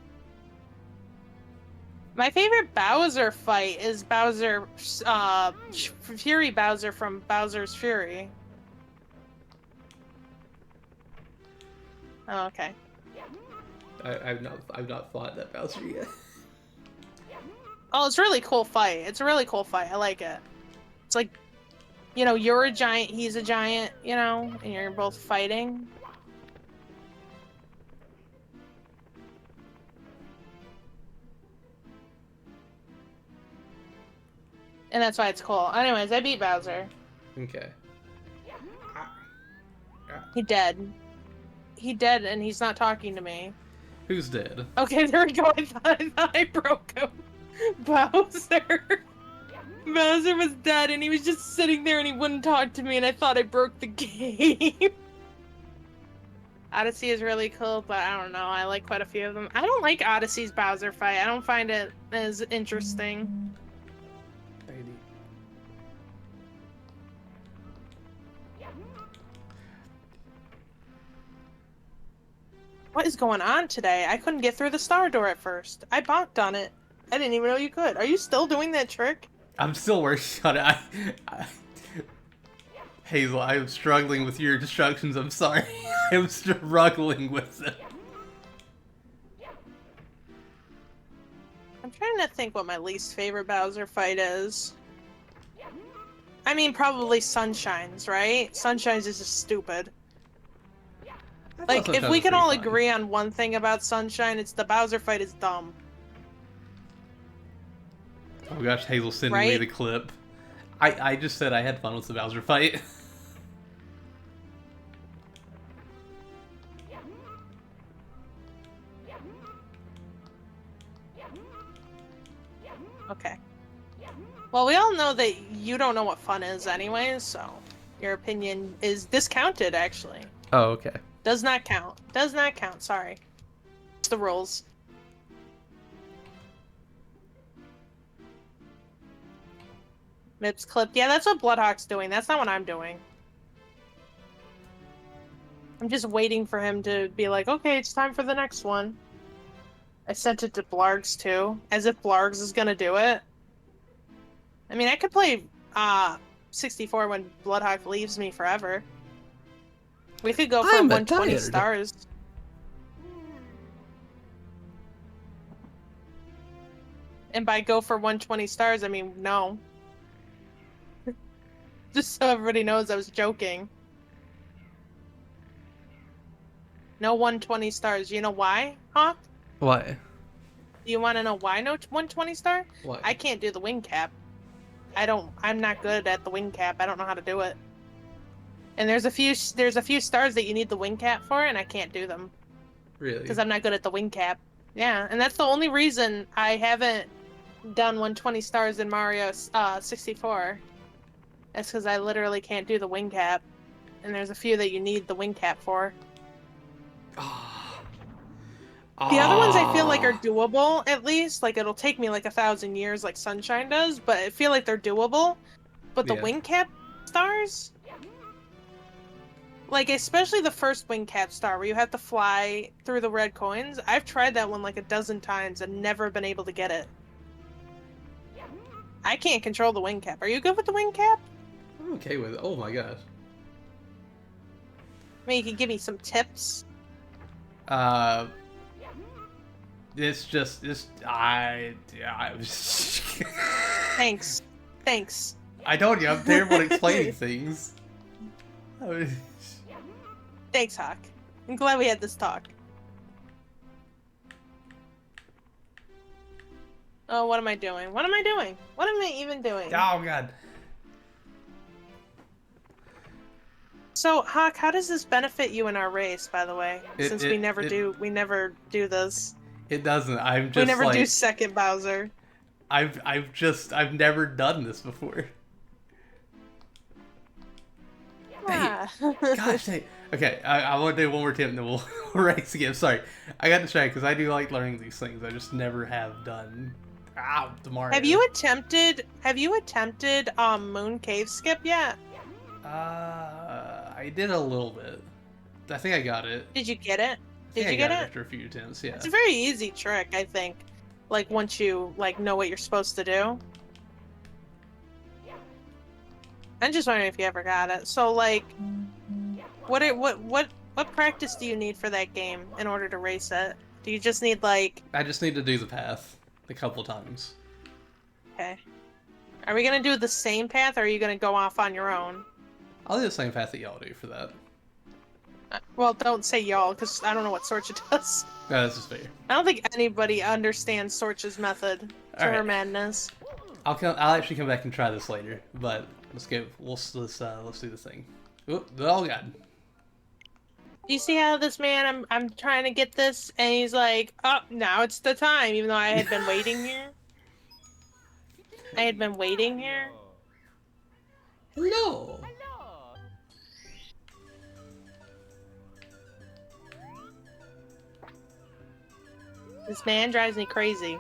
My favorite Bowser fight is Bowser, Fury Bowser from Bowser's Fury. Oh, okay. I've not fought that Bowser yet. Oh, it's a really cool fight. It's a really cool fight. I like it. It's like, you know, you're a giant, he's a giant, you know, and you're both fighting. And that's why it's cool. Anyways, I beat Bowser. Okay. He dead. He dead, and he's not talking to me. Who's dead? Okay, there we go. I thought I broke him. Bowser. Bowser was dead, and he was just sitting there, and he wouldn't talk to me, and I thought I broke the game. Odyssey is really cool, but I don't know. I like quite a few of them. I don't like Odyssey's Bowser fight. I don't find it as interesting. What is going on today? I couldn't get through the star door at first. I bonked on it. I didn't even know you could. Are you still doing that trick? I'm still working on it. Hazel, I am struggling with your instructions. I'm sorry. I'm struggling with it. I'm trying to think what my least favorite Bowser fight is. I mean, probably Sunshine's, right? Sunshine's is just stupid. Like, if we can all agree on one thing about Sunshine, it's the Bowser fight is dumb. Oh gosh, Hazel sending me Right? the clip. I just said I had fun with the Bowser fight. Okay. Well, we all know that you don't know what fun is anyways, so your opinion is discounted, actually. Oh, okay. Does not count. Does not count, sorry. It's the rules. Mips clipped. Yeah, that's what Bloodhawk's doing. That's not what I'm doing. I'm just waiting for him to be like, okay, it's time for the next one. I sent it to Blargs too, as if Blargs is gonna do it. I mean, I could play 64 when Bloodhawk leaves me forever. We could go for I'm 120 tired. stars. And by go for 120 stars, I mean no. Just so everybody knows I was joking. No 120 stars. You know why, Hawk? Why? Do you want to know why no 120 star? Why? I can't do the wing cap. I'm not good at the wing cap. I don't know how to do it. And there's a few stars that you need the wing cap for, and I can't do them Really? because I'm not good at the wing cap. Yeah, and that's the only reason I haven't done 120 stars in Mario 64. That's because I literally can't do the wing cap, and there's a few that you need the wing cap for. The other ones I feel like are doable, at least. Like, it'll take me like 1,000 years like Sunshine does, but I feel like they're doable. But the Yeah. wing cap stars? Like, especially the first wing cap star where you have to fly through the red coins. I've tried that one like a dozen times and never been able to get it. I can't control the wing cap. Are you good with the wing cap? I'm okay with it. Oh my gosh. Maybe you can give me some tips. It's just I Thanks. Thanks. I told you I'm terrible at explaining things. Thanks, Hawk. I'm glad we had this talk. Oh, what am I doing? What am I doing? What am I even doing? Oh god. So, Hawk, how does this benefit you in our race, by the way? Since we never do this. It doesn't. I'm just We never like do second Bowser. I've never done this before. Ah. Gosh dang. Okay, I want to do one more tip and then we'll race again. Sorry. I got distracted because I do like learning these things. I just never have done. The Mario. Have you attempted Moon Cave skip yet? I did a little bit. I think I got it. Did you get it? I Did think you I get got it? after a few attempts? Yeah. It's a very easy trick, I think. Like once you know what you're supposed to do. I'm just wondering if you ever got it. So like, what practice do you need for that game in order to race it? Do you just need like? I just need to do the path a couple times. Okay. Are we gonna do the same path, or are you gonna go off on your own? I'll do the same path that y'all do for that. Well, don't say y'all, because I don't know what Sorcha does. No, this is fair. I don't think anybody understands Sorcha's method to her Alright. madness. I'll actually come back and try this later, but let's do the thing. Oop, oh god. Do you see how this man, I'm trying to get this, and he's like, oh, now it's the time, even though I had been waiting here. I had been waiting here. Hello. Hello. This man drives me crazy.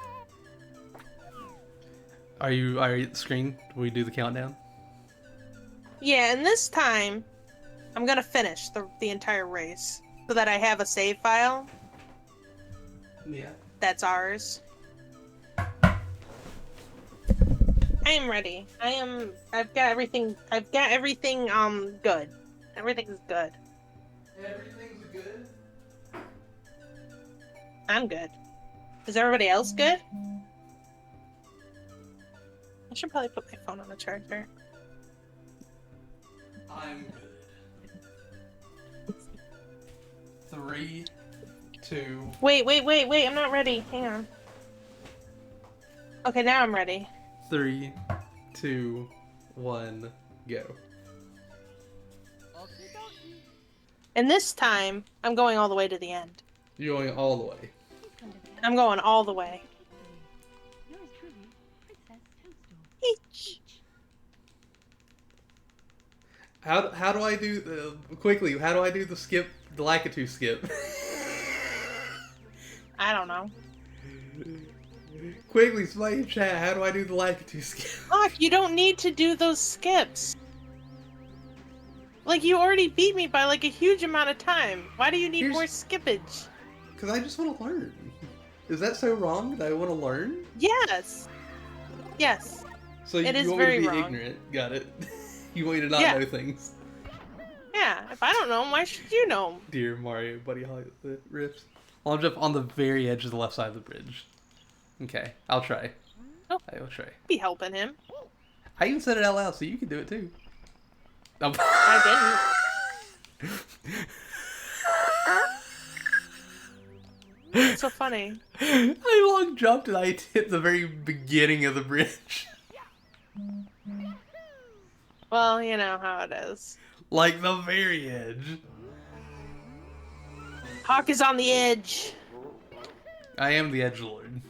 Are you at the screen? Do we do the countdown? Yeah, and this time, I'm gonna finish the entire race, so that I have a save file Yeah. that's ours. I am ready. I've got everything good. Everything's good. Everything's good. I'm good. Is everybody else good? I should probably put my phone on the charger. I'm good. 3, 2. Wait, I'm not ready. Hang on. Okay, now I'm ready. 3, 2, 1, go. Okie dokie. And this time, I'm going all the way to the end. You're going all the way. I'm going all the way. Yours truly, Princess Toadstool. Each. How do I do quickly? How do I do the skip, the Lakitu skip? I don't know. Quickly, somebody in chat. How do I do the Lakitu skip? Fuck, you don't need to do those skips. Like, you already beat me by, like, a huge amount of time. Why do you need Here's- more skippage? Because I just want to learn. Is that so wrong that I want to learn? Yes. Yes. So It you is want me to very be wrong. ignorant? Got it. You want me to not Yeah. know things. Yeah, if I don't know 'em, why should you know 'em? Dear Mario, Buddy Holly riffs. I'll jump on the very edge of the left side of the bridge. Okay, I'll try. Oh. I will try. Be helping him. I even said it out loud, so you can do it too. Oh. I didn't. It's so funny. I long jumped and I hit the very beginning of the bridge. Well, you know how it is. Like the very edge. Hawk is on the edge. I am the edgelord.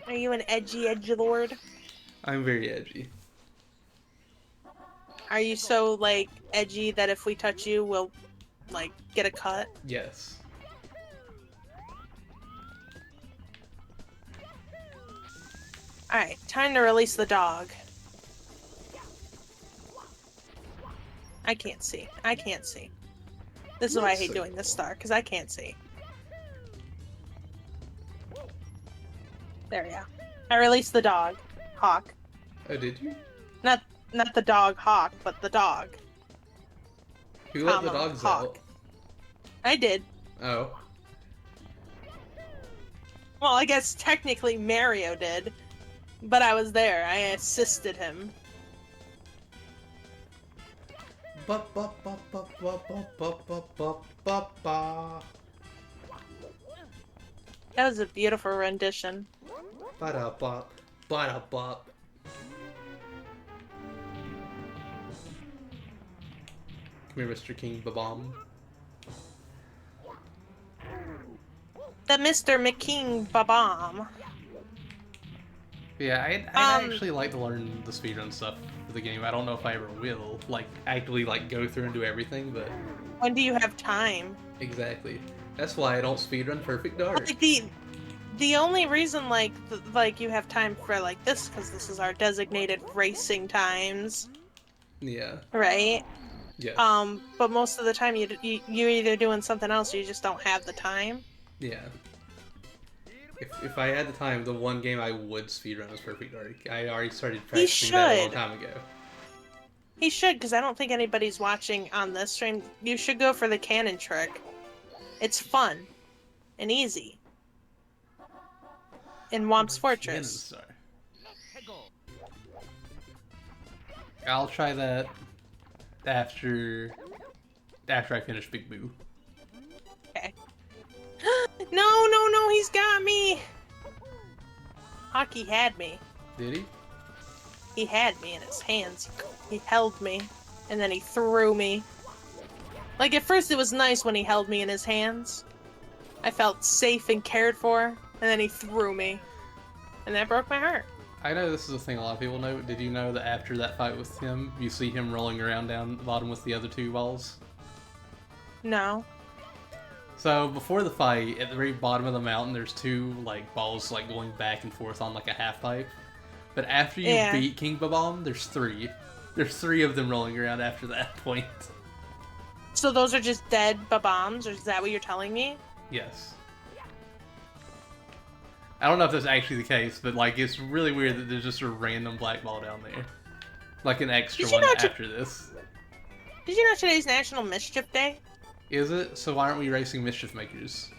Are you an edgy edgelord? I'm very edgy. Are you so, like, edgy that if we touch you, we'll, like, get a cut? Yes. Alright, time to release the dog. I can't see. I can't see. This is why I hate doing this star, because I can't see. There we go. I released the dog. Hawk. Oh, did you? Not the dog Hawk, but the dog. Who let the Comma, dogs Hawk. out? I did. Oh. Well, I guess technically Mario did, but I was there. I assisted him. Ba ba ba ba ba ba ba ba ba ba ba. That was a beautiful rendition. Ba da bop. Ba da bop. Come here, Mr. King Babam. The Mr. McKing Babam. Yeah, I'd actually like to learn the speedrun stuff for the game. I don't know if I ever will, like, actively, like, go through and do everything, but... When do you have time? Exactly. That's why I don't speedrun Perfect Dark. Like the only reason like you have time for like this because this is our designated racing times, Yeah. right? Yes. But most of the time you're either doing something else or you just don't have the time. Yeah. If I had the time, the one game I would speedrun is Perfect Dark. I already started practicing that a long should. time ago. He should, because I don't think anybody's watching on this stream. You should go for the cannon trick. It's fun and easy. In Womp's Cannon Fortress. Star. I'll try that after I finish Big Boo. Okay. No, he's got me! Hockey had me. Did he? He had me in his hands. He held me, and then he threw me. Like, at first it was nice when he held me in his hands. I felt safe and cared for, and then he threw me. And that broke my heart. I know this is a thing a lot of people know. Did you know that after that fight with him, you see him rolling around down the bottom with the other two balls? No. So before the fight, at the very bottom of the mountain, there's two like balls like going back and forth on like a half pipe. But after you Yeah. beat King Babam, there's three. There's three of them rolling around after that point. So those are just dead Babams, or is that what you're telling me? Yes. I don't know if that's actually the case, but like it's really weird that there's just a random black ball down there. Like an extra Did you one know after this. Did you know today's National Mischief Day? Is it? So why aren't we racing Mischief Makers?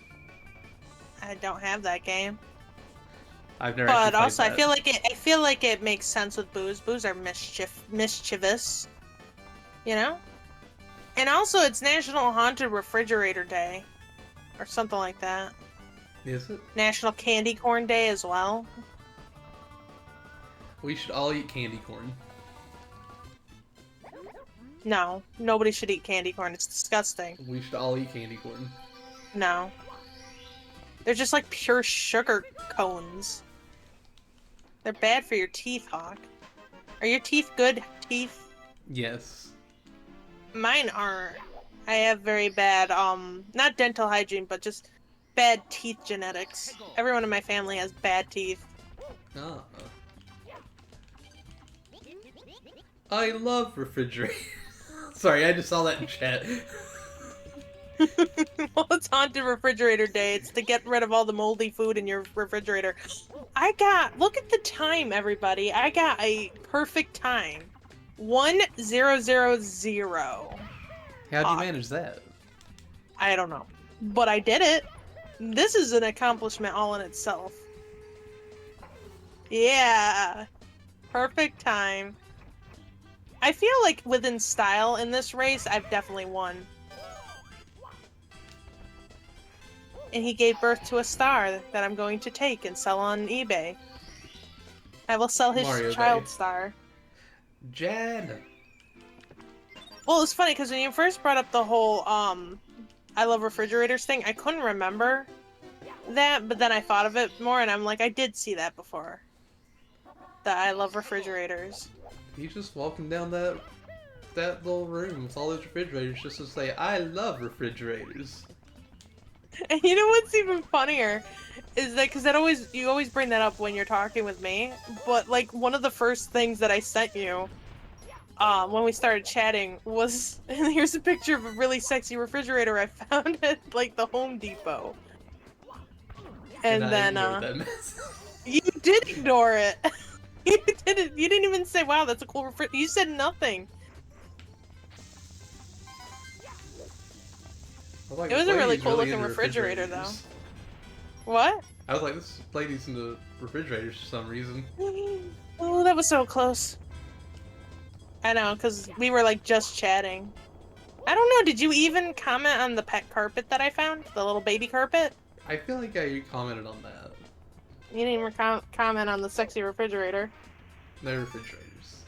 I don't have that game. I've never But actually played also, that. I feel like it makes sense with Boos. Boos are mischievous, you know. And also, it's National Haunted Refrigerator Day, or something like that. Is it? National Candy Corn Day as well. We should all eat candy corn. No, nobody should eat candy corn. It's disgusting. We should all eat candy corn. No, they're just like pure sugar cones. They're bad for your teeth, Hawk. Are your teeth good teeth? Yes. Mine aren't. I have very bad, not dental hygiene, but just bad teeth genetics. Everyone in my family has bad teeth. Ah. I love refrigerators. Sorry, I just saw that in chat. Well, it's haunted refrigerator day. It's to get rid of all the moldy food in your refrigerator. Look at the time, everybody. I got a perfect time. 1000. How'd you manage that? I don't know. But I did it. This is an accomplishment all in itself. Yeah. Perfect time. I feel like within style in this race, I've definitely won. And he gave birth to a star that I'm going to take and sell on eBay. I will sell his Mario child Day. star. Jan! Well, it's funny because when you first brought up the whole I love refrigerators thing, I couldn't remember that, but then I thought of it more and I'm like, I did see that before. That I love refrigerators. He's just walking down that little room with all those refrigerators just to say, I love refrigerators. And you know what's even funnier is that because you always bring that up when you're talking with me, but like one of the first things that I sent you when we started chatting was, and here's a picture of a really sexy refrigerator I found at like the Home Depot. And I then ignored that mess. you did ignore it. You didn't even say, wow, that's a cool refrigerator. You said nothing. I was like, It was this a really lady's cool looking into refrigerator, though. refrigerators. What? I was like, this lady's into refrigerators for some reason. Oh, that was so close. I know, because we were like just chatting. I don't know, did you even comment on the pet carpet that I found? The little baby carpet? I feel like I commented on that. You didn't even comment on the sexy refrigerator. No refrigerators.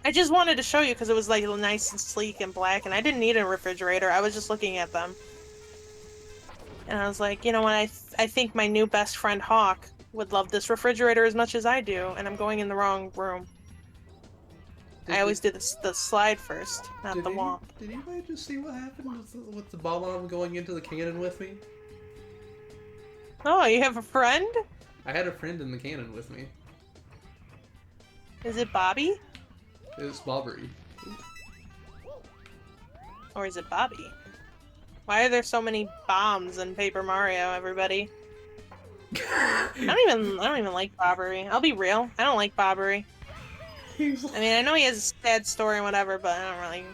I just wanted to show you because it was like nice and sleek and black, and I didn't need a refrigerator. I was just looking at them. And I was like, you know what, I think my new best friend Hawk would love this refrigerator as much as I do, and I'm going in the wrong room. I always do the slide first, not the womp. Did anybody just see what happened with the bomb going into the cannon with me? Oh, you have a friend? I had a friend in the cannon with me. Is it Bobby? It's Bobbery. Or is it Bobby? Why are there so many bombs in Paper Mario, everybody? I don't even like Bobbery. I'll be real. I don't like Bobbery. He's I mean, I know he has a sad story and whatever, but I don't really...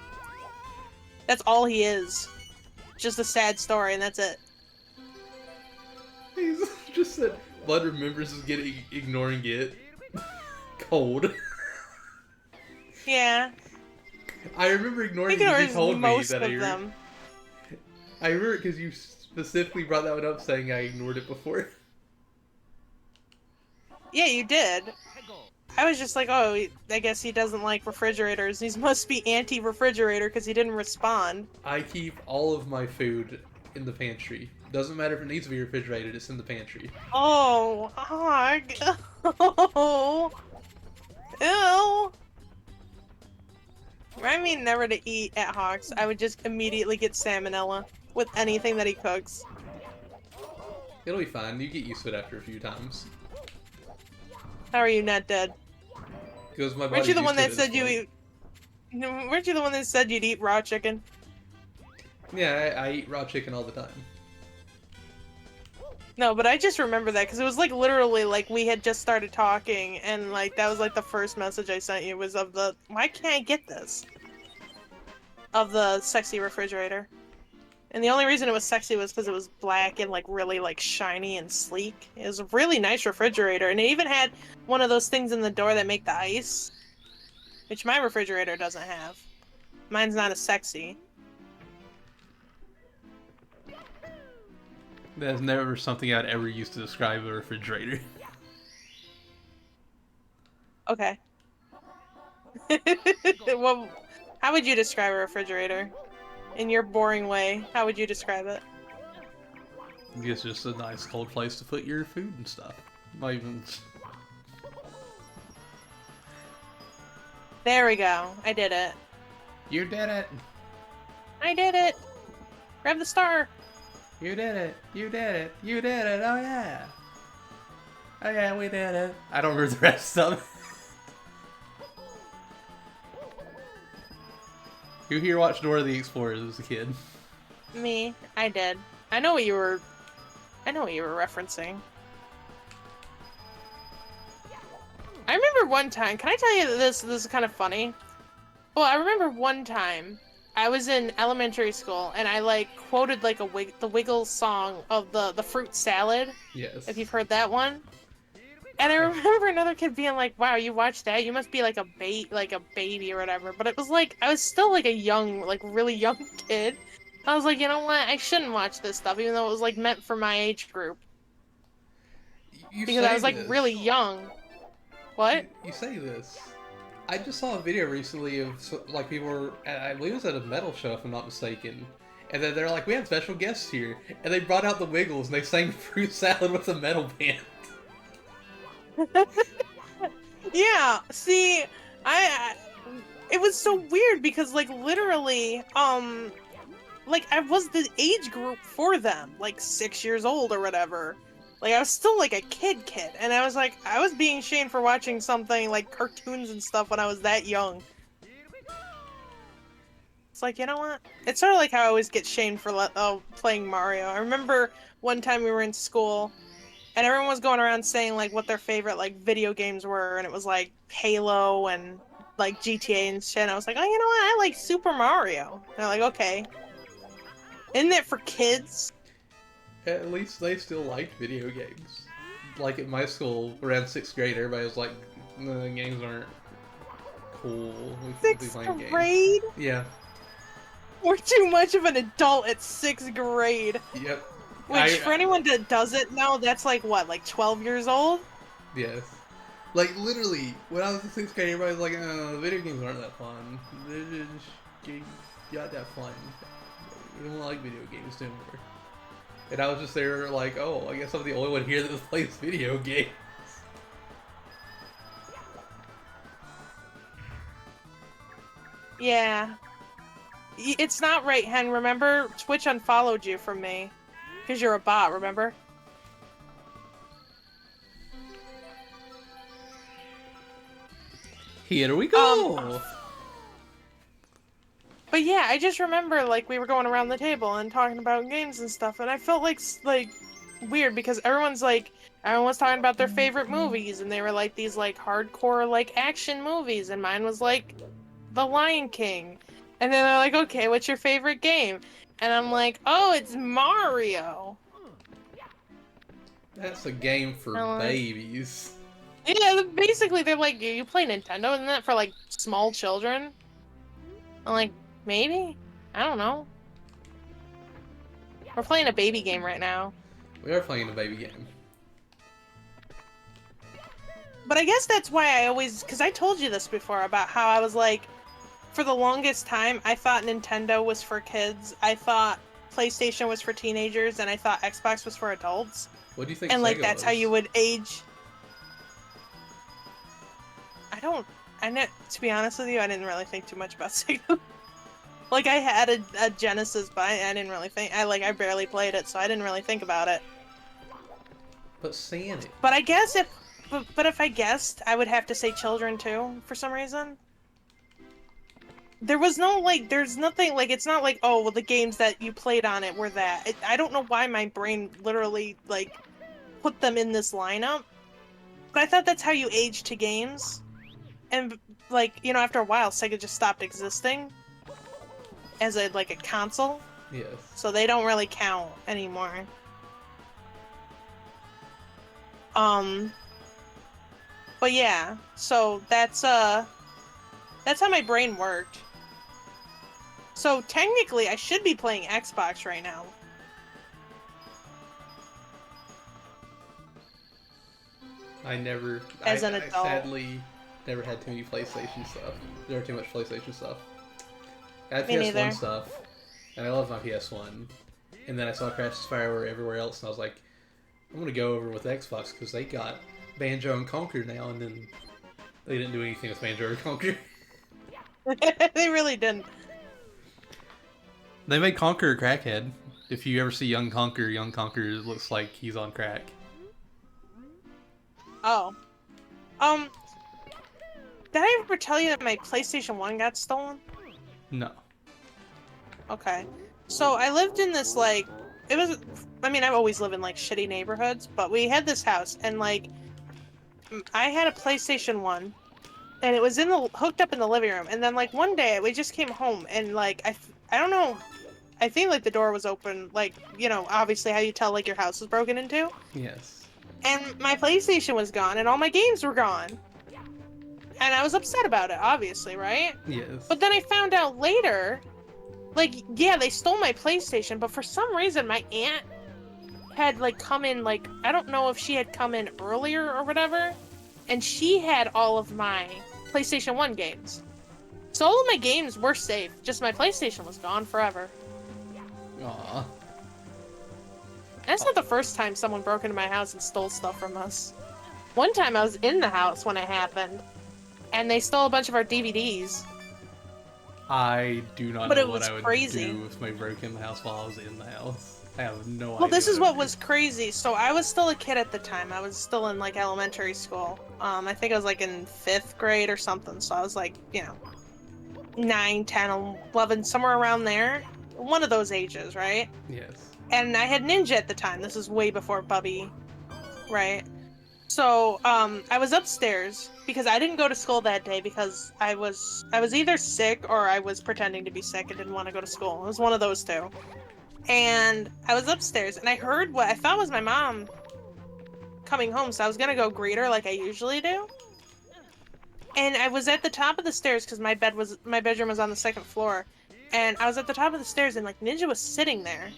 That's all he is. Just a sad story, and that's it. He's just said Bud remembers is getting ignoring it. Cold. Yeah. I remember ignoring He it because ignores you told me most that of them. I remember it because you specifically brought that one up saying I ignored it before. Yeah, you did. I was just like, oh, I guess he doesn't like refrigerators. He must be anti-refrigerator because he didn't respond. I keep all of my food in the pantry. Doesn't matter if it needs to be refrigerated, it's in the pantry. Oh, Hog. Oh. Ew. Remind me never to eat at Hawk's. I would just immediately get salmonella with anything that he cooks. It'll be fine. You get used to it after a few times. How are you not dead? Because my Weren't you body's the used one to it that at said this you point. eat? Weren't you the one that said you'd eat raw chicken? Yeah, I eat raw chicken all the time. No, but I just remember that because it was like literally like we had just started talking, and like that was like the first message I sent you was of the why can't I get this? Of the sexy refrigerator. And the only reason it was sexy was because it was black and like really like shiny and sleek. It was a really nice refrigerator, and it even had one of those things in the door that make the ice, which my refrigerator doesn't have. Mine's not as sexy. That's never something I'd ever use to describe a refrigerator. Okay. Well, how would you describe a refrigerator? In your boring way, how would you describe it? It's just a nice cold place to put your food and stuff. Not even... There we go. I did it. You did it! I did it! Grab the star! You did it! You did it! You did it! Oh yeah! Oh yeah, we did it! I don't remember the rest of it. Who here watched Dora the Explorer as a kid? Me, I did. I know what you were referencing. I remember one time. Can I tell you that this is kind of funny? Well, I remember one time I was in elementary school and I like quoted like the Wiggles song of the fruit salad. Yes. If you've heard that one. And I remember another kid being like, "Wow, you watched that? You must be like a baby or whatever." But it was like I was still like a young, like really young kid. I was like, you know what? I shouldn't watch this stuff, even though it was like meant for my age group. You Because I say was like this. really young. What? You say this. I just saw a video recently of like people were, I believe it was at a metal show if I'm not mistaken, and then they're like, "We have special guests here," and they brought out the Wiggles and they sang "Fruit Salad" with a metal band. Yeah. See, it was so weird because like literally, like I was the age group for them, like 6 years old or whatever. Like I was still like a kid, and I was like, I was being shamed for watching something like cartoons and stuff when I was that young. It's like, you know what? It's sort of like how I always get shamed for playing Mario. I remember one time we were in school, and everyone was going around saying like what their favorite like video games were, and it was like Halo and like GTA and shit. And I was like, oh, you know what? I like Super Mario. And they're like, okay. Isn't it for kids? At least they still liked video games. Like at my school, around 6th grade, everybody was like, "No, games aren't cool. We should be Sixth playing games." grade? Yeah. We're too much of an adult at 6th grade. Yep. Which, for anyone that doesn't know, that's like what, like 12 years old? Yes. Like literally, when I was in 6th grade, everybody was like, "Oh, video games aren't that fun. They're just not that fun. We don't like video games anymore." And I was just there like, "Oh, I guess I'm the only one here that plays video games." Yeah. It's not right, Hen. Remember, Twitch unfollowed you from me. Because you're a bot, remember? Here we go. But yeah, I just remember like we were going around the table and talking about games and stuff, and I felt like weird because everyone was talking about their favorite movies, and they were like these like hardcore like action movies, and mine was like The Lion King. And then they're like, "Okay, what's your favorite game?" And I'm like, "Oh, it's Mario." That's a game for babies. Yeah, basically they're like, "You play Nintendo, isn't that for like small children?" I'm like, maybe? I don't know. We're playing a baby game right now. We are playing a baby game. But I guess that's why I always... Because I told you this before about how I was like... For the longest time, I thought Nintendo was for kids. I thought PlayStation was for teenagers. And I thought Xbox was for adults. What do you think And like Sega that's was? how you would age... To be honest with you, I didn't really think too much about Sega. Like, I had a Genesis, but I didn't really think... I barely played it, so I didn't really think about it. But Sonic. But I guess if... But if I guessed, I would have to say children, too, for some reason. There was no, like... There's nothing, like... It's not like, oh, well, the games that you played on it were that. I don't know why my brain literally, like, put them in this lineup. But I thought that's how you age to games. And, like, you know, after a while, Sega just stopped existing as a console. Yes. So they don't really count anymore. But yeah, so that's how my brain worked. So technically, I should be playing Xbox right now. I never... As an I adult. sadly never had too many PlayStation stuff. There were too much PlayStation stuff. I had Me PS1 neither. stuff, and I love my PS1. And then I saw Crash Spyro everywhere else, and I was like, I'm gonna go over with Xbox because they got Banjo and Conquer now, and then they didn't do anything with Banjo or Conquer. They really didn't. They made Conquer a crackhead. If you ever see young Conquer looks like he's on crack. Oh. Did I ever tell you that my PlayStation 1 got stolen? No. Okay. So I lived in this like it was I mean, I've always lived in like shitty neighborhoods, but we had this house and like I had a PlayStation 1 and it was in the hooked up in the living room and then like one day we just came home and like I don't know, I think like the door was open, like, you know, obviously how you tell like your house was broken into. Yes. And my PlayStation was gone and all my games were gone. And I was upset about it, obviously, right? Yes. But then I found out later, like, yeah, they stole my PlayStation, but for some reason my aunt had, like, come in, like, I don't know if she had come in earlier or whatever, and she had all of my PlayStation 1 games. So all of my games were safe, just my PlayStation was gone forever. Aw. That's not the first time someone broke into my house and stole stuff from us. One time I was in the house when it happened, and they stole a bunch of our DVDs. I do not But know it what was I would crazy. do if somebody broke in the house while I was in the house. I have no idea. Well, this is I'd what do. was crazy. So I was still a kid at the time. I was still in like elementary school. I think I was like in 5th grade or something. So I was like, you know, 9, 10, 11, somewhere around there. One of those ages, right? Yes. And I had Ninja at the time. This is way before Bubby, right? So, I was upstairs because I didn't go to school that day because I was either sick or I was pretending to be sick and didn't want to go to school. It was one of those two. And I was upstairs and I heard what I thought was my mom coming home, so I was gonna go greet her like I usually do. And I was at the top of the stairs because my bedroom was on the 2nd floor. And I was at the top of the stairs and like Ninja was sitting there.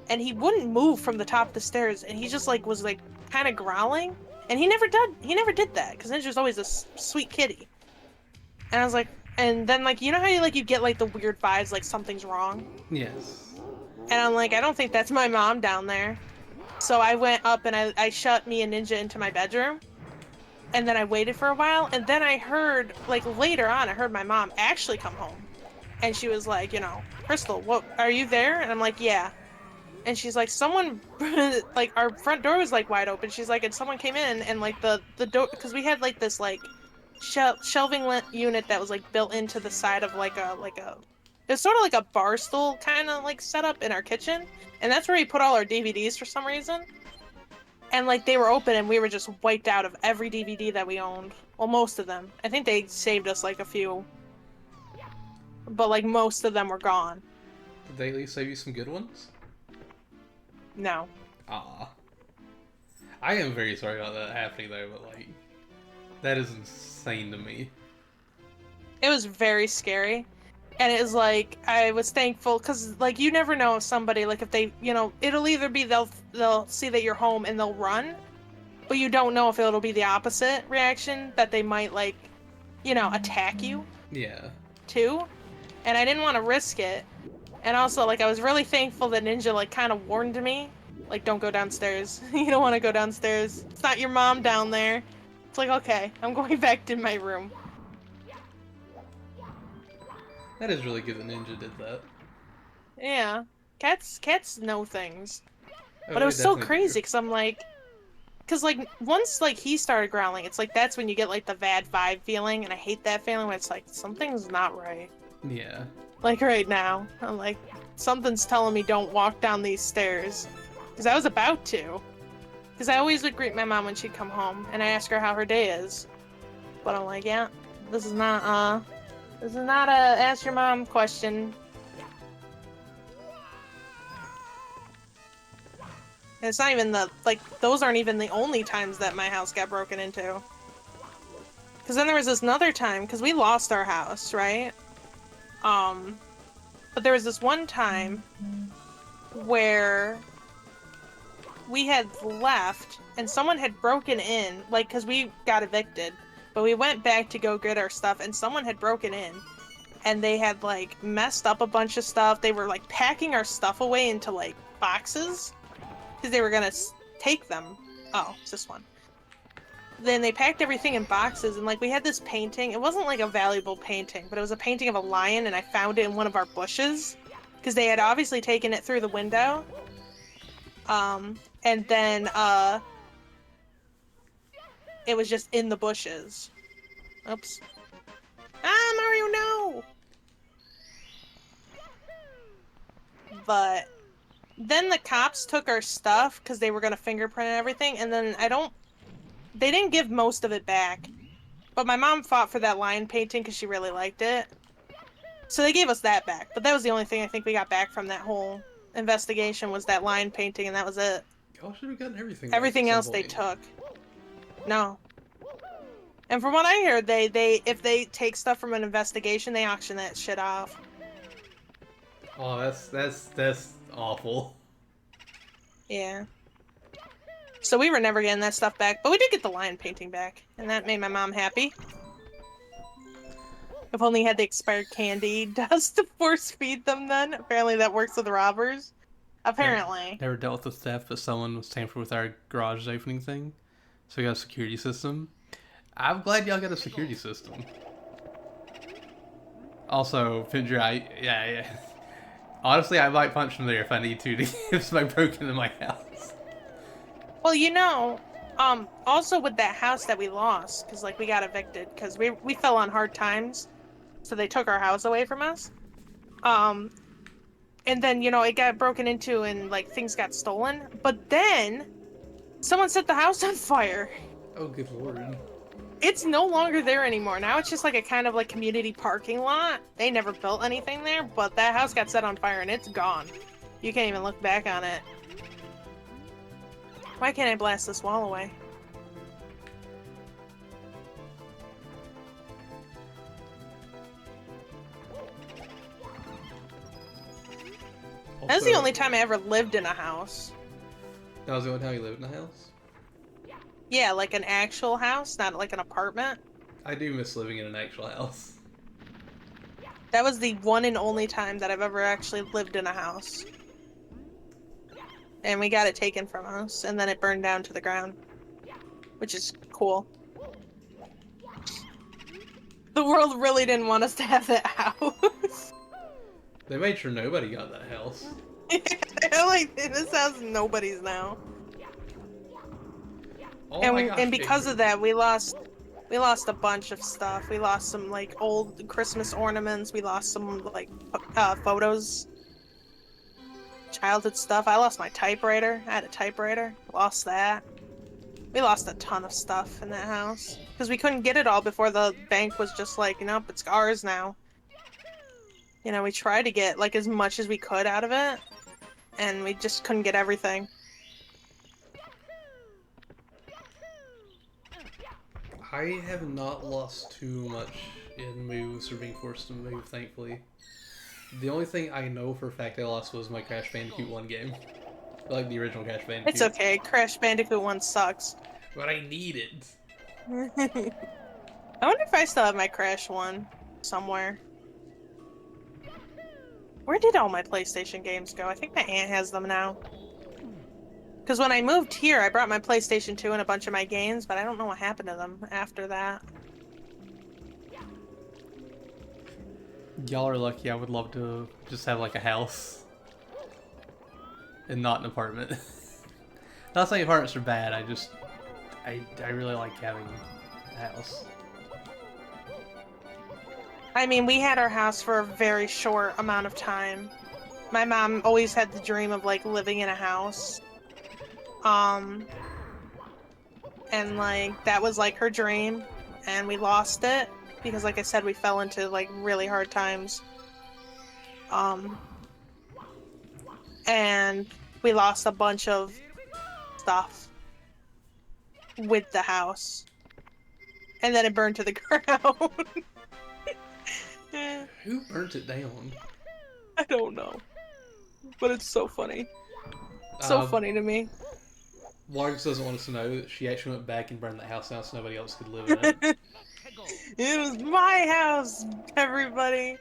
And he wouldn't move from the top of the stairs and he just like was like kind of growling. And he never did that because Ninja's always a sweet kitty. And I was like, and then like you know how you get like the weird vibes like something's wrong. Yes. And I'm like, I don't think that's my mom down there. So I went up and I shut me and Ninja into my bedroom. And then I waited for a while. And then I heard, like later on, I heard my mom actually come home. And she was like, you know, Crystal, what, are you there? And I'm like, yeah. And she's like, someone, like our front door was like wide open. She's like, and someone came in and like the door, because we had like this like shelving unit that was like built into the side of like a it's sort of like a bar stool kind of like setup in our kitchen, and that's where we put all our DVDs for some reason. And like they were open, and we were just wiped out of every DVD that we owned. Well, most of them. I think they saved us like a few, but like most of them were gone. Did they at least save you some good ones? No. Ah. I am very sorry about that happening though, but like, that is insane to me. It was very scary. And it was like, I was thankful, because, like, you never know if somebody, like, if they, you know, it'll either be they'll see that you're home and they'll run, but you don't know if it'll be the opposite reaction, that they might, like, you know, attack you, Yeah. too. And I didn't want to risk it. And also, like, I was really thankful that Ninja, like, kind of warned me, like, don't go downstairs. You don't want to go downstairs. It's not your mom down there. It's like, okay, I'm going back to my room. That is really good that Ninja did that. Yeah. Cats know things. Oh, But it was they so definitely crazy do. because I'm like, because like once like he started growling, it's like that's when you get like the bad vibe feeling, and I hate that feeling when it's like something's not right. Yeah. Like right now, I'm like something's telling me don't walk down these stairs, because I was about to. Because I always would greet my mom when she'd come home, and I ask her how her day is. But I'm like, yeah, this is not a ask your mom question. And it's not even those aren't even the only times that my house got broken into. Because then there was this another time, because we lost our house, right? But there was this one time where we had left, and someone had broken in, like, because we got evicted. But we went back to go get our stuff, and someone had broken in. And they had, like, messed up a bunch of stuff. They were, like, packing our stuff away into, like, boxes. Because they were gonna take them. Oh, it's this one. Then they packed everything in boxes, and like we had this painting. It wasn't like a valuable painting, but it was a painting of a lion, and I found it in one of our bushes. Because they had obviously taken it through the window. And then, it was just in the bushes. Oops. Ah, Mario, no! but then the cops took our stuff because they were gonna fingerprint and everything, and then they didn't give most of it back. But my mom fought for that lion painting because she really liked it. So they gave us that back. But that was the only thing I think we got back from that whole investigation was that lion painting, and that was it. Y'all should have gotten everything. back Everything at some else they point. took. No. And from what I heard, they if they take stuff from an investigation, they auction that shit off. Oh, that's awful. Yeah. So we were never getting that stuff back, but we did get the lion painting back, and that made my mom happy. If only had the expired candy dust to force feed them then. Apparently that works with robbers. Apparently. Never dealt with the theft, but someone was tampered with our garage opening thing, so we got a security system. I'm glad y'all got a security system. Also, Pinger, yeah. Honestly, I might punch him there if I need to if somebody broke into my house. Well, you know, also with that house that we lost, because, like, we got evicted, because we fell on hard times, so they took our house away from us. And then, you know, it got broken into and, like, things got stolen. But then, someone set the house on fire. Oh, good lord. It's no longer there anymore. Now it's just, like, a kind of, like, community parking lot. They never built anything there, but that house got set on fire and it's gone. You can't even look back on it. Why can't I blast this wall away? That's the only time I ever lived in a house. That was the only time you lived in a house? Yeah, like an actual house, not like an apartment. I do miss living in an actual house. That was the one and only time that I've ever actually lived in a house. And we got it taken from us, and then it burned down to the ground. Which is cool. The world really didn't want us to have that house. They made sure nobody got that house. Like, this house is nobody's now. Oh and my gosh, and because Pinger. of that, we lost a bunch of stuff. We lost some, like, old Christmas ornaments. We lost some, like, photos. Childhood stuff. I lost my typewriter. I had a typewriter. Lost that. We lost a ton of stuff in that house. Because we couldn't get it all before the bank was just like, nope, it's ours now. You know, we tried to get, like, as much as we could out of it. And we just couldn't get everything. I have not lost too much in moves or being forced to move, thankfully. The only thing I know for a fact I lost was my Crash Bandicoot 1 game. Like the original Crash Bandicoot. It's okay. Crash Bandicoot 1 sucks. But I need it. I wonder if I still have my Crash 1 somewhere. Where did all my PlayStation games go? I think my aunt has them now. Because when I moved here, I brought my PlayStation 2 and a bunch of my games, but I don't know what happened to them after that. Y'all are lucky. I would love to just have like a house. And not an apartment. Not saying apartments are bad, I really like having a house. I mean, we had our house for a very short amount of time. My mom always had the dream of, like, living in a house. And, like, that was, like, her dream. And we lost it. Because, like I said, we fell into, like, really hard times. And we lost a bunch of stuff with the house. And then it burned to the ground. Who burnt it down? I don't know. But it's so funny. So funny to me. Largs doesn't want us to know that she actually went back and burned that house down so nobody else could live in it. It was my house, everybody.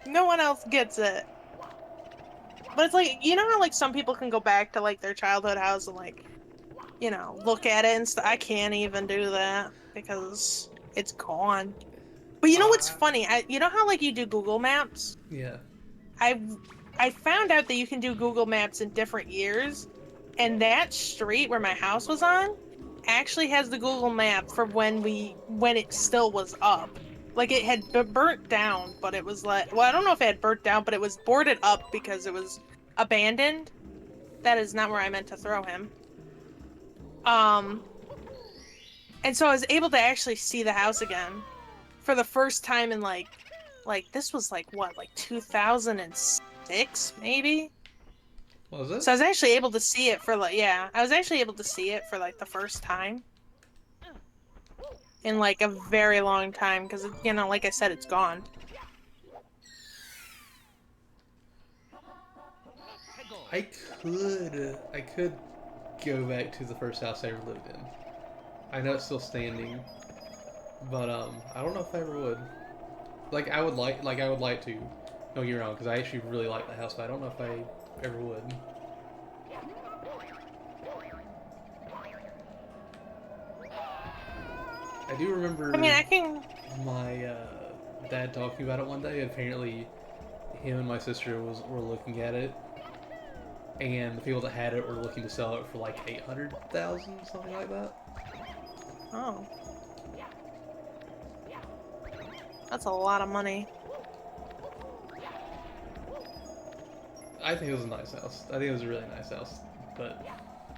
No one else gets it. But it's like, you know how, like, some people can go back to, like, their childhood house and, like, you know, look at it and stuff? I can't even do that because it's gone. But you know what's funny? You know how, like, you do Google Maps? Yeah. I found out that you can do Google Maps in different years, and that street where my house was on actually has the Google Map for when it still was up. Like it had burnt down, but it was like, well, I don't know if it had burnt down, but it was boarded up because it was abandoned. That is not where I meant to throw him. And so I was able to actually see the house again for the first time in like this was like what, like 2006 maybe? Was it? So I was actually able to see it for like, yeah, I was actually able to see it for like the first time in like a very long time because, you know, like I said, it's gone. I could go back to the first house I ever lived in. I know it's still standing, but I don't know if I ever would. Like I would like to. Don't get me wrong, because I actually really like the house, but I don't know if I ever would. I do remember. I mean, I can. My dad talking about it one day. Apparently, him and my sister were looking at it, and the people that had it were looking to sell it for like 800,000, something like that. Oh. That's a lot of money. I think it was a nice house. I think it was a really nice house, but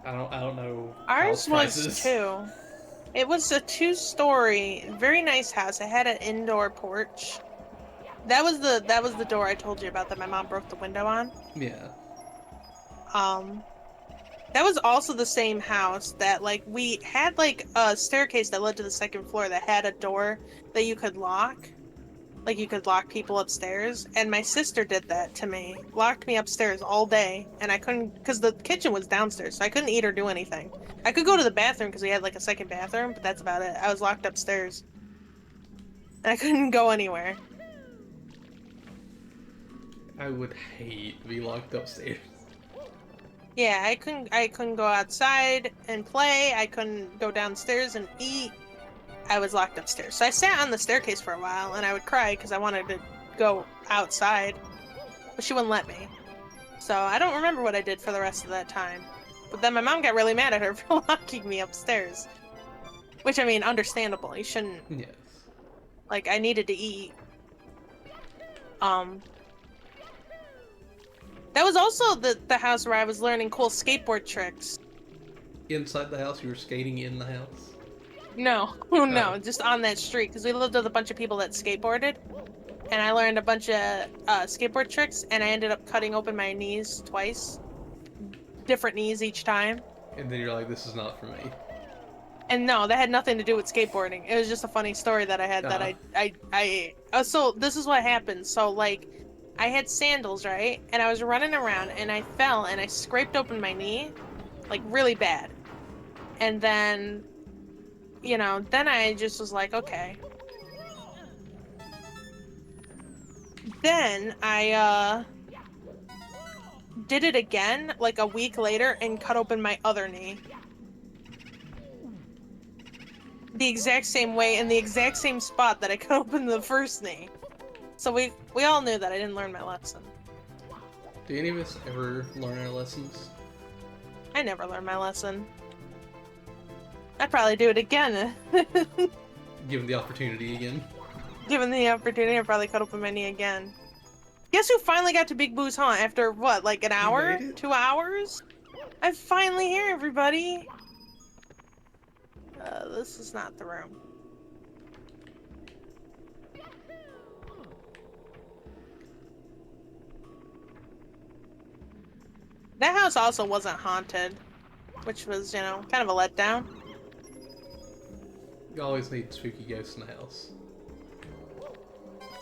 I don't know. Ours house was prices. too. It was a 2-story, very nice house. It had an indoor porch. That was the door I told you about that my mom broke the window on. Yeah. That was also the same house that, like, we had, like, a staircase that led to the second floor that had a door that you could lock. Like, you could lock people upstairs. And my sister did that to me. Locked me upstairs all day. And I couldn't, because the kitchen was downstairs, so I couldn't eat or do anything. I could go to the bathroom because we had, like, a second bathroom, but that's about it. I was locked upstairs. And I couldn't go anywhere. I would hate to be locked upstairs. Yeah, I couldn't go outside and play. I couldn't go downstairs and eat. I was locked upstairs. So I sat on the staircase for a while and I would cry because I wanted to go outside. But she wouldn't let me. So I don't remember what I did for the rest of that time. But then my mom got really mad at her for locking me upstairs. Which, I mean, understandable. You shouldn't... Yes. Like, I needed to eat. That was also the house where I was learning cool skateboard tricks. Inside the house, you were skating in the house. No, no, just on that street, because we lived with a bunch of people that skateboarded, and I learned a bunch of skateboard tricks, and I ended up cutting open my knees twice. Different knees each time. And then you're like, this is not for me. And no, that had nothing to do with skateboarding. It was just a funny story that I had that so this is what happened. So, like, I had sandals, right? And I was running around, and I fell, and I scraped open my knee, like, really bad. And then, you know, then I just was like, okay. Then I, did it again, like, a week later, and cut open my other knee. The exact same way, in the exact same spot that I cut open the first knee. So we all knew that I didn't learn my lesson. Do any of us ever learn our lessons? I never learned my lesson. I'd probably do it again. Given the opportunity again. Given the opportunity, I'd probably cut open my knee again. Guess who finally got to Big Boo's Haunt after, what, like an hour? made it? 2 hours? I'm finally here, everybody! This is not the room. That house also wasn't haunted, which was, you know, kind of a letdown. You always need spooky ghosts in the house.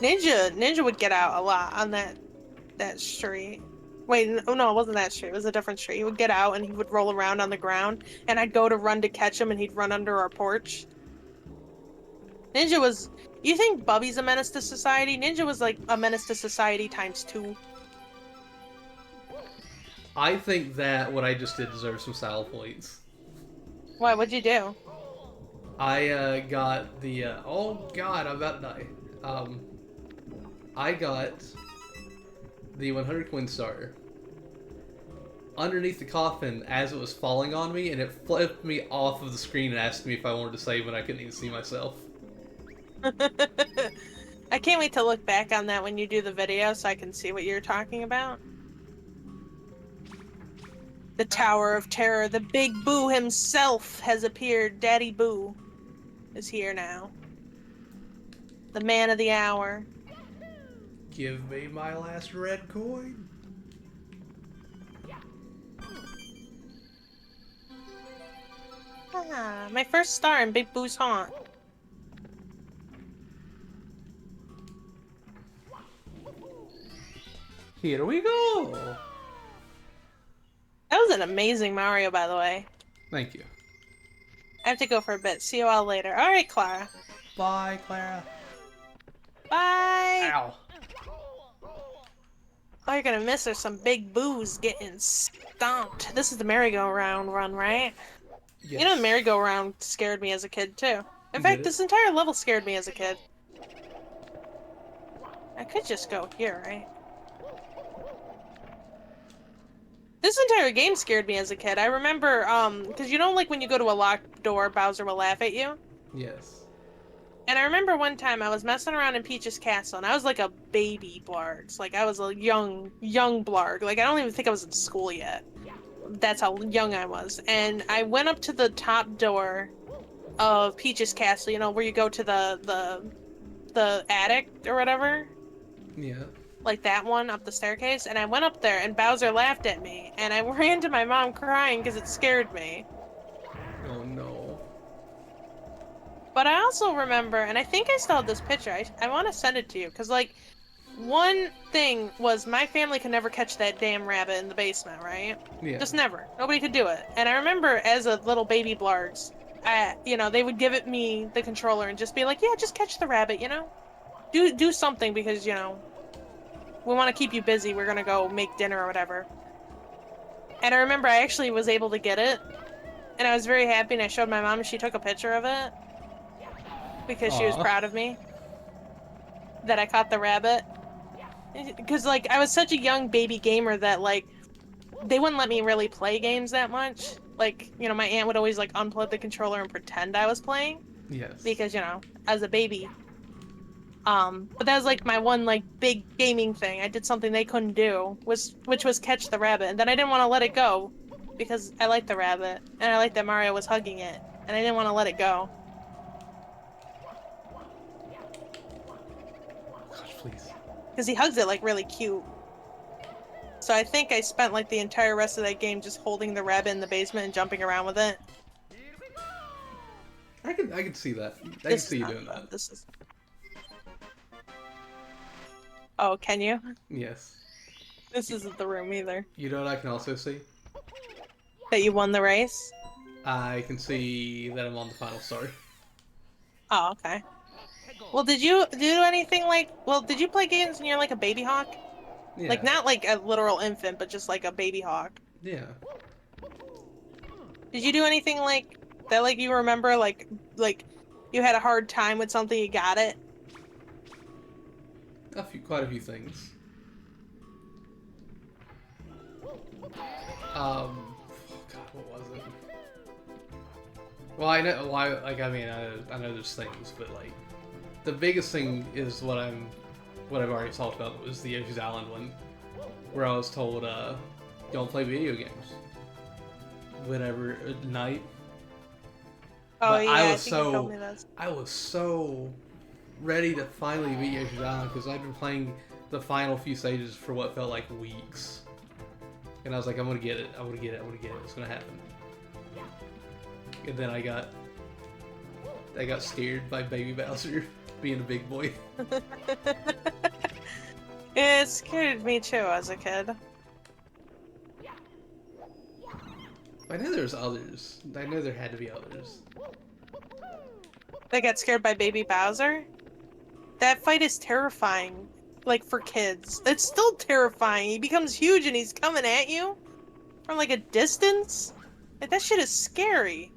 Ninja would get out a lot on that street. Wait, no, it wasn't that street. It was a different street. He would get out and he would roll around on the ground, and I'd go to run to catch him, and he'd run under our porch. Ninja was... You think Bubby's a menace to society? Ninja was like a menace to society times 2. I think that what I just did deserves some style points. Why? What'd you do? I got the... oh god, I'm about to die. I got the 100 coin star underneath the coffin as it was falling on me, and it flipped me off of the screen and asked me if I wanted to save when I couldn't even see myself. I can't wait to look back on that when you do the video so I can see what you're talking about. The Tower of Terror, the Big Boo himself has appeared. Daddy Boo is here now. The man of the hour. Give me my last red coin. Ah, my first star in Big Boo's haunt. Here we go. That was an amazing Mario, by the way. Thank you. I have to go for a bit. See you all later. Alright, Clara. Bye, Clara. Bye! Ow. All you're gonna miss are some Big Boos getting stomped. This is the merry-go-round run, right? Yes. You know, the merry-go-round scared me as a kid, too. In Did fact, it? this entire level scared me as a kid. I could just go here, right? This entire game scared me as a kid. I remember, because you know, like, when you go to a locked door, Bowser will laugh at you? Yes. And I remember one time I was messing around in Peach's castle, and I was like a baby Blarg. Like, I was a young Blarg. Like, I don't even think I was in school yet. That's how young I was. And I went up to the top door of Peach's castle, you know, where you go to the attic or whatever. Yeah. Like that one up the staircase. And I went up there, and Bowser laughed at me. And I ran to my mom crying because it scared me. Oh no. But I also remember, and I think I still have this picture. I want to send it to you, because, like, one thing was my family could never catch that damn rabbit in the basement, right? Yeah. Just never. Nobody could do it. And I remember as a little baby Blargs, you know, they would give it me the controller and just be like, yeah, just catch the rabbit, you know? Do something because, you know, we want to keep you busy. We're going to go make dinner or whatever. And I remember I actually was able to get it. And I was very happy, and I showed my mom, and she took a picture of it. Because she was Aw. proud of me that I caught the rabbit. Because, like, I was such a young baby gamer that, like, they wouldn't let me really play games that much. Like, you know, my aunt would always, like, unplug the controller and pretend I was playing. Yes. Because, you know, as a baby. But that was, like, my one, like, big gaming thing. I did something they couldn't do, which was catch the rabbit. And then I didn't want to let it go. Because I liked the rabbit. And I liked that Mario was hugging it. And I didn't want to let it go. Gosh, please. Because he hugs it, like, really cute. So I think I spent, like, the entire rest of that game just holding the rabbit in the basement and jumping around with it. I can see that. I can This see is you not doing fun. that. This is... Oh, can you? Yes. This isn't the room either. You know what I can also see? That you won the race? I can see that I'm on the final star. Oh, okay. Well, did you do anything like... Well, did you play games when you're, like, a baby hawk? Yeah. Like, not like a literal infant, but just like a baby hawk. Yeah. Did you do anything like that, like, you remember, like you had a hard time with something, you got it? Quite a few things. Oh God, what was it? Well, I know. Well, I know there's things, but like, the biggest thing is what I've already talked about was the Yoshi's Island one, where I was told, don't play video games whenever at night. Oh, But yeah, I think you told me this. I was so ready to finally beat Yoshi's Island because I've been playing the final few stages for what felt like weeks. And I was like, I'm gonna get it, I'm gonna get it, I'm gonna get it, it's gonna happen. And then I got scared by Baby Bowser being a big boy. It scared me too as a kid. I know there's others. I know there had to be others. They got scared by Baby Bowser? That fight is terrifying. Like, for kids. It's still terrifying. He becomes huge and he's coming at you from, like, a distance. Like, that shit is scary.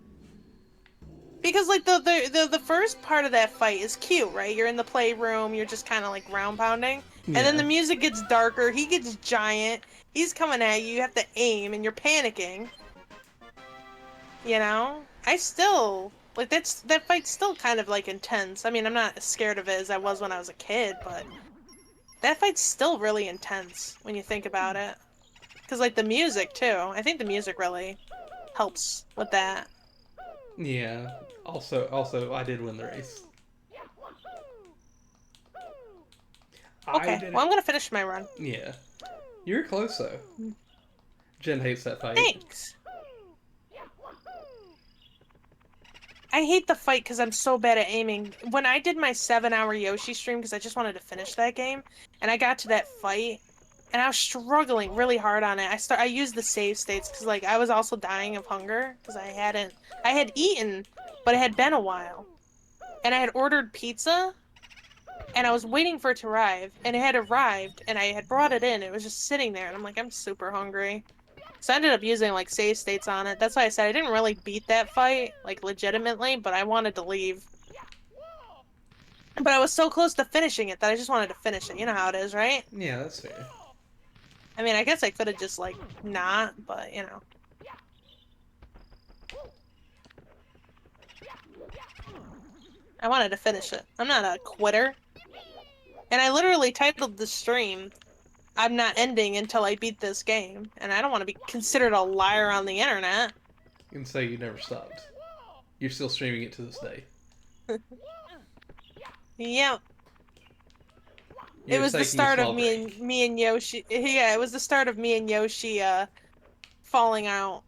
Because, like, the first part of that fight is cute, right? You're in the playroom, you're just kind of, like, round pounding. And then Yeah. the music gets darker, he gets giant, he's coming at you, you have to aim, and you're panicking. You know? I still Like that fight's still kind of like intense. I mean, I'm not as scared of it as I was when I was a kid, but that fight's still really intense when you think about it. Cause like the music too. I think the music really helps with that. Yeah. Also, I did win the race. Okay, well I'm gonna finish my run. Yeah. You're close though. Jen hates that fight. Thanks. I hate the fight because I'm so bad at aiming. When I did my 7-hour Yoshi stream, because I just wanted to finish that game, and I got to that fight, and I was struggling really hard on it. I used the save states because like I was also dying of hunger because I had eaten, but it had been a while, and I had ordered pizza, and I was waiting for it to arrive, and it had arrived, and I had brought it in. It was just sitting there, and I'm like, I'm super hungry. So I ended up using like save states on it. That's why I said I didn't really beat that fight, like legitimately, but I wanted to leave. But I was so close to finishing it that I just wanted to finish it. You know how it is, right? Yeah, that's fair. I mean, I guess I could have just like not, but you know. I wanted to finish it. I'm not a quitter. And I literally titled the stream, I'm not ending until I beat this game. And I don't want to be considered a liar on the internet. You can say you never stopped. You're still streaming it to this day. Yep. It You're was the taking a start of small break. me and Yoshi. Yeah, it was the start of me and Yoshi falling out.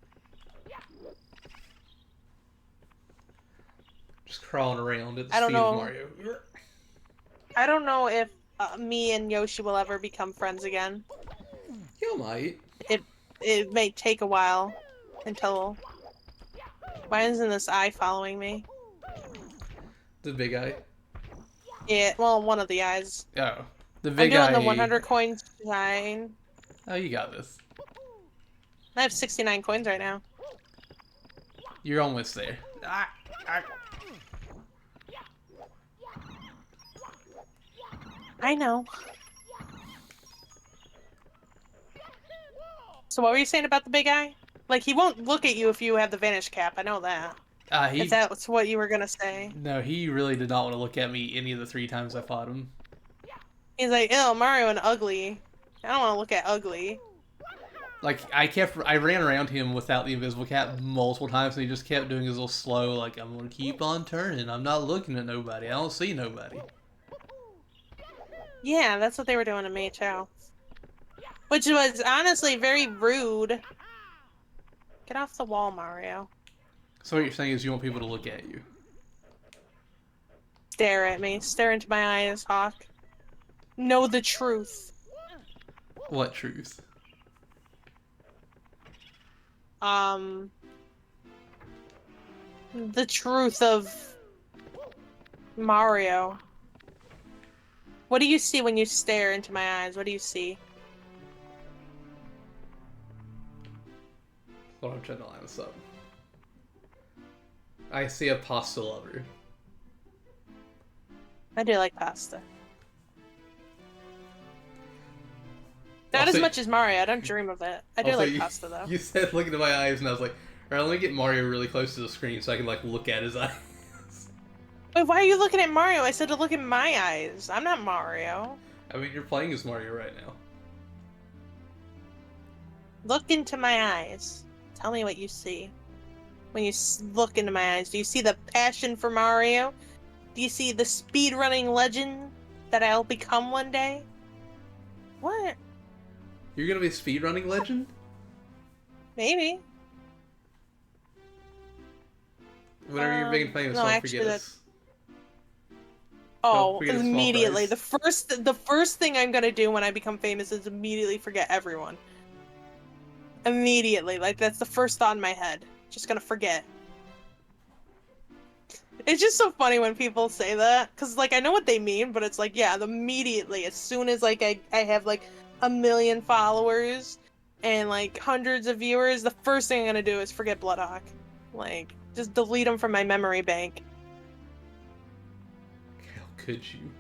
Just crawling around at the I don't speed of know. Mario. I don't know if me and Yoshi will ever become friends again. You might. It may take a while until. Why isn't this eye following me? The big eye. Yeah, well, one of the eyes. Oh. The I'm big doing eye. the 100 coins shine. Oh, you got this. I have 69 coins right now. You're almost there. I know. So what were you saying about the big eye? Like, he won't look at you if you have the vanish cap. I know that. He. If that's what you were gonna say. No, he really did not want to look at me any of the 3 times I fought him. He's like, ew, Mario and ugly. I don't want to look at ugly. Like, I ran around him without the invisible cap multiple times, and he just kept doing his little slow, like, I'm gonna keep on turning. I'm not looking at nobody. I don't see nobody. Yeah, that's what they were doing to me, too. Which was honestly very rude. Get off the wall, Mario. So what you're saying is you want people to look at you. Stare at me. Stare into my eyes, Hawk. Know the truth. What truth? The truth of Mario. What do you see when you stare into my eyes? What do you see? Hold on, I'm trying to line this up. I see a pasta lover. I do like pasta. Not I'll as say- much as Mario. I don't dream of it. I do Also, like pasta though. You said look into my eyes, and I was like, alright, let me get Mario really close to the screen so I can, like, look at his eyes. Wait, why are you looking at Mario? I said to look in my eyes. I'm not Mario. I mean, you're playing as Mario right now. Look into my eyes. Tell me what you see. When you look into my eyes, do you see the passion for Mario? Do you see the speedrunning legend that I'll become one day? What? You're gonna be a speedrunning legend? Maybe. Whenever you're big and famous, no, don't actually forget that- us. Oh, forget a small immediately. price. The first thing I'm gonna do when I become famous is immediately forget everyone. Immediately, like that's the first thought in my head. Just gonna forget. It's just so funny when people say that, cause like I know what they mean, but it's like yeah, immediately as soon as like I have like 1 million followers and like hundreds of viewers, the first thing I'm gonna do is forget Bloodhawk. Like just delete them from my memory bank. How could you?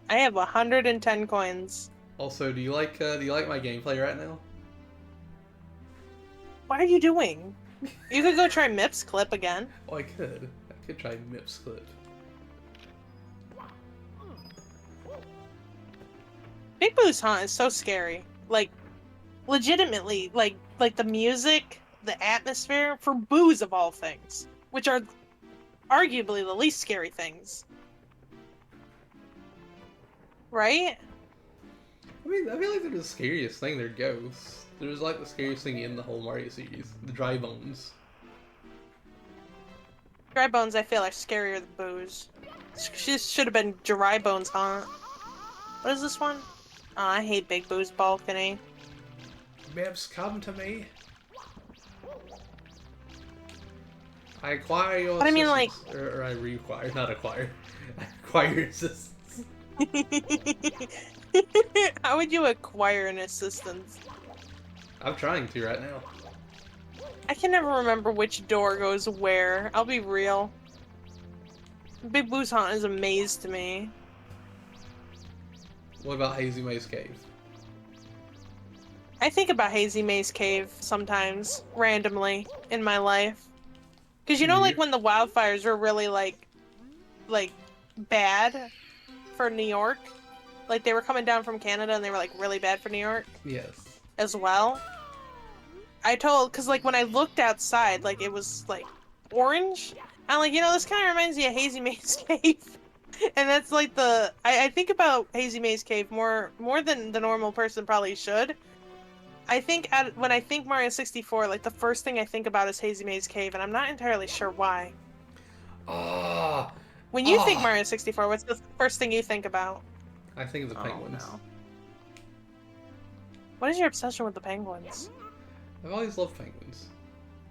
I have 110 coins. Also, do you like my gameplay right now? What are you doing? You could go try Mip's clip again. Oh, I could. I could try Mip's clip. Big Boo's Haunt is so scary. Like, legitimately, like the music, the atmosphere, for boos of all things, which are arguably the least scary things. Right? I mean, I feel like they're the scariest thing. They're ghosts. They're just like the scariest thing in the whole Mario series. The dry bones. Dry Bones, I feel, are scarier than boos. This should have been Dry Bones Haunt. What is this one? Oh, I hate Big Boo's balcony. Mips, come to me. I acquire your But I mean, like- assistance. Or I require, not acquire. I acquire your assistance. How would you acquire an assistance? I'm trying to right now. I can never remember which door goes where. I'll be real. Big Boo's Haunt is a maze to me. What about Hazy Maze Cave? I think about Hazy Maze Cave sometimes, randomly, in my life. Because you know, like, when the wildfires were really, like, bad for New York? Like, they were coming down from Canada and they were, like, really bad for New York Yes. as well. Because, like, when I looked outside, like, it was, like, orange. I'm like, you know, this kind of reminds me of Hazy Maze Cave. And that's, like, I think about Hazy Maze Cave more than the normal person probably should. I think when I think Mario 64, like, the first thing I think about is Hazy Maze Cave, and I'm not entirely sure why. Ah, When you think Mario 64, what's the first thing you think about? I think of the penguins. no. What is your obsession with the penguins? I've always loved penguins.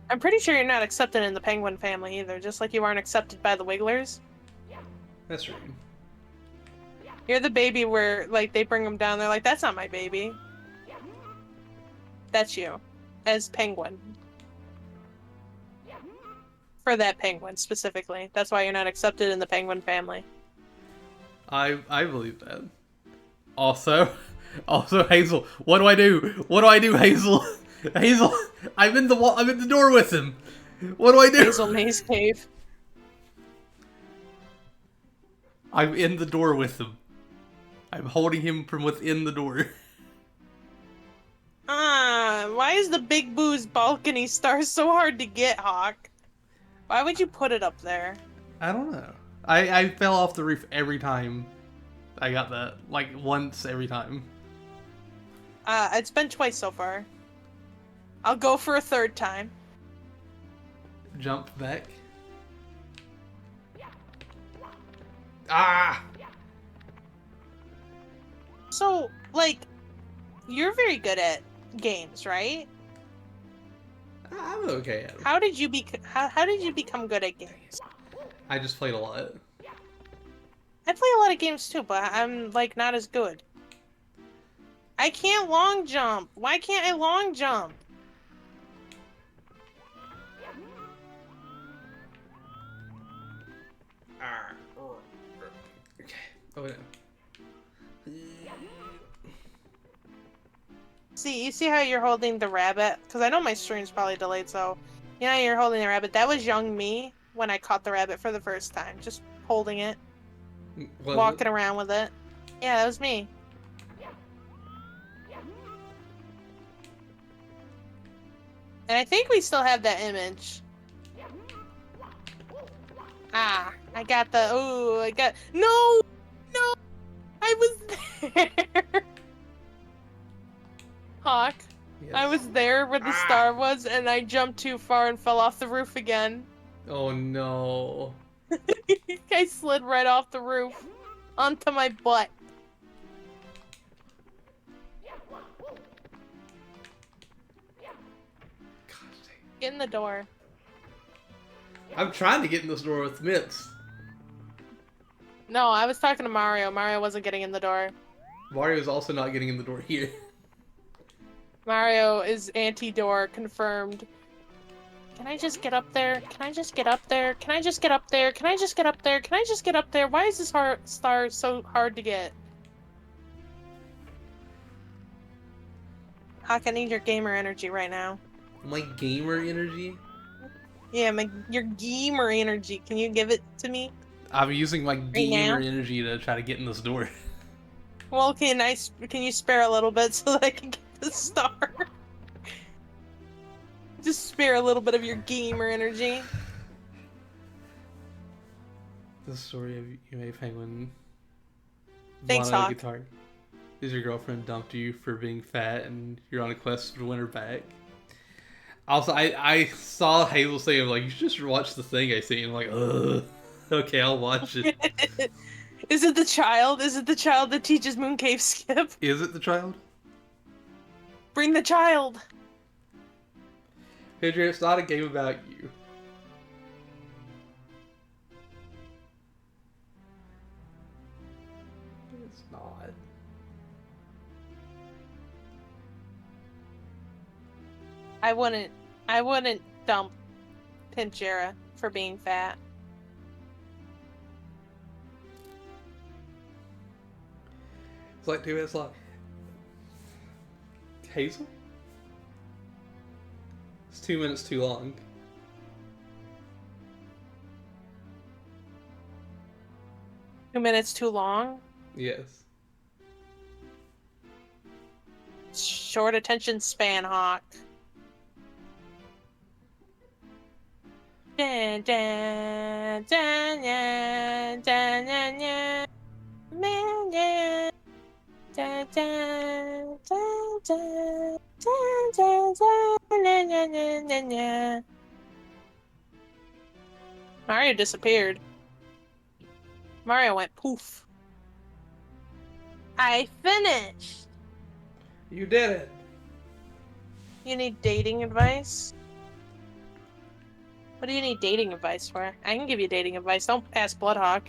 I'm pretty sure you're not accepted in the penguin family either, just like you aren't accepted by the Wigglers. That's right. You're the baby where, like, they bring them down, they're like, that's not my baby. That's you. As penguin. For that penguin, specifically. That's why you're not accepted in the penguin family. I believe that. Also, Hazel, what do I do? What do I do, Hazel? Hazel, I'm in the door with him. What do I do? Hazel Maze Cave. I'm in the door with him. I'm holding him from within the door. Why is the Big Boo's balcony star so hard to get, Hawk? Why would you put it up there? I don't know. I fell off the roof every time I got that. Like, once every time. It's been twice so far. I'll go for a third time. Jump back. Ah! So, like, you're very good at games, right? I'm okay at it. How did you how did you become good at games? I just played a lot. I play a lot of games too, but I'm, like, not as good. I can't long jump. Why can't I long jump? Okay. Oh, no. See, you see how you're holding the rabbit? Because I know my stream's probably delayed, so... You know how you're holding the rabbit? That was young me when I caught the rabbit for the first time. Just holding it, walking around with it. Yeah, that was me. And I think we still have that image. Ah, I got the... Ooh, I got... No! No! I was there! Hawk. Yes. I was there where the star was, and I jumped too far and fell off the roof again. Oh no. I slid right off the roof onto my butt. Get in the door. I'm trying to get in this door with Mitz. No, I was talking to Mario. Mario wasn't getting in the door. Mario's also not getting in the door here. Mario is anti-door confirmed. Can I just get up there? Can I just get up there? Can I just get up there? Can I just get up there? Can I just get up there? Why is this star so hard to get? Hawk, I need your gamer energy right now. My gamer energy? Yeah, your gamer energy. Can you give it to me? I'm using my gamer now? energy to try to get in this door. Well, can you spare a little bit so that I can get the star? Just spare a little bit of your gamer energy. The story of you made Penguin Thanks, wanted a Hawk. guitar. Is your girlfriend dumped you for being fat and you're on a quest to win her back? Also, I saw Hazel say, like, you should just watch the thing I seen. I'm like, ugh. Okay, I'll watch it. Is it the child? Is it the child that teaches Mooncave Skip? Is it the child? Bring the child! Pedro, it's not a game about you. It's not. I wouldn't dump Pinchera for being fat. It's like 2 minutes long. Hazel? It's 2 minutes too long. Minutes too long? Yes. Short attention span, Hawk. Dun, dun, dun, dun, dun, dun, dun. Man, dun, dun, dun, dun, dun, dun, dun, dun, dun, dun, dun, dun. Mario disappeared. Mario went poof. I finished! You did it! You need dating advice? What do you need dating advice for? I can give you dating advice. Don't ask Bloodhawk.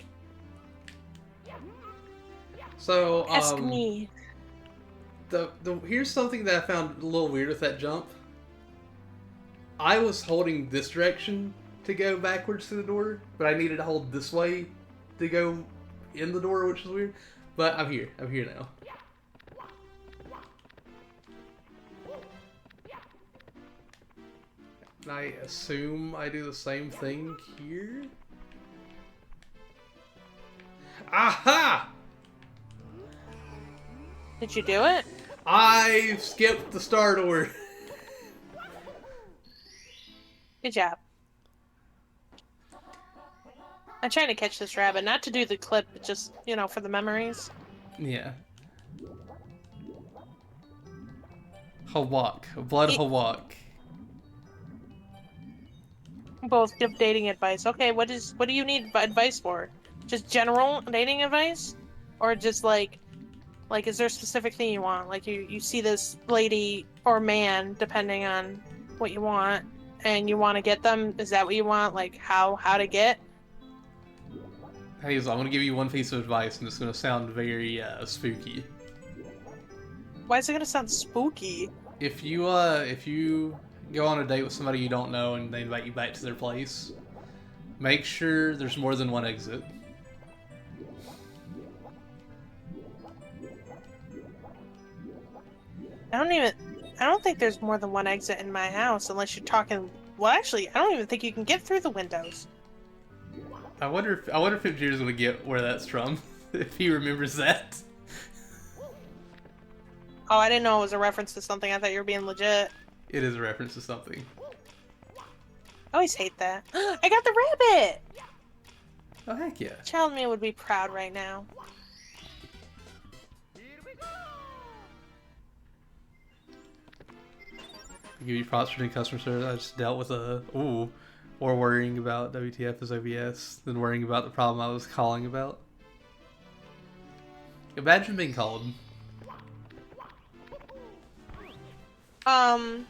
So, Ask me. Here's something that I found a little weird with that jump. I was holding this direction to go backwards to the door, but I needed to hold this way to go in the door, which is weird. But I'm here. I'm here now. And I assume I do the same thing here. Aha! Did you do it? I skipped the star door. Good job. I'm trying to catch this rabbit, not to do the clip, but just, you know, for the memories. Yeah. Hawk. Blood Hawk. Both give dating advice. Okay, what do you need advice for? Just general dating advice? Or just like is there a specific thing you want? Like you see this lady or man, depending on what you want, and you want to get them? Is that what you want? Like how to get? Hazel, I'm gonna give you one piece of advice, and it's gonna sound very spooky. Why is it gonna sound spooky? If you go on a date with somebody you don't know and they invite you back to their place, make sure there's more than one exit. I don't think there's more than one exit in my house unless you're talking. Well, actually, I don't even think you can get through the windows. I wonder if Pipcheer's gonna get where that's from, if he remembers that. Oh, I didn't know it was a reference to something. I thought you were being legit. It is a reference to something. I always hate that. I got the rabbit! Oh heck yeah! Child me would be proud right now. I give you props for doing customer service. I just dealt with more worrying about WTF as OBS than worrying about the problem I was calling about. Imagine being called. The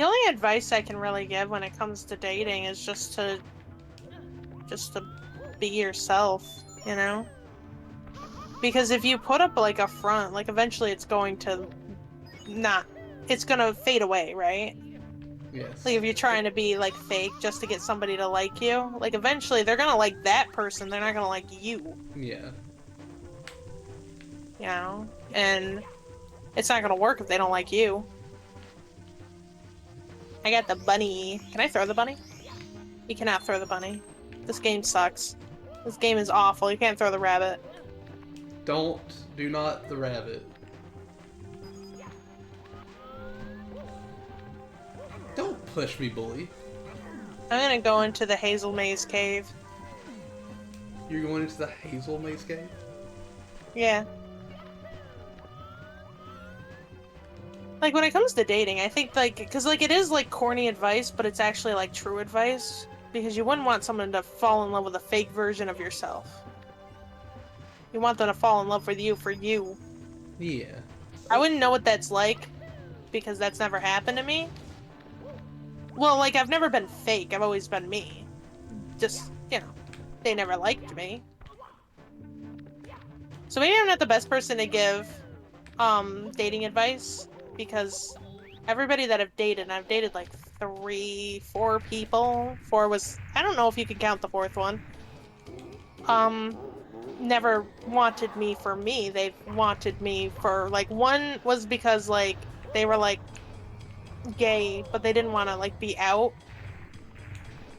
only advice I can really give when it comes to dating is just to be yourself, you know? Because if you put up like a front, like eventually it's going to fade away, right? Yes. Like if you're trying to be like fake just to get somebody to like you, like eventually they're gonna like that person, they're not gonna like you. Yeah. You know? And it's not gonna work if they don't like you. I got the bunny. Can I throw the bunny? You cannot throw the bunny. This game sucks. This game is awful. You can't throw the rabbit. Do not the rabbit. Don't push me, bully. I'm gonna go into the Hazel Maze Cave. You're going into the Hazel Maze Cave? Yeah. Like, when it comes to dating, I think, like, because, like, it is, like, corny advice, but it's actually, like, true advice. Because you wouldn't want someone to fall in love with a fake version of yourself. You want them to fall in love with you for you. Yeah. I wouldn't know what that's like, because that's never happened to me. Well, like, I've never been fake, I've always been me. Just, you know, they never liked me. So maybe I'm not the best person to give, dating advice, because everybody that I've dated like 3, 4 people. 4 was, I don't know if you could count the 4th one. Never wanted me for me. They wanted me for, like, one was because, like, they were, like, gay, but they didn't want to, like, be out.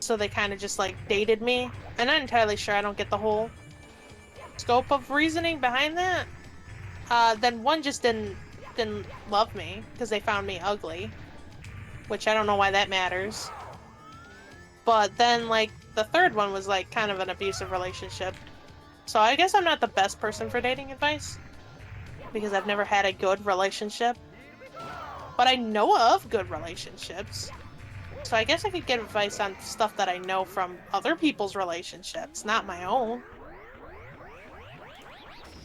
So they kind of just, like, dated me. I'm not entirely sure. I don't get the whole scope of reasoning behind that. Then one just didn't love me because they found me ugly, which I don't know why that matters. But then, like, the 3rd one was, like, kind of an abusive relationship. So I guess I'm not the best person for dating advice because I've never had a good relationship. But I know of good relationships. So I guess I could get advice on stuff that I know from other people's relationships, not my own.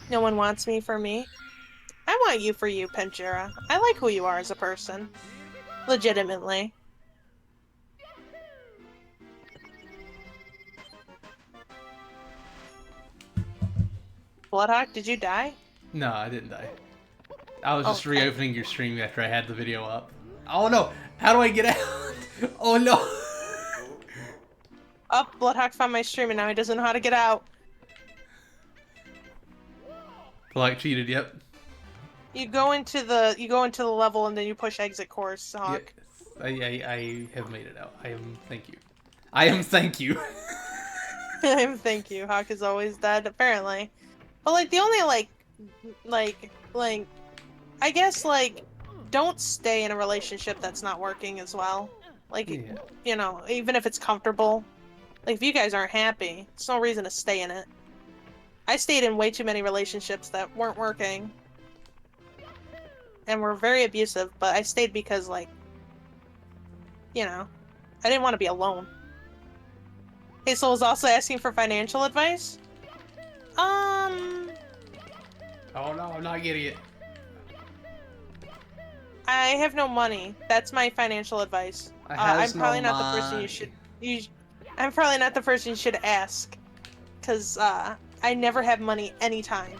No one wants me for me. I want you for you, Pinjira. I like who you are as a person. Legitimately. Bloodhawk, did you die? No, I didn't die. I was just Okay. reopening your stream after I had the video up. Oh no! How do I get out? Oh no! Oh, Bloodhawk found my stream and now he doesn't know how to get out. Like cheated, yep. You go into the level and then you push exit course, Hawk. Yes, I have made it out. Thank you. I am thank you. Thank you. Hawk is always dead, apparently. But, like, the only, like, I guess, like, don't stay in a relationship that's not working as well. Like, Yeah. you know, even if it's comfortable. Like, if you guys aren't happy, there's no reason to stay in it. I stayed in way too many relationships that weren't working. And were very abusive, but I stayed because, like, you know, I didn't want to be alone. Hazel was also asking for financial advice. Oh no, I'm not getting it. I have no money. That's my financial advice. I'm probably not the person you should. I'm probably not the person you should ask, because I never have money anytime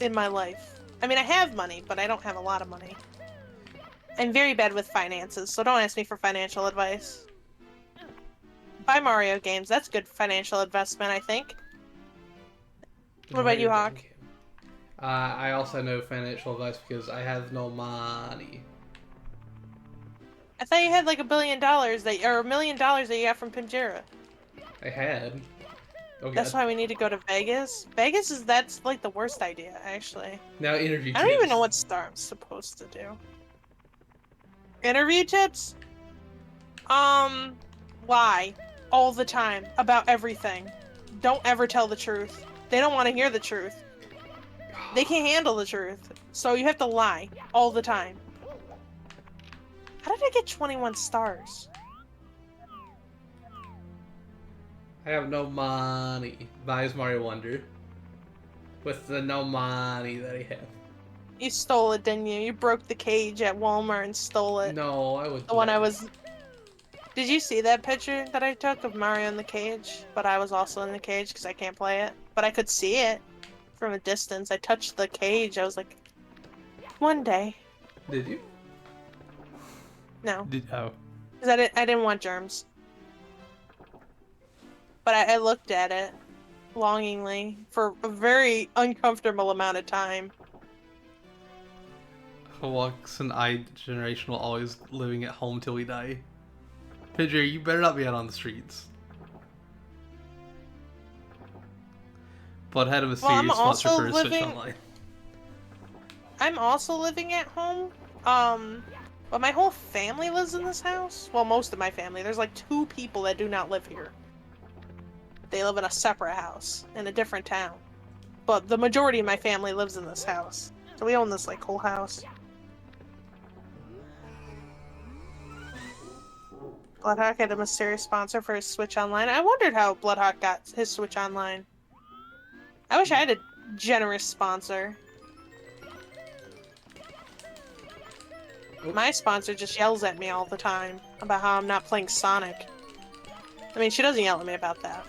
in my life. I mean, I have money, but I don't have a lot of money. I'm very bad with finances, so don't ask me for financial advice. Buy Mario games. That's good financial investment, I think. What about you, Hawk? I also know financial advice because I have no money. I thought you had like $1 billion or $1 million that you got from Pinjira. I had. Oh, That's God. why we need to go to Vegas. That's like the worst idea, actually. Now interview I don't even tips. know what Star's supposed to do. Interview tips? Lie. All the time. About everything. Don't ever tell the truth. They don't want to hear the truth. They can't handle the truth. So you have to lie. All the time. How did I get 21 stars? I have no money. Buys Mario Wonder. With the no money that I have. You stole it, didn't you? You broke the cage at Walmart and stole it. No, I would. The one I was... Did you see that picture that I took of Mario in the cage? But I was also in the cage because I can't play it. But I could see it from a distance. I touched the cage. I was like, one day. Did you? No. Oh. Because I didn't want germs. But I looked at it longingly for a very uncomfortable amount of time. Hawks and I generation will always living at home till we die. Pidgey, you better not be out on the streets. But had a mysterious I'm sponsor also for his Switch living- Online. I'm also living at home. But my whole family lives in this house. Well, most of my family. There's like 2 people that do not live here. They live in a separate house in a different town. But the majority of my family lives in this house. So we own this like whole house. Bloodhawk had a mysterious sponsor for his Switch Online. I wondered how Bloodhawk got his Switch Online. I wish I had a generous sponsor. My sponsor just yells at me all the time about how I'm not playing Sonic. I mean, she doesn't yell at me about that.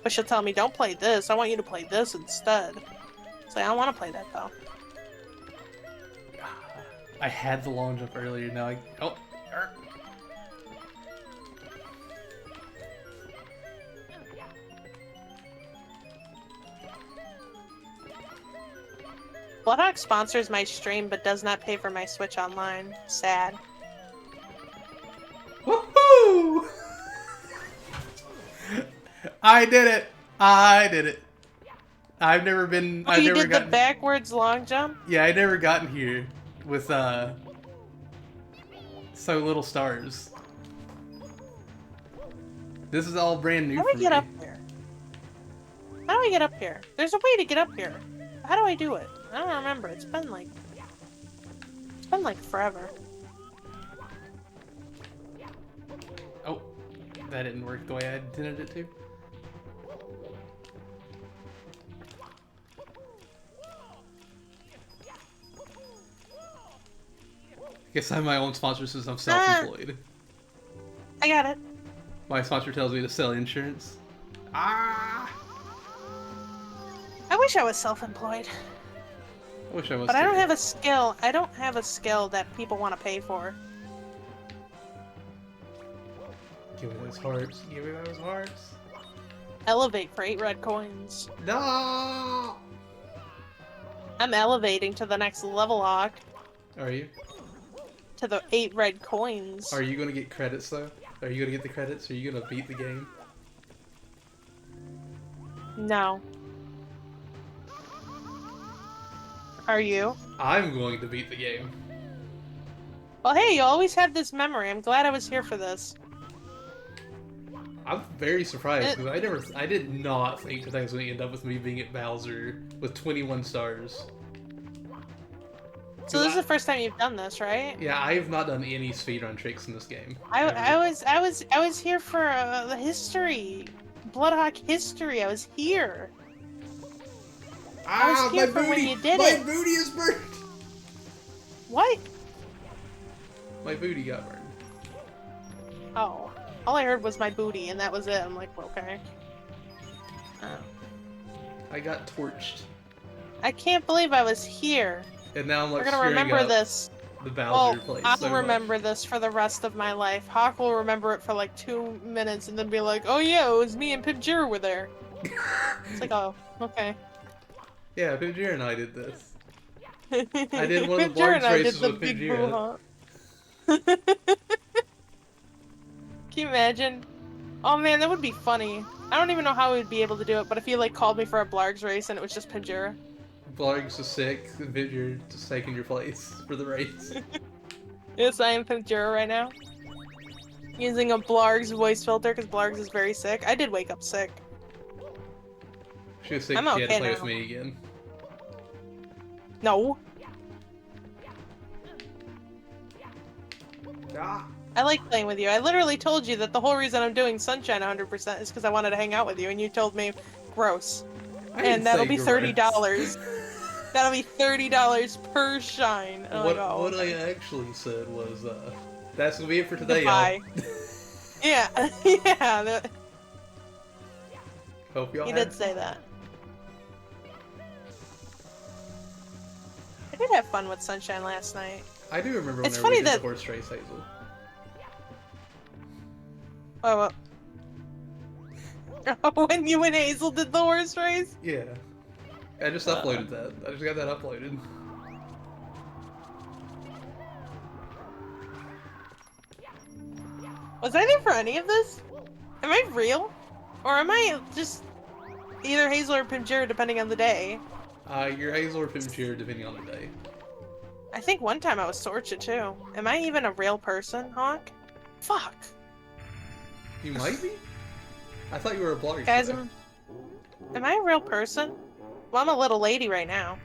But she'll tell me, don't play this, I want you to play this instead. It's like, I don't want to play that though. I had the long jump earlier, now I... Oh! Bloodhawk sponsors my stream but does not pay for my Switch Online. Sad. Woohoo! I did it! I did it! I've never been... Oh, I've you never did gotten... the backwards long jump? Yeah, I never gotten here with, so little stars. This is all brand new How do for I get me. up here? How do I get up here? There's a way to get up here. How do I do it? I don't remember. It's been like forever. Oh, that didn't work the way I intended it to. Guess I'm my own sponsor since I'm self-employed. I got it. My sponsor tells me to sell insurance. Ah! I wish I was self-employed. I wish I was But I too. don't have a skill. I don't have a skill that people want to pay for. Give me those hearts. Give me those hearts. Elevate for 8 red coins. No! I'm elevating to the next level, Hawk. Are you? To the 8 red coins. Are you gonna get credits though? Are you gonna get the credits? Are you gonna beat the game? No. Are you? I'm going to beat the game. Well, hey, you always have this memory. I'm glad I was here for this. I'm very surprised because I did not think that was going to end up with me being at Bowser with 21 stars. So this is the first time you've done this, right? Yeah, I have not done any speedrun tricks in this game. I ever. was here for the history, Bloodhawk history. I was here. I was here for when you did it. My booty is burned! What? My booty got burned. Oh, all I heard was my booty, and that was it. I'm like, okay. Oh. I got torched. I can't believe I was here. And now I'm like We're gonna screwing remember up this. the Well, Bowser place I'll so remember this for the rest of my life. Hawk will remember it for like 2 minutes and then be like, oh yeah, it was me and Pipjir were there. much. It's like, oh, okay. Yeah, Pidgeot and I did this. I did one of the Blargs races with big Pidgeot. boo-ha. Can you imagine? Oh man, that would be funny. I don't even know how we'd be able to do it, but if you like called me for a Blargs race and it was just Pidgeot. Blargs is sick, and Pidgeot just taking your place for the race. Yes, I am Pidgeot right now. Using a Blargs voice filter because Blargs is very sick. I did wake up sick. She was sick, I'm she had to okay play with now. me again. No. Ah! I like playing with you. I literally told you that the whole reason I'm doing Sunshine 100% is because I wanted to hang out with you, and you told me, gross. I didn't And that'll say be gross. $30. That'll be $30 per shine. And I'm What, like, oh, what okay. I actually said was, that's gonna be it for today, Goodbye. y'all. Yeah, yeah, Hope y'all he had did say that. I did have fun with Sunshine last night. I do remember It's whenever funny we did that- the horse race, Hazel. Oh, well. When you and Hazel did the horse race? Yeah. I just uploaded that. I just got that uploaded. Was I there for any of this? Am I real? Or am I just either Hazel or Pimjir depending on the day? You're Hazel or Pimjir, depending on the day. I think one time I was Sorcha too. Am I even a real person, Hawk? Fuck. You might be? I thought you were a blogger. Guys, am I a real person? Well, I'm a little lady right now.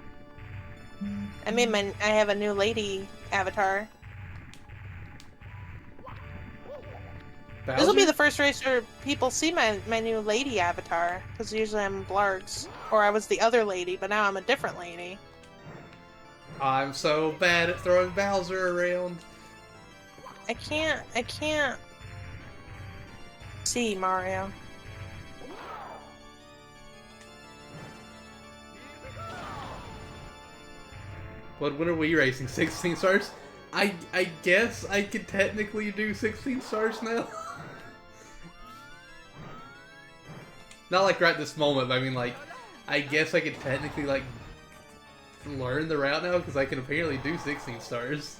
I mean, I have a new lady avatar. This will be the first race where people see my new lady avatar, because usually I'm Blargs. Or I was the other lady, but now I'm a different lady. I'm so bad at throwing Bowser around. I can't see Mario. When are we racing? 16 stars? I guess I could technically do 16 stars now. Not like right this moment, but I mean like, I guess I could technically like learn the route now because I can apparently do 16 stars.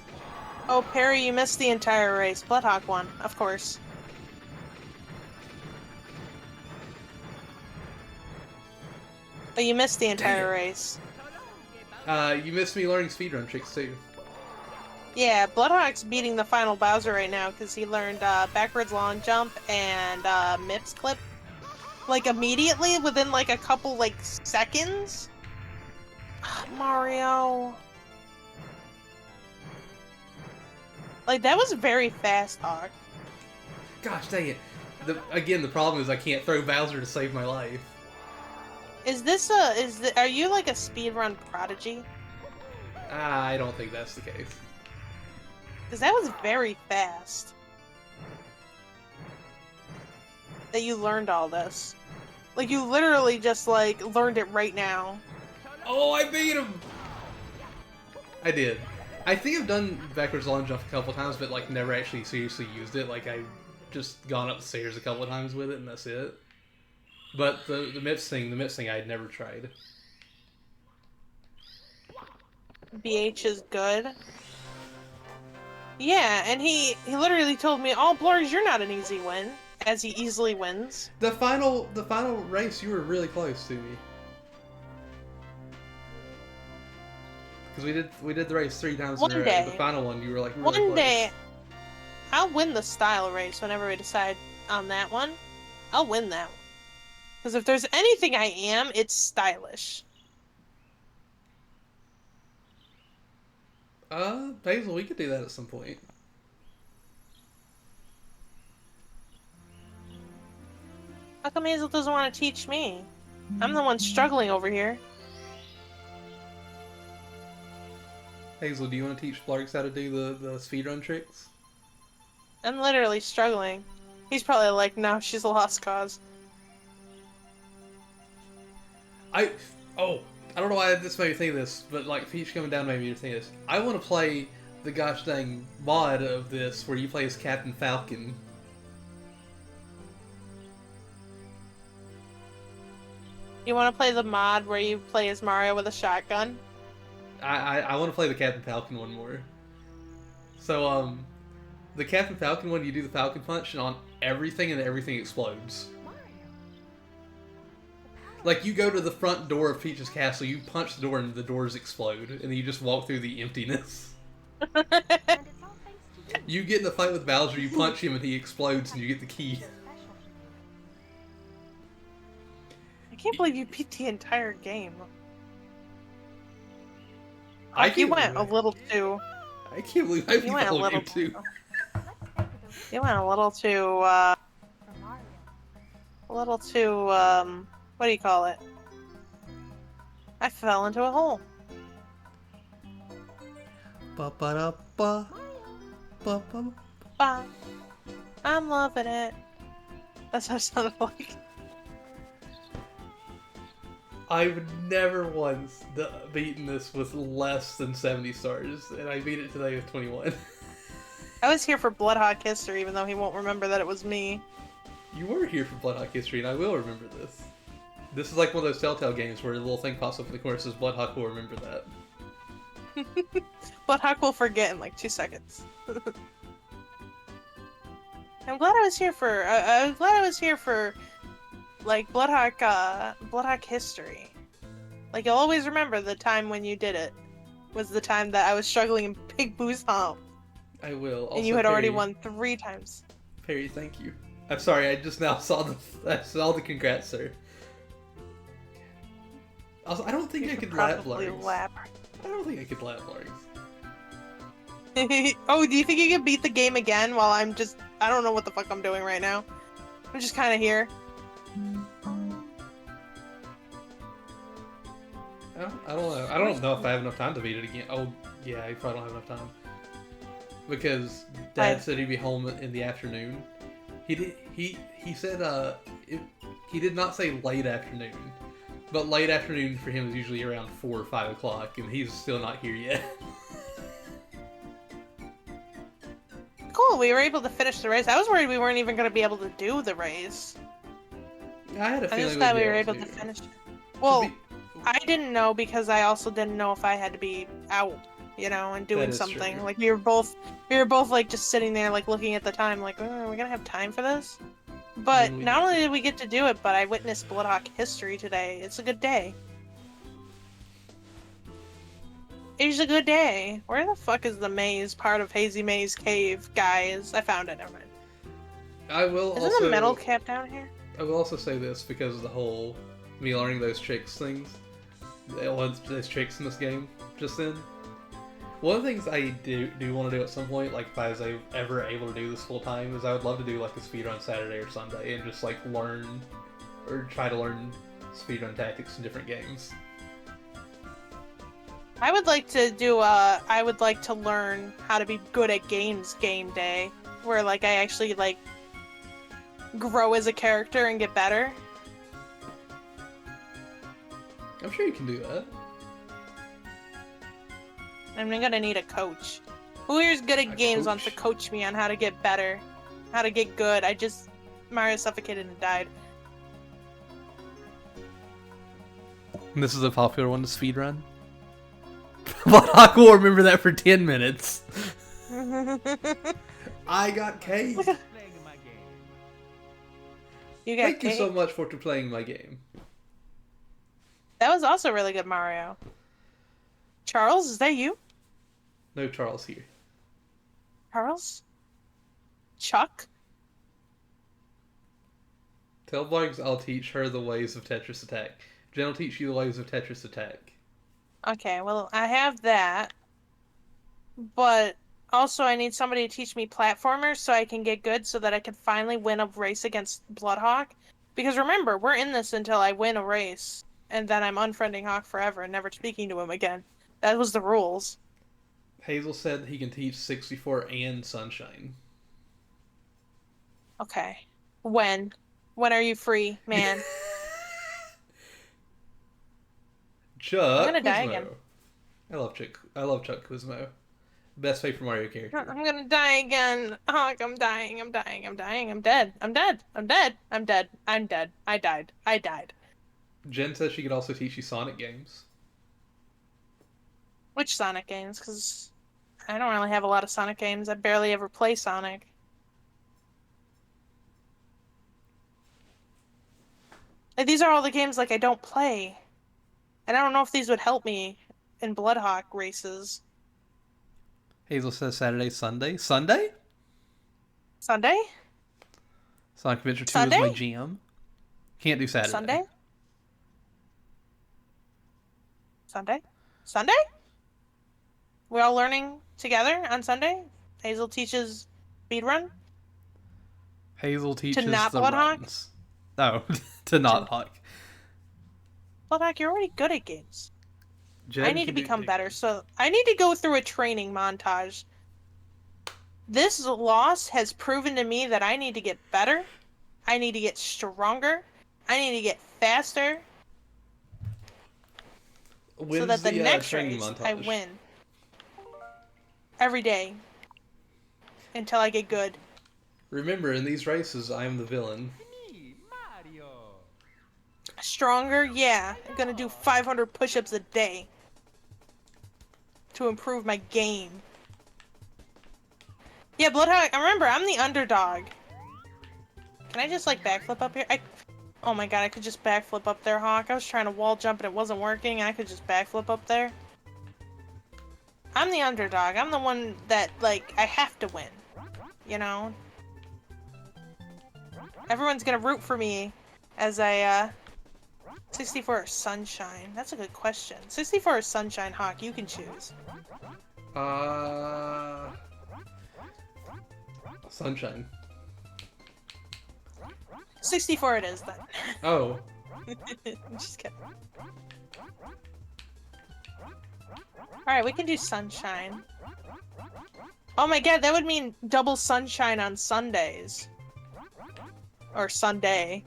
Oh, Perry, you missed the entire race. Bloodhawk won, of course. But you missed the entire race. You missed me learning speedrun tricks too. Yeah, Bloodhawk's beating the final Bowser right now because he learned backwards long jump and Mips clip. Like immediately, within like a couple like seconds. Mario. Like that was very fast, Hawk. Gosh dang it. Again, the problem is I can't throw Bowser to save my life. Are you like a speedrun prodigy? I don't think that's the case. Because that was very fast. That you learned all this. Like you literally just like learned it right now. Oh, I beat him! I did. I think I've done backwards long jump a couple times, but like never actually seriously used it. Like I've just gone up the stairs a couple of times with it, and that's it. But the Mips thing I had never tried. BH is good. Yeah, and he literally told me, "Oh, Blurs, you're not an easy win," as he easily wins. The final race, you were really close to me. Because we did the race 3 times in a row. Day. The final one, you were like really One close. day, I'll win the style race whenever we decide on that one. I'll win that one. Because if there's anything I am, it's stylish. Basil, we could do that at some point. How come Hazel doesn't want to teach me? I'm the one struggling over here. Hazel, do you want to teach Blarks how to do the speedrun tricks? I'm literally struggling. He's probably like, no, she's a lost cause. I don't know why this made me think of this, but like Peach coming down made me think of this. I want to play the gosh dang mod of this where you play as Captain Falcon. You want to play the mod where you play as Mario with a shotgun? I want to play the Captain Falcon one more. So the Captain Falcon one, you do the Falcon Punch and on everything and everything explodes. Like, you go to the front door of Peach's castle, you punch the door and the doors explode, and then you just walk through the emptiness. You get in a fight with Bowser, you punch him and he explodes and you get the key. I can't believe you beat the entire game. can't You went a believe little too... I can't believe I beat the whole game too. You went a little too, what do you call it? I fell into a hole. Ba-ba-da-ba. Ba-ba. Bye. I'm loving it. That's what it sounded like. I've never once beaten this with less than 70 stars, and I beat it today with 21. I was here for Bloodhawk history, even though he won't remember that it was me. You were here for Bloodhawk history, and I will remember this. This is like one of those Telltale games where a little thing pops up in the corner that says Bloodhawk will remember that. Bloodhawk will forget in like 2 seconds. I'm glad I was here for. I was glad I was here for, like, Bloodhawk history. Like, you'll always remember the time when you did it. Was the time that I was struggling in Big Boo's home, I will. Also, and you had already Perry, won 3 times. Perry, thank you. I'm sorry, I just now saw the congrats, sir. Also, I don't think You I should could lap probably Largs. lap. I don't think I could lap Largs. Oh, do you think you can beat the game again while I'm just... I don't know what the fuck I'm doing right now. I'm just kind of here. I don't know. I don't know if I have enough time to beat it again. Oh, yeah, I probably don't have enough time. Because Dad said he'd be home in the afternoon. He said he did not say late afternoon, but late afternoon for him is usually around 4 or 5 o'clock, and he's still not here yet. Cool, we were able to finish the race. I was worried we weren't even going to be able to do the race. I had a I feeling just thought we'd we be were able able to to. finish it. To Well, be- I didn't know because I also didn't know if I had to be out, you know, and doing is something. true. Like we were both like just sitting there like looking at the time like, are we gonna have time for this? But Then we not get only to- did we get to do it, but I witnessed Bloodhawk history today. It's a good day. It's a good day. Where the fuck is the maze part of Hazy Maze Cave, guys? I found it. Never mind. I will Isn't also. the metal cap down here? I will also say this because of the whole me learning those tricks things. Those tricks in this game just then. One of the things I do want to do at some point, like if I was ever able to do this full time, is I would love to do like a speedrun Saturday or Sunday and just like learn or try to learn speedrun tactics in different games. I would like to do I would like to learn how to be good at games game day, where like I actually like grow as a character and get better. I'm sure you can do that. I'm gonna need a coach. Who here's good at A games wants to coach? coach me on how to get better, how to get good? Mario suffocated and died. This is a popular one to speedrun. Bloodhawk will remember that for 10 minutes. I got cake. Playing my game. You got Thank you so cake? much for playing my game. That was also really good, Mario. Charles, is that you? No Charles here. Charles? Chuck? Tell Blargs I'll teach her the ways of Tetris Attack. Jen will teach you the ways of Tetris Attack. Okay, well, I have that. But also I need somebody to teach me platformers so I can get good so that I can finally win a race against Bloodhawk. Because remember, we're in this until I win a race. And then I'm unfriending Hawk forever and never speaking to him again. That was the rules. Hazel said he can teach 64 and Sunshine. Okay. When? When are you free, man? Chuck I'm gonna die Quizmo. again. I love Chuck Quizmo. Best Paper Mario character. I'm gonna die again. Hawk, I'm dying. I'm dying. I'm dying. I'm dead. I'm dead. I'm dead. I'm dead. I'm dead. I died. I died. Jen says she could also teach you Sonic games. Which Sonic games? Because I don't really have a lot of Sonic games. I barely ever play Sonic. Like, these are all the games like I don't play. And I don't know if these would help me in Bloodhawk races. Hazel says Saturday, Sunday. Sunday? Sunday? Sonic Adventure 2 Sunday? is my jam. Can't do Saturday. Sunday? Sunday? Sunday? We're all learning together on Sunday? Hazel teaches speedrun? Hazel teaches not the Bloodhawk? runs. No, to not Hawk. Bloodhawk, you're already good at games. Jen I need to can do become big better, games. so I need to go through a training montage. This loss has proven to me that I need to get better. I need to get stronger. I need to get faster When's so that the next training race montage? I win. Every day. Until I get good. Remember, in these races, I am the villain. Me, Mario. Stronger? Yeah. I'm gonna do 500 push-ups a day. To improve my game. Yeah, Bloodhawk, remember, I'm the underdog. Can I just like backflip up here? Oh my god, I could just backflip up there, Hawk. I was trying to wall jump and it wasn't working. I could just backflip up there. I'm the underdog. I'm the one that, like, I have to win. You know? Everyone's gonna root for me as I, 64 or Sunshine? That's a good question. 64 or Sunshine, Hawk? You can choose. Sunshine. 64 it is, then. Oh. I'm just kidding. Alright, we can do Sunshine. Oh my god, that would mean double Sunshine on Sundays. Or Sunday.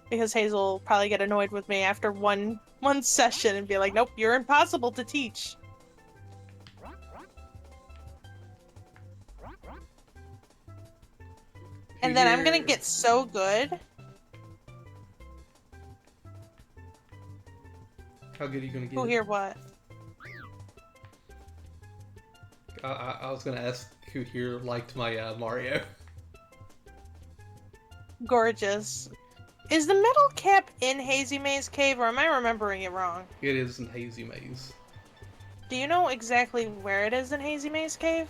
Because Hazel will probably get annoyed with me after one session and be like, nope, you're impossible to teach. And then I'm gonna get so good. How good are you gonna get? Who here what? I was gonna ask who here liked my Mario. Gorgeous. Is the metal cap in Hazy Maze Cave, or am I remembering it wrong? It is in Hazy Maze. Do you know exactly where it is in Hazy Maze Cave?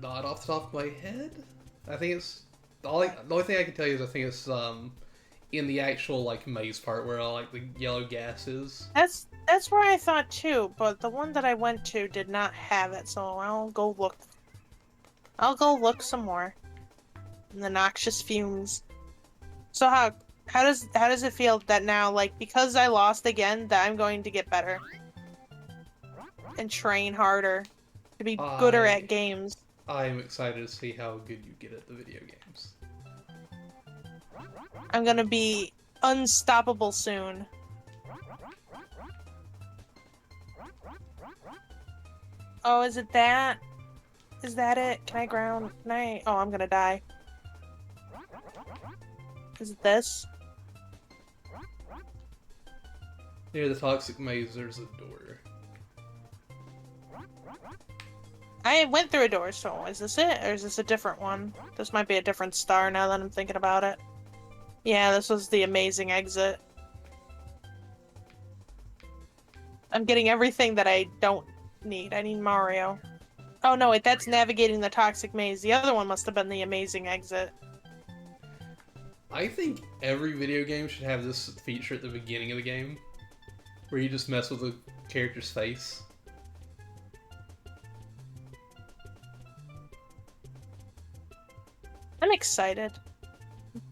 Not off the top of my head. I think it's the only thing I can tell you is I think it's in the actual like maze part where all like the yellow gas is. That's where I thought too, but the one that I went to did not have it, so I'll go look. I'll go look some more. The noxious fumes. So how does it feel that now, like, because I lost again, that I'm going to get better and train harder to be gooder at games? I'm excited to see how good you get at the video games. I'm gonna be unstoppable soon. Oh, is it that? Is that it? Can I ground? Can I? Oh, I'm gonna die. Is it this? Near the toxic maze, there's a door. I went through a door, so is this it? Or is this a different one? This might be a different star now that I'm thinking about it. Yeah, this was the amazing exit. I'm getting everything that I don't need. I need Mario. Oh no, wait, that's navigating the toxic maze. The other one must have been the amazing exit. I think every video game should have this feature at the beginning of the game, where you just mess with the character's face. I'm excited.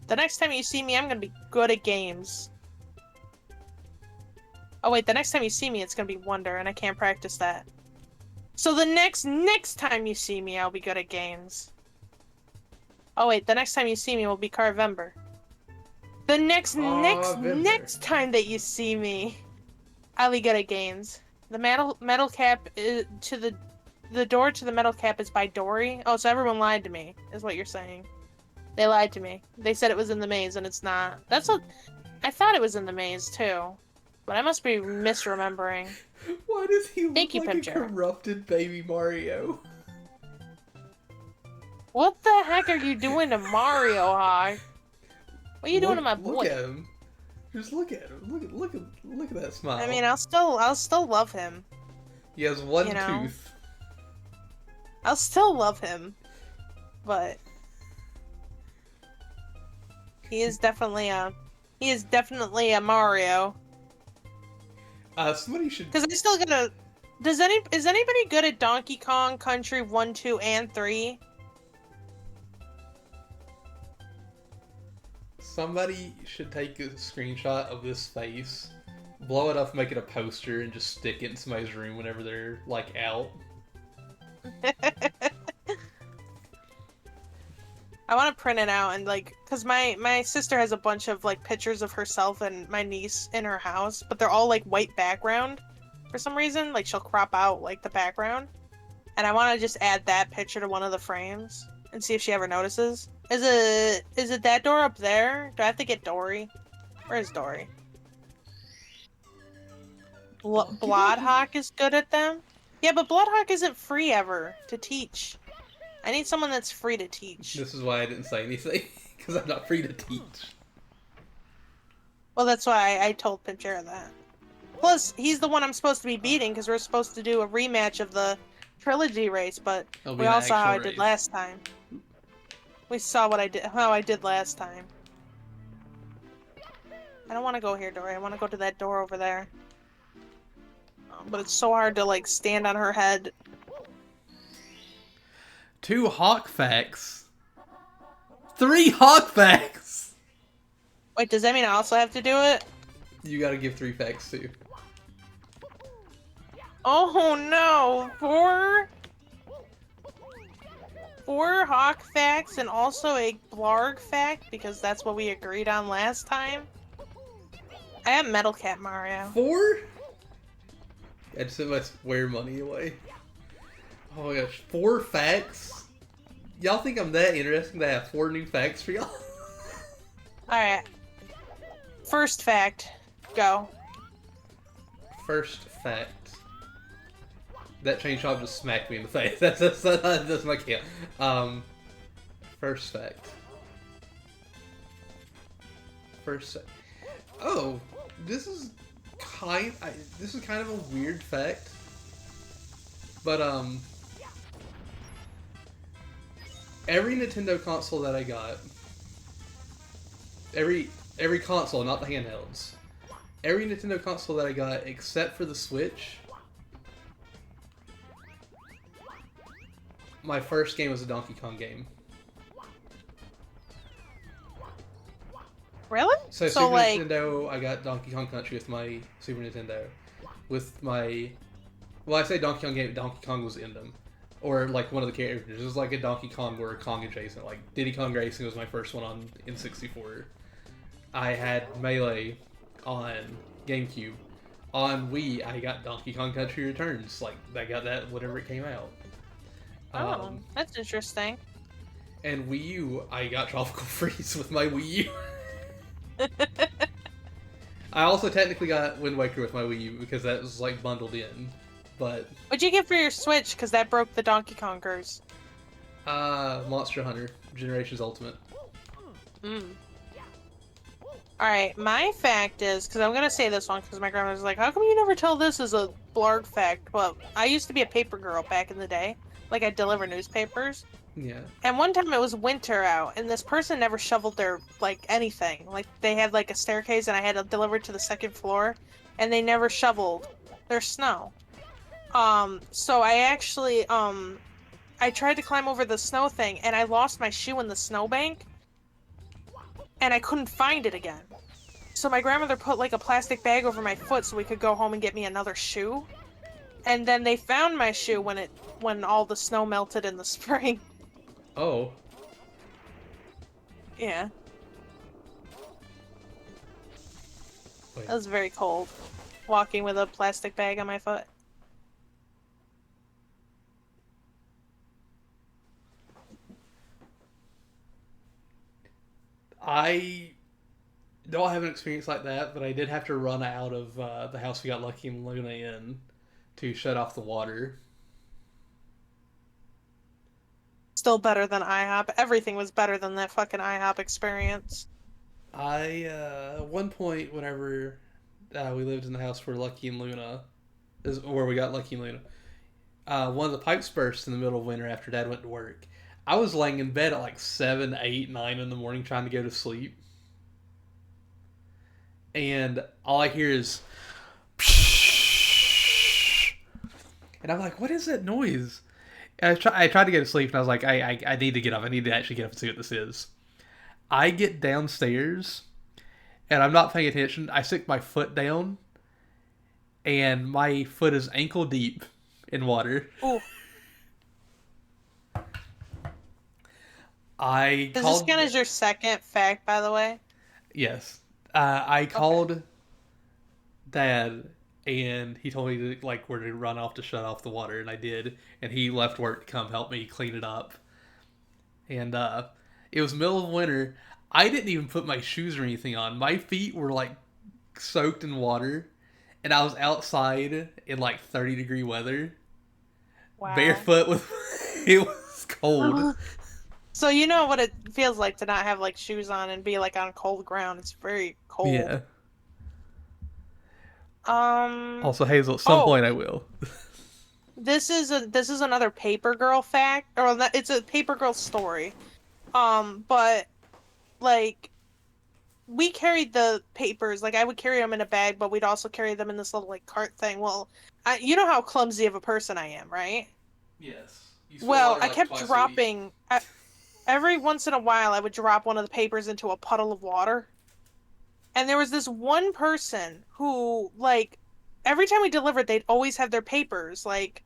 The next time you see me, I'm gonna be good at games. Oh wait, the next time you see me, it's gonna be Wonder, and I can't practice that. So the next time you see me, I'll be good at games. Oh wait, the next time you see me will be Carvember. The next time that you see me, I'll be good at games. The metal cap is the door to the metal cap is by Dory. Oh, so everyone lied to me, is what you're saying. They lied to me. They said it was in the maze, and it's not. I thought it was in the maze too, but I must be misremembering. Why does he look Thank you, like Pimcher. a corrupted baby Mario? What the heck are you doing to Mario, Hog? What are you doing to my boy? Look at him. Just look at him. Look at that smile. I mean, I'll still love him. he has one you know. tooth. I'll still love him, but he is definitely a Mario. Somebody should. Because I still gotta. Is anybody good at Donkey Kong Country 1, 2, and 3? Somebody should take a screenshot of this face, blow it up, make it a poster, and just stick it in somebody's room whenever they're like out. I want to print it out and like, cause my sister has a bunch of like pictures of herself and my niece in her house, but they're all like white background for some reason. Like she'll crop out like the background, and I want to just add that picture to one of the frames and see if she ever notices. Is it that door up there? Do I have to get Dory? Where is Dory? Bloodhawk is good at them. Yeah, but Bloodhawk isn't free ever to teach. I need someone that's free to teach. This is why I didn't say anything, because I'm not free to teach. Well, that's why I told Pinchera that. Plus, he's the one I'm supposed to be beating because we're supposed to do a rematch of the trilogy race, but It'll be we an all saw how I actual did race. last time. We saw how I did last time. I don't want to go here, Dory. I want to go to that door over there. But it's so hard to, like, stand on her head. 2 Hawk facts. 3 Hawk facts! Wait, does that mean I also have to do it? You gotta give 3 facts too. Oh no! 4 Hawk facts and also a Blarg fact, because that's what we agreed on last time. I have Metal Cat Mario. 4? I just sent my square money away. Oh my gosh, 4 facts? Y'all think I'm that interesting to have 4 new facts for y'all? Alright. First fact. Go. First fact. That chain shot just smacked me in the face. That's my count. First fact. Oh, this is kind of a weird fact. But every Nintendo console that I got, every console, not the handhelds, every Nintendo console that I got except for the Switch, my first game was a Donkey Kong game. Really? So Super like, Nintendo, I got Donkey Kong Country with my Super Nintendo. With my, well, I say Donkey Kong game, Donkey Kong was in them, or like one of the characters. It was like a Donkey Kong or a Kong adjacent. Like Diddy Kong Racing was my first one on N64. I had Melee on GameCube. On Wii, I got Donkey Kong Country Returns. Like I got that whenever it came out. oh, that's interesting. And Wii U, I got Tropical Freeze with my Wii U. I also technically got Wind Waker with my Wii U because that was like bundled in, but What'd you get for your Switch? Because that broke the Donkey Kong curse. Monster Hunter Generations Ultimate. Alright, my fact is, because I'm going to say this one because my grandma was like, how come you never tell this as a Blarg fact? Well, I used to be a paper girl back in the day. Like, I'd deliver newspapers. Yeah. And one time it was winter out, and this person never shoveled their, like, anything. Like, they had, like, a staircase, and I had to deliver it to the second floor, and they never shoveled their snow. So I actually, I tried to climb over the snow thing, and I lost my shoe in the snowbank, and I couldn't find it again. So my grandmother put, like, a plastic bag over my foot so we could go home and get me another shoe. And then they found my shoe when all the snow melted in the spring. Oh. Yeah. Wait. That was very cold. Walking with a plastic bag on my foot. I don't have an experience like that, but I did have to run out of the house we got Lucky and Luna in to shut off the water. Still better than IHOP. Everything was better than that fucking IHOP experience. At one point, whenever we lived in the house where Lucky and Luna, is where we got Lucky and Luna, one of the pipes burst in the middle of winter after Dad went to work. I was laying in bed at like 7, 8, 9 in the morning trying to go to sleep. And all I hear is... And I'm like, what is that noise? And I tried to go to sleep, and I was like, I need to get up. I need to actually get up and see what this is. I get downstairs, and I'm not paying attention. I stick my foot down, and my foot is ankle deep in water. Ooh. I Does called... this count as your second fact, by the way? Yes. I called Dad, and he told me to, like, where to run off to shut off the water, and I did. And he left work to come help me clean it up. And it was middle of winter. I didn't even put my shoes or anything on. My feet were like soaked in water, and I was outside in like 30-degree weather, Wow. barefoot with. It was cold. So you know what it feels like to not have like shoes on and be like on cold ground. It's very cold. Yeah. Um. Also, Hazel, at some Oh. point I will. This is another Paper Girl fact, or it's a Paper Girl story. But like we carried the papers, like I would carry them in a bag, but we'd also carry them in this little like cart thing. Well, you know how clumsy of a person I am, right? Yes. Well, I kept dropping. Every once in a while, I would drop one of the papers into a puddle of water. And there was this one person who, like, every time we delivered, they'd always have their papers, like,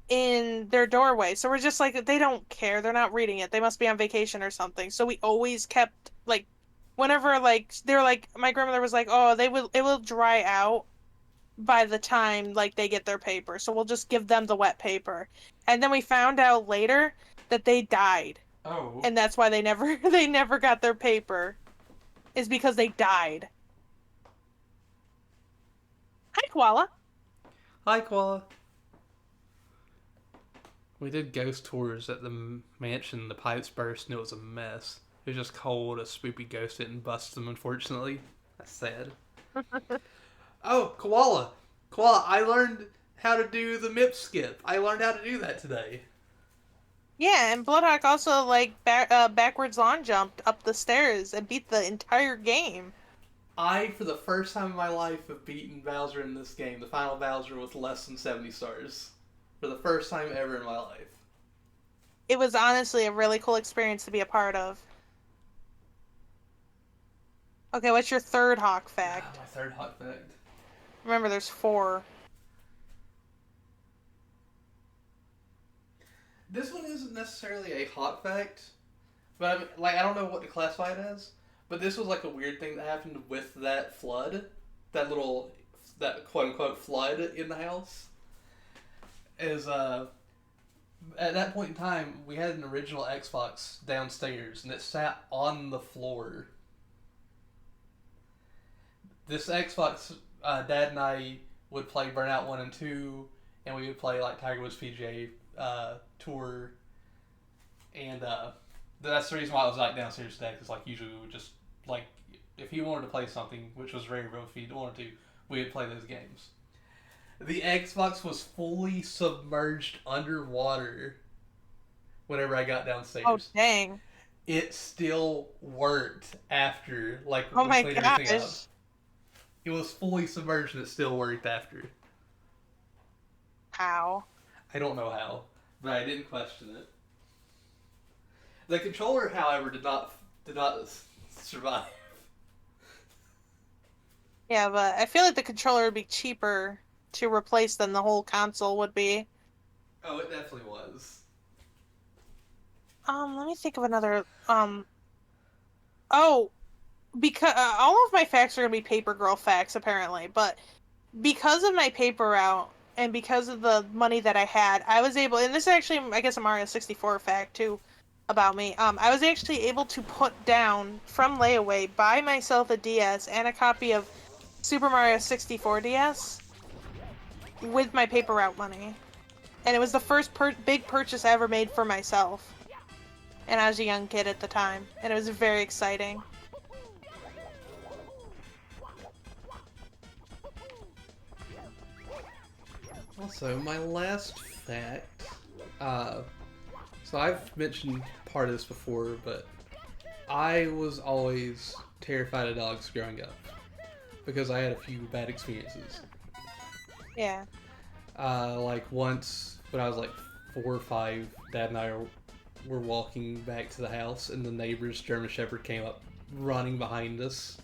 in their doorway. So we're just like, they don't care. They're not reading it. They must be on vacation or something. So we always kept, like, whenever, like, they're like, my grandmother was like, oh, it will dry out by the time, like, they get their paper. So we'll just give them the wet paper. And then we found out later that they died. Oh. And that's why they never got their paper. Is because they died. Hi, Koala. Hi, Koala. We did ghost tours at the mansion. The pipes burst and it was a mess. It was just cold. A spoopy ghost didn't bust them, unfortunately. That's sad. Oh, Koala. Koala, I learned how to do the MIP skip. I learned how to do that today. Yeah, and Bloodhawk also like backwards lawn jumped up the stairs and beat the entire game. I, for the first time in my life, have beaten Bowser in this game. The final Bowser with less than 70 stars. For the first time ever in my life. It was honestly a really cool experience to be a part of. Okay, what's your third Hawk fact? My third Hawk fact. Remember, there's 4. This one isn't necessarily a hot fact, but I mean, like I don't know what to classify it as. But this was like a weird thing that happened with that flood, that quote unquote flood in the house. Is at that point in time we had an original Xbox downstairs and it sat on the floor. This Xbox, Dad and I would play Burnout 1 and 2, and we would play like Tiger Woods PGA Tour, and that's the reason why I was like downstairs today. Because like usually we would just like if he wanted to play something, which was very rare if he wanted to, we would play those games. The Xbox was fully submerged underwater whenever I got downstairs. Oh dang! It still worked after like Oh we my cleaned everything up. gosh! It was fully submerged and it still worked after. How? I don't know how, but I didn't question it. The controller, however, did not survive. Yeah, but I feel like the controller would be cheaper to replace than the whole console would be. Oh, it definitely was. Let me think of another. Oh, because all of my facts are gonna be Paper Girl facts apparently, but because of my paper route and because of the money that I had, I was able. And this is actually, I guess, a Mario 64 fact too about me. I was actually able to put down from layaway, buy myself a DS and a copy of Super Mario 64 DS with my paper route money, and it was the first big purchase I ever made for myself. And I was a young kid at the time, and it was very exciting. Also, my last fact. So I've mentioned part of this before, but I was always terrified of dogs growing up because I had a few bad experiences. Yeah. Like once when I was like 4 or 5, Dad and I were walking back to the house, and the neighbor's German Shepherd came up running behind us,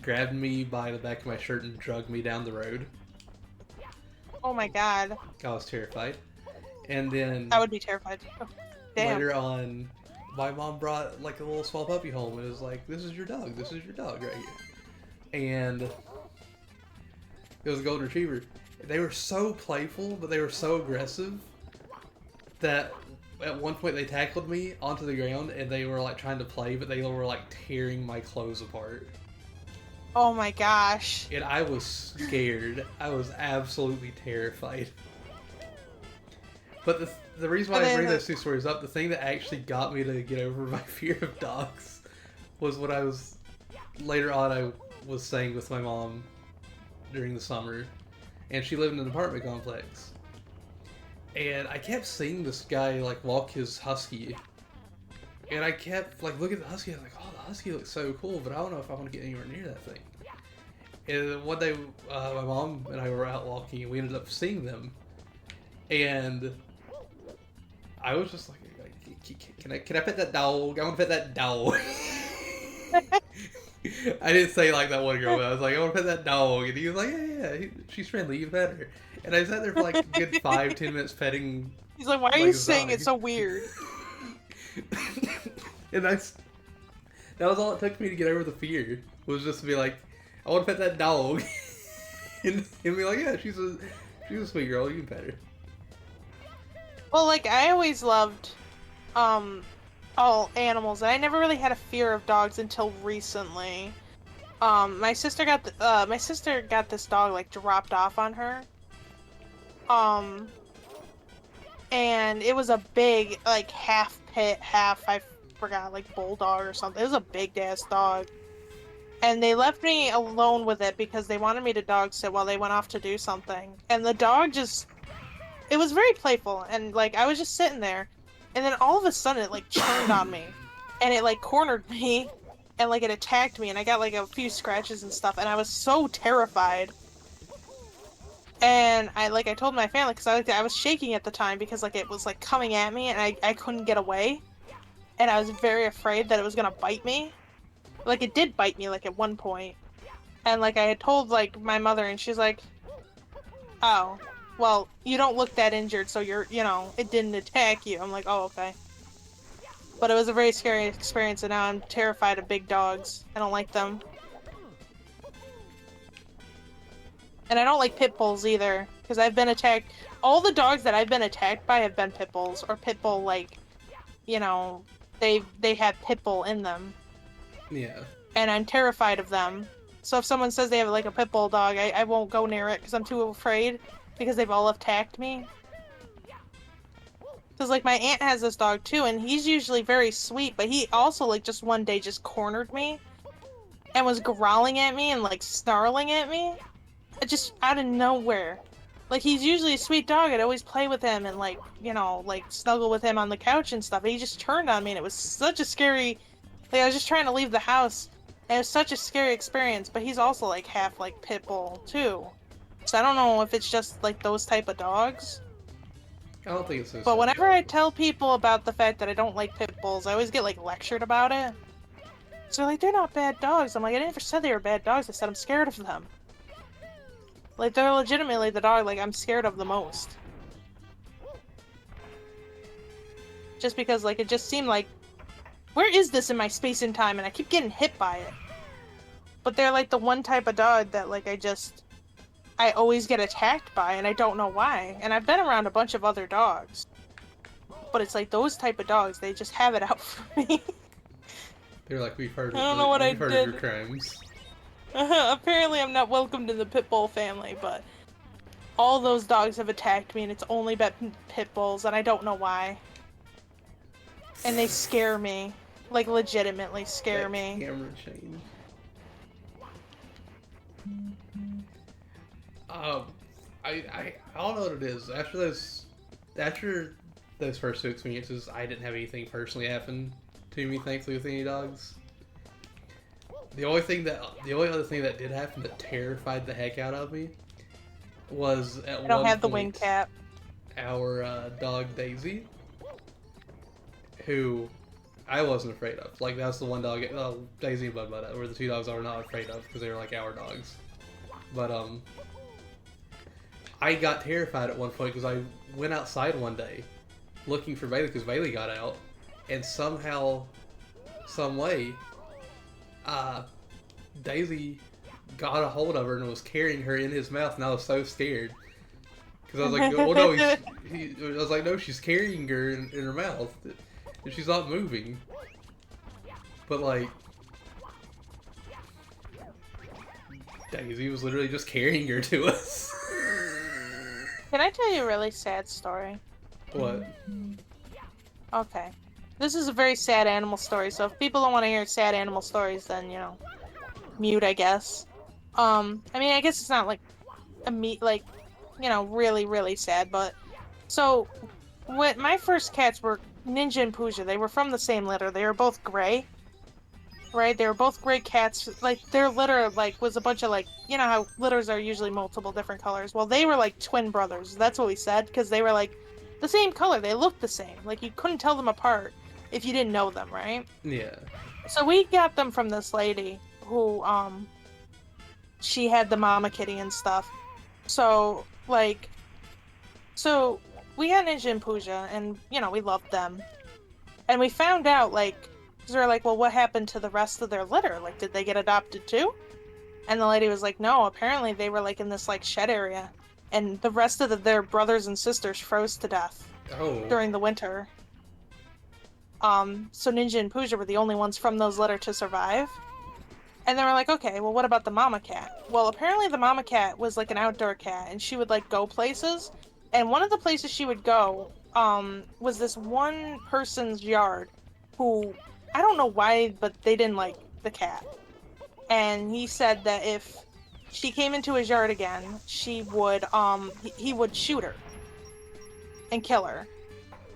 grabbed me by the back of my shirt, and dragged me down the road. Oh my god. I was terrified. And then I would be terrified. Oh, damn. later on, my mom brought like a little small puppy home, and it was like, "This is your dog. This is your dog right here." And it was a golden retriever. They were so playful, but they were so aggressive that at one point they tackled me onto the ground, and they were like trying to play, but they were like tearing my clothes apart. Oh my gosh. And I was scared. I was absolutely terrified. But the reason why And I then, bring like- those two stories up, the thing that actually got me to get over my fear of dogs was when I was later on. I was staying with my mom during the summer, and she lived in an apartment complex. And I kept seeing this guy like walk his husky, and I kept like looking at the husky. I was like, "Oh, the husky looks so cool," but I don't know if I want to get anywhere near that thing. And one day, my mom and I were out walking, and we ended up seeing them. And I was just like, "Can I pet that dog? I want to pet that dog." I didn't say like that one girl, but I was like, "I want to pet that dog," and he was like, "Yeah, she's friendly. You pet her." And I sat there for like a good 5-10 minutes petting. He's like, why are Like you a saying dog. it so weird? And that was all it took me to get over the fear. Was just to be like, "I want to pet that dog," and be like, "Yeah, she's a sweet girl. You can pet her." Well, like, I always loved, all animals. I never really had a fear of dogs until recently. My sister got this dog, like, dropped off on her. And it was a big, like, half pit, half, I forgot, like, bulldog or something. It was a big-ass dog. And they left me alone with it because they wanted me to dog sit while they went off to do something. And the dog just... It was very playful, and, like, I was just sitting there, and then all of a sudden it, like, turned on me. And it, like, cornered me, and, like, it attacked me, and I got, like, a few scratches and stuff, and I was so terrified. And I told my family, because I was shaking at the time, because, like, it was, like, coming at me, and I couldn't get away. And I was very afraid that it was gonna bite me. Like, it did bite me, like, at one point. And, like, I had told, like, my mother, and she's like, "Oh, well, you don't look that injured, so it didn't attack you." I'm like, "Oh, okay." But it was a very scary experience, and now I'm terrified of big dogs. I don't like them. And I don't like pit bulls either, because I've been attacked. All the dogs that I've been attacked by have been pit bulls, or pit bull, like, they have pit bull in them. Yeah. And I'm terrified of them. So if someone says they have, like, a pit bull dog, I won't go near it, because I'm too afraid, because they've all attacked me. Because, like, my aunt has this dog, too, and he's usually very sweet, but he also, like, just one day just cornered me, and was growling at me and, like, snarling at me. Just out of nowhere. Like, he's usually a sweet dog. I'd always play with him and, like, like, snuggle with him on the couch and stuff. And he just turned on me, and it was such a scary... Like, I was just trying to leave the house, and it was such a scary experience. But he's also, like, half, like, pit bull, too. So I don't know if it's just, like, those type of dogs. I don't think it's so. But whenever I tell people about the fact that I don't like pit bulls, I always get, like, lectured about it. So, like, they're not bad dogs. I'm like, I never said they were bad dogs. I said I'm scared of them. Like, they're legitimately the dog, like, I'm scared of the most. Just because, like, it just seemed like, where is this in my space and time? And I keep getting hit by it. But they're, like, the one type of dog that, like, I always get attacked by, and I don't know why. And I've been around a bunch of other dogs. But it's like, those type of dogs, they just have it out for me. They're like, we've heard. I don't know what I we've heard did. of your crimes. Apparently I'm not welcomed in the pit bull family, but all those dogs have attacked me, and it's only been pit bulls, and I don't know why. And they scare me. Like, legitimately scare That me. Camera change. I don't know what it is. After those first two experiences, I didn't have anything personally happen to me, thankfully, with any dogs. The only other thing that did happen that terrified the heck out of me was at I don't one have the wing point, cap. our dog Daisy, who I wasn't afraid of. Like, that's the one dog, Daisy and Bud Bud, were the two dogs I were not afraid of because they were like our dogs. But I got terrified at one point because I went outside one day looking for Bailey because Bailey got out, and somehow, some way, Daisy got a hold of her and was carrying her in his mouth, and I was so scared because I was like, "Oh no!" I was like, "No, she's carrying her in her mouth, and she's not moving." But like, Daisy was literally just carrying her to us. Can I tell you a really sad story? What? Okay. This is a very sad animal story, so if people don't want to hear sad animal stories, then, you know, mute, I guess. I mean, I guess it's not like like, you know, really, really sad, but so when my first cats were Ninja and Pooja, they were from the same litter. They were both gray, right? They were both gray cats. Like their litter, like was a bunch of like, you know how litters are usually multiple different colors. Well, they were like twin brothers. That's what we said because they were like the same color. They looked the same. Like you couldn't tell them apart if you didn't know them, right? Yeah. So we got them from this lady who she had the mama kitty and stuff. So like so we got Ninja and Pooja and you know, we loved them. And we found out like 'cause we were like, well, what happened to the rest of their litter? Like did they get adopted too? And the lady was like, no, apparently they were like in this like shed area and the rest of their brothers and sisters froze to death Oh. during the winter. So Ninja and Pooja were the only ones from those litter to survive. And then we're like, okay, well, what about the mama cat? Well, apparently the mama cat was like an outdoor cat, and she would like go places. And one of the places she would go, was this one person's yard, who I don't know why, but they didn't like the cat. And he said that if she came into his yard again, she would, he would shoot her and kill her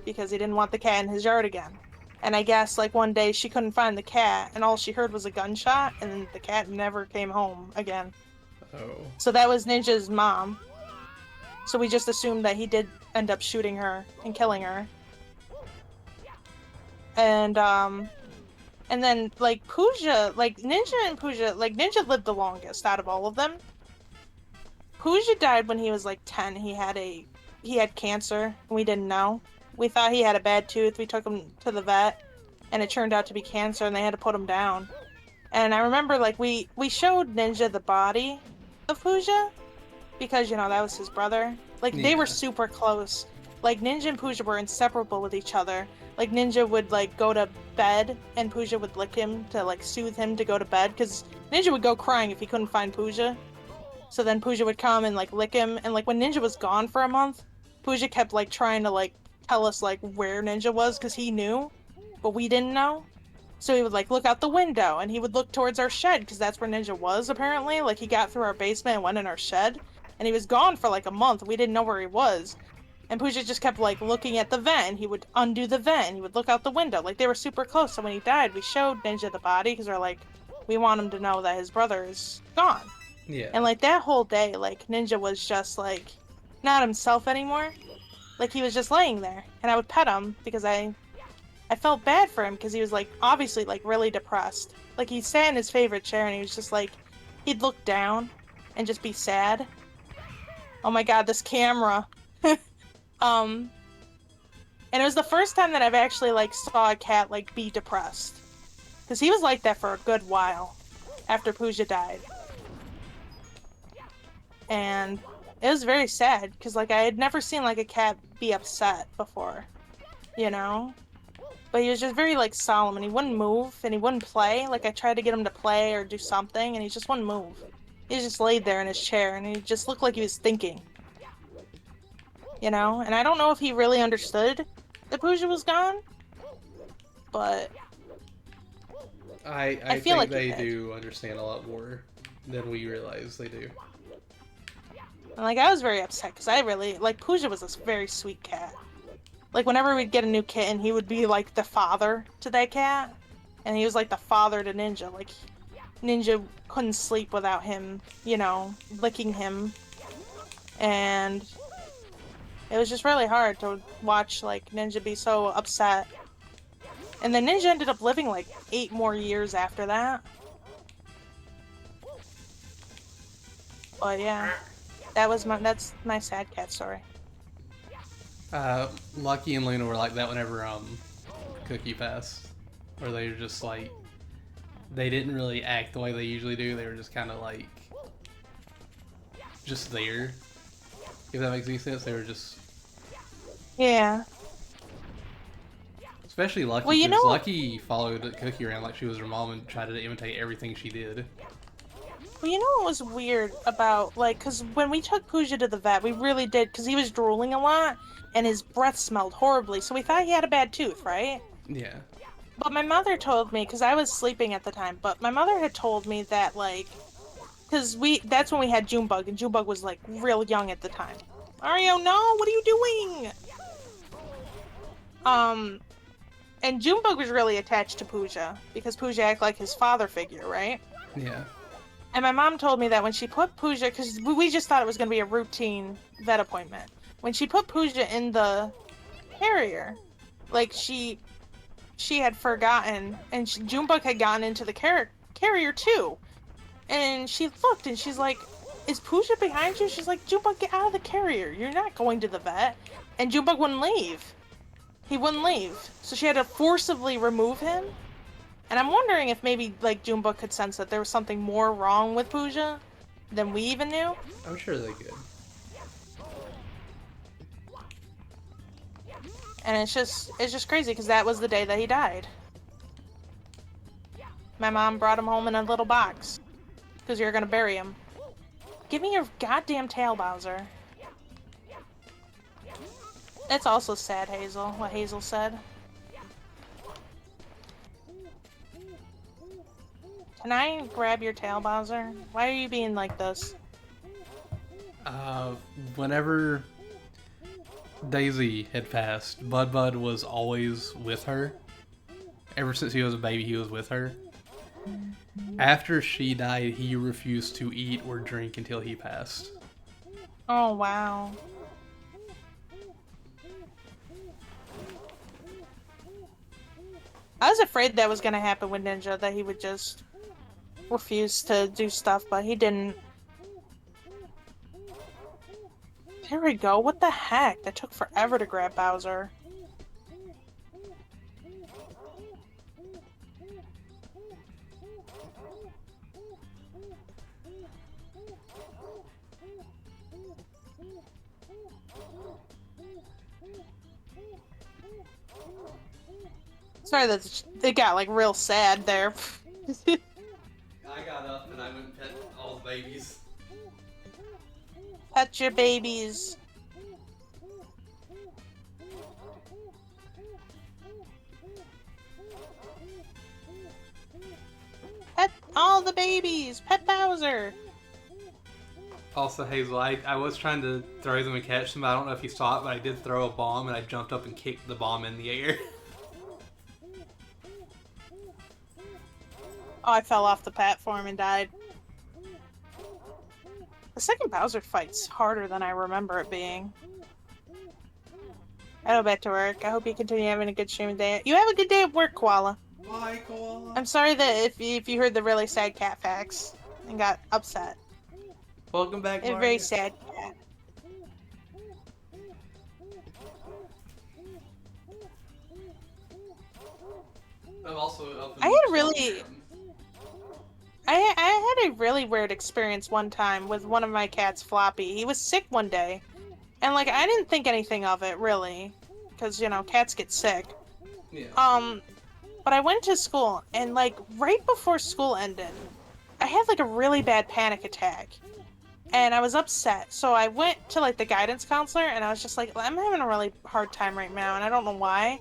because he didn't want the cat in his yard again. And I guess like one day she couldn't find the cat and all she heard was a gunshot and then the cat never came home again. Oh. So that was Ninja's mom. So we just assumed that he did end up shooting her and killing her. And then like Pooja, like Ninja and Pooja, like Ninja lived the longest out of all of them. Pooja died when he was like 10. He had cancer and we didn't know. We thought he had a bad tooth. We took him to the vet, and it turned out to be cancer, and they had to put him down. And I remember, like, we showed Ninja the body of Pooja, because, you know, that was his brother. Like, they were Yeah. super close. Like, Ninja and Pooja were inseparable with each other. Like, Ninja would, like, go to bed, and Pooja would lick him to, like, soothe him to go to bed, because Ninja would go crying if he couldn't find Pooja. So then Pooja would come and, like, lick him, and, like, when Ninja was gone for a month, Pooja kept, like, trying to, like, tell us like where Ninja was because he knew, but we didn't know. So he would like look out the window and he would look towards our shed because that's where Ninja was apparently. Like he got through our basement and went in our shed, and he was gone for like a month. We didn't know where he was, and Pooja just kept like looking at the vent. And he would undo the vent. And he would look out the window. Like they were super close. So when he died, we showed Ninja the body because we're like, we want him to know that his brother is gone. Yeah. And like that whole day, like Ninja was just like not himself anymore. Like he was just laying there, and I would pet him because I felt bad for him because he was like obviously like really depressed. Like he sat in his favorite chair and he was just like he'd look down and just be sad. Oh my god, this camera. And it was the first time that I've actually like saw a cat like be depressed. Because he was like that for a good while after Pooja died. And it was very sad because like I had never seen like a cat be upset before, you know? But he was just very like solemn and he wouldn't move and he wouldn't play. Like I tried to get him to play or do something and he just wouldn't move. He just laid there in his chair and he just looked like he was thinking. You know? And I don't know if he really understood that Pooja was gone, but I feel think like he they did. do understand a lot more than we realize they do. and like I was very upset because I really like Pooja was a very sweet cat. Like whenever we'd get a new kitten, he would be like the father to that cat, and he was like the father to Ninja. Like Ninja couldn't sleep without him, you know, licking him, and it was just really hard to watch like Ninja be so upset. And then Ninja ended up living like 8 more years after that. But yeah, that's my sad cat story. Lucky and Luna were like that whenever Cookie passed, where they were just like they didn't really act the way they usually do. They were just kind of like just there. If that makes any sense, they were just Yeah. especially Lucky. Well, you 'Cause know- Lucky followed Cookie around like she was her mom and tried to imitate everything she did. Well, you know what was weird about, like, because when we took Pooja to the vet, we really did, because he was drooling a lot, and his breath smelled horribly, so we thought he had a bad tooth, right? Yeah. But my mother told me, because I was sleeping at the time, but my mother had told me that, like, because that's when we had Junebug, and Junebug was, like, real young at the time. Mario, no! What are you doing? And Junebug was really attached to Pooja, because Pooja acted like his father figure, right? Yeah. And my mom told me that when she put Pooja, because we just thought it was going to be a routine vet appointment. When she put Pooja in the carrier, like, she had forgotten, and Junebug had gotten into the carrier too. And she looked, and she's like, is Pooja behind you? She's like, Junebug, get out of the carrier. You're not going to the vet. And Junebug wouldn't leave. He wouldn't leave. So she had to forcibly remove him. And I'm wondering if maybe, like, Junebug could sense that there was something more wrong with Pooja than we even knew. I'm sure they could. And it's just crazy, because that was the day that he died. My mom brought him home in a little box. Because you're gonna bury him. Give me your goddamn tail, Bowser. That's also sad, Hazel, what Hazel said. Can I grab your tail, Bowser? Why are you being like this? Whenever Daisy had passed, Bud was always with her. Ever since he was a baby, he was with her. After she died, he refused to eat or drink until he passed. Oh, wow. I was afraid that was gonna happen with Ninja, that he would just refuse to do stuff, but he didn't. There we go. What the heck? That took forever to grab Bowser. Sorry that it got, like, real sad there. I got up and I went and pet all the babies. Pet your babies. Pet all the babies! Pet Bowser! Also, Hazel, I was trying to throw them and catch them. I don't know if you saw it, but I did throw a bomb and I jumped up and kicked the bomb in the air. Oh, I fell off the platform and died. The second Bowser fight's harder than I remember it being. I go back to work. I hope you continue having a good streaming day. You have a good day at work, Koala. Bye, Koala. I'm sorry that if you heard the really sad cat facts and got upset. Welcome back, A Mario. very sad cat. I'm also up in I had really- I had a really weird experience one time with one of my cats, Floppy. He was sick one day. And, like, I didn't think anything of it, really. Because, you know, cats get sick. Yeah. But I went to school, and, like, right before school ended, I had, like, a really bad panic attack. And I was upset. So I went to, like, the guidance counselor, and I was just like, I'm having a really hard time right now, and I don't know why.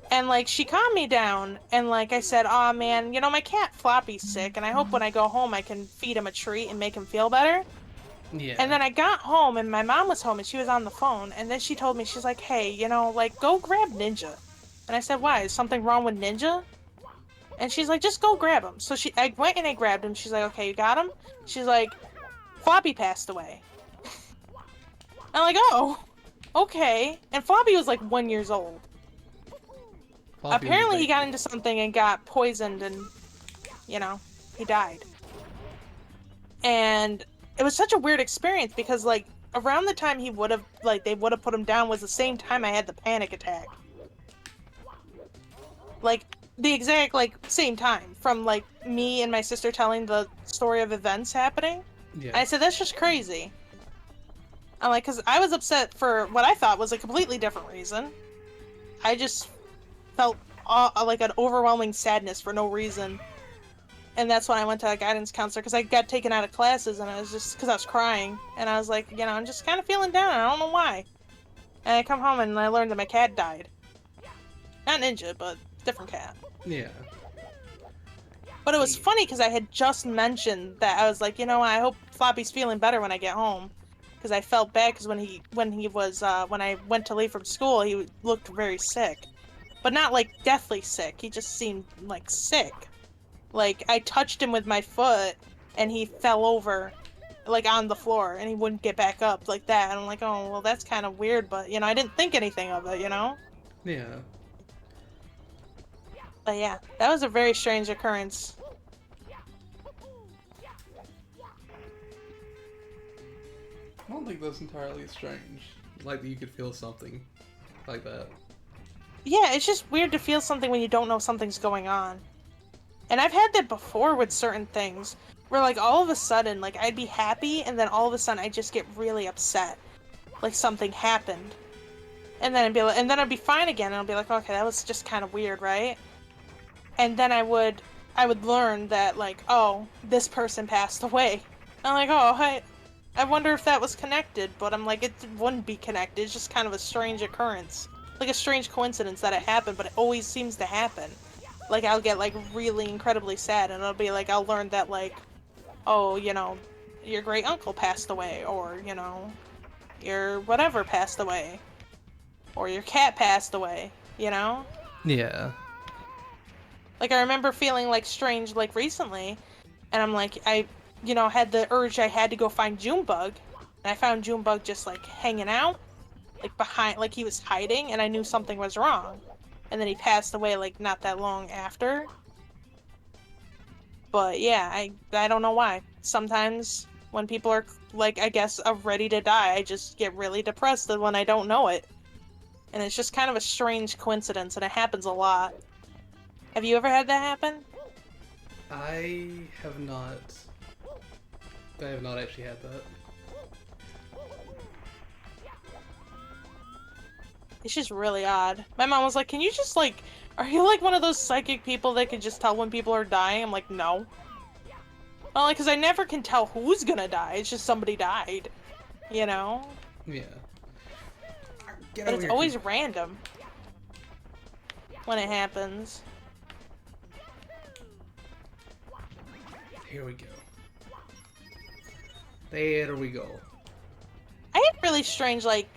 And, like, she calmed me down, and, like, I said, aw, man, you know, my cat Floppy's sick, and I hope when I go home I can feed him a treat and make him feel better. Yeah. And then I got home, and my mom was home, and she was on the phone, and then she told me, she's like, hey, you know, like, go grab Ninja. And I said, why? Is something wrong with Ninja? And she's like, just go grab him. So I went and I grabbed him. She's like, okay, you got him? She's like, Floppy passed away. I'm like, oh, okay. And Floppy was like 1 year old. Floppy Apparently was he got into something and got poisoned and, you know, he died. And it was such a weird experience because, like, around the time he would have, like, they would have put him down was the same time I had the panic attack. Like, the exact, like, same time from, like, me and my sister telling the story of events happening. Yeah. And I said, that's just crazy. I'm like, because I was upset for what I thought was a completely different reason. I just felt like an overwhelming sadness for no reason. And that's when I went to a guidance counselor because I got taken out of classes and I was just because I was crying and I was like, you know, I'm just kind of feeling down. I don't know why. And I come home and I learned that my cat died. Not Ninja, but different cat. Yeah. But it was funny because I had just mentioned that I was like, you know, I hope Floppy's feeling better when I get home, because I felt bad because when I went to leave from school, he looked very sick, but not like deathly sick. He just seemed like sick. Like I touched him with my foot and he fell over, like on the floor, and he wouldn't get back up like that. And I'm like, oh well, that's kind of weird, but you know, I didn't think anything of it, you know. Yeah. But yeah, that was a very strange occurrence. I don't think that's entirely strange. Like that you could feel something like that. Yeah, it's just weird to feel something when you don't know something's going on. And I've had that before with certain things, where like all of a sudden, like I'd be happy, and then all of a sudden I'd just get really upset, like something happened, and then I'd be fine again, and I'll be like, okay, that was just kind of weird, right? And then I would learn that like, oh, this person passed away. I'm like, oh, I wonder if that was connected, but I'm like, it wouldn't be connected. It's just kind of a strange occurrence. Like a strange coincidence that it happened, but it always seems to happen. Like, I'll get, like, really incredibly sad, and it'll be like, I'll learn that, like, oh, you know, your great-uncle passed away, or, you know, your whatever passed away, or your cat passed away, you know? Yeah. Like, I remember feeling, like, strange, like, recently, and I'm like, I, you know, had the urge I had to go find Junebug, and I found Junebug just, like, hanging out, like, behind, like, he was hiding, and I knew something was wrong. And then he passed away, like, not that long after. But, yeah, I don't know why. Sometimes, when people are, like, I guess, ready to die, I just get really depressed when I don't know it. And it's just kind of a strange coincidence, and it happens a lot. Have you ever had that happen? I have not actually had that. It's just really odd. My mom was like, can you just, like, are you, like, one of those psychic people that can just tell when people are dying? I'm like, no. Well, like, because I never can tell who's gonna die. It's just somebody died. You know? Yeah. But it's always random when it happens. Here we go. There we go. I have really strange, like,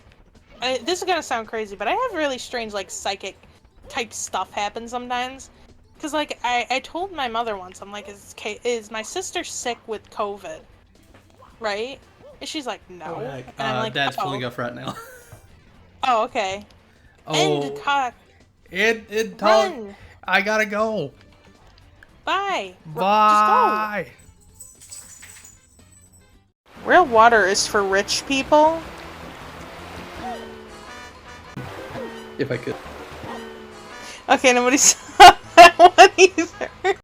this is gonna sound crazy, but I have really strange, like, psychic type stuff happen sometimes. Cause, like, I told my mother once, I'm like, is my sister sick with COVID? Right? And she's like, no. Oh, heck. And I'm like, Dad's oh. pulling up right now. Oh, okay. Oh. End talk. It talk. Run. I gotta go. Bye. Bye. Just go. Real water is for rich people. If I could. Okay, nobody saw that one either.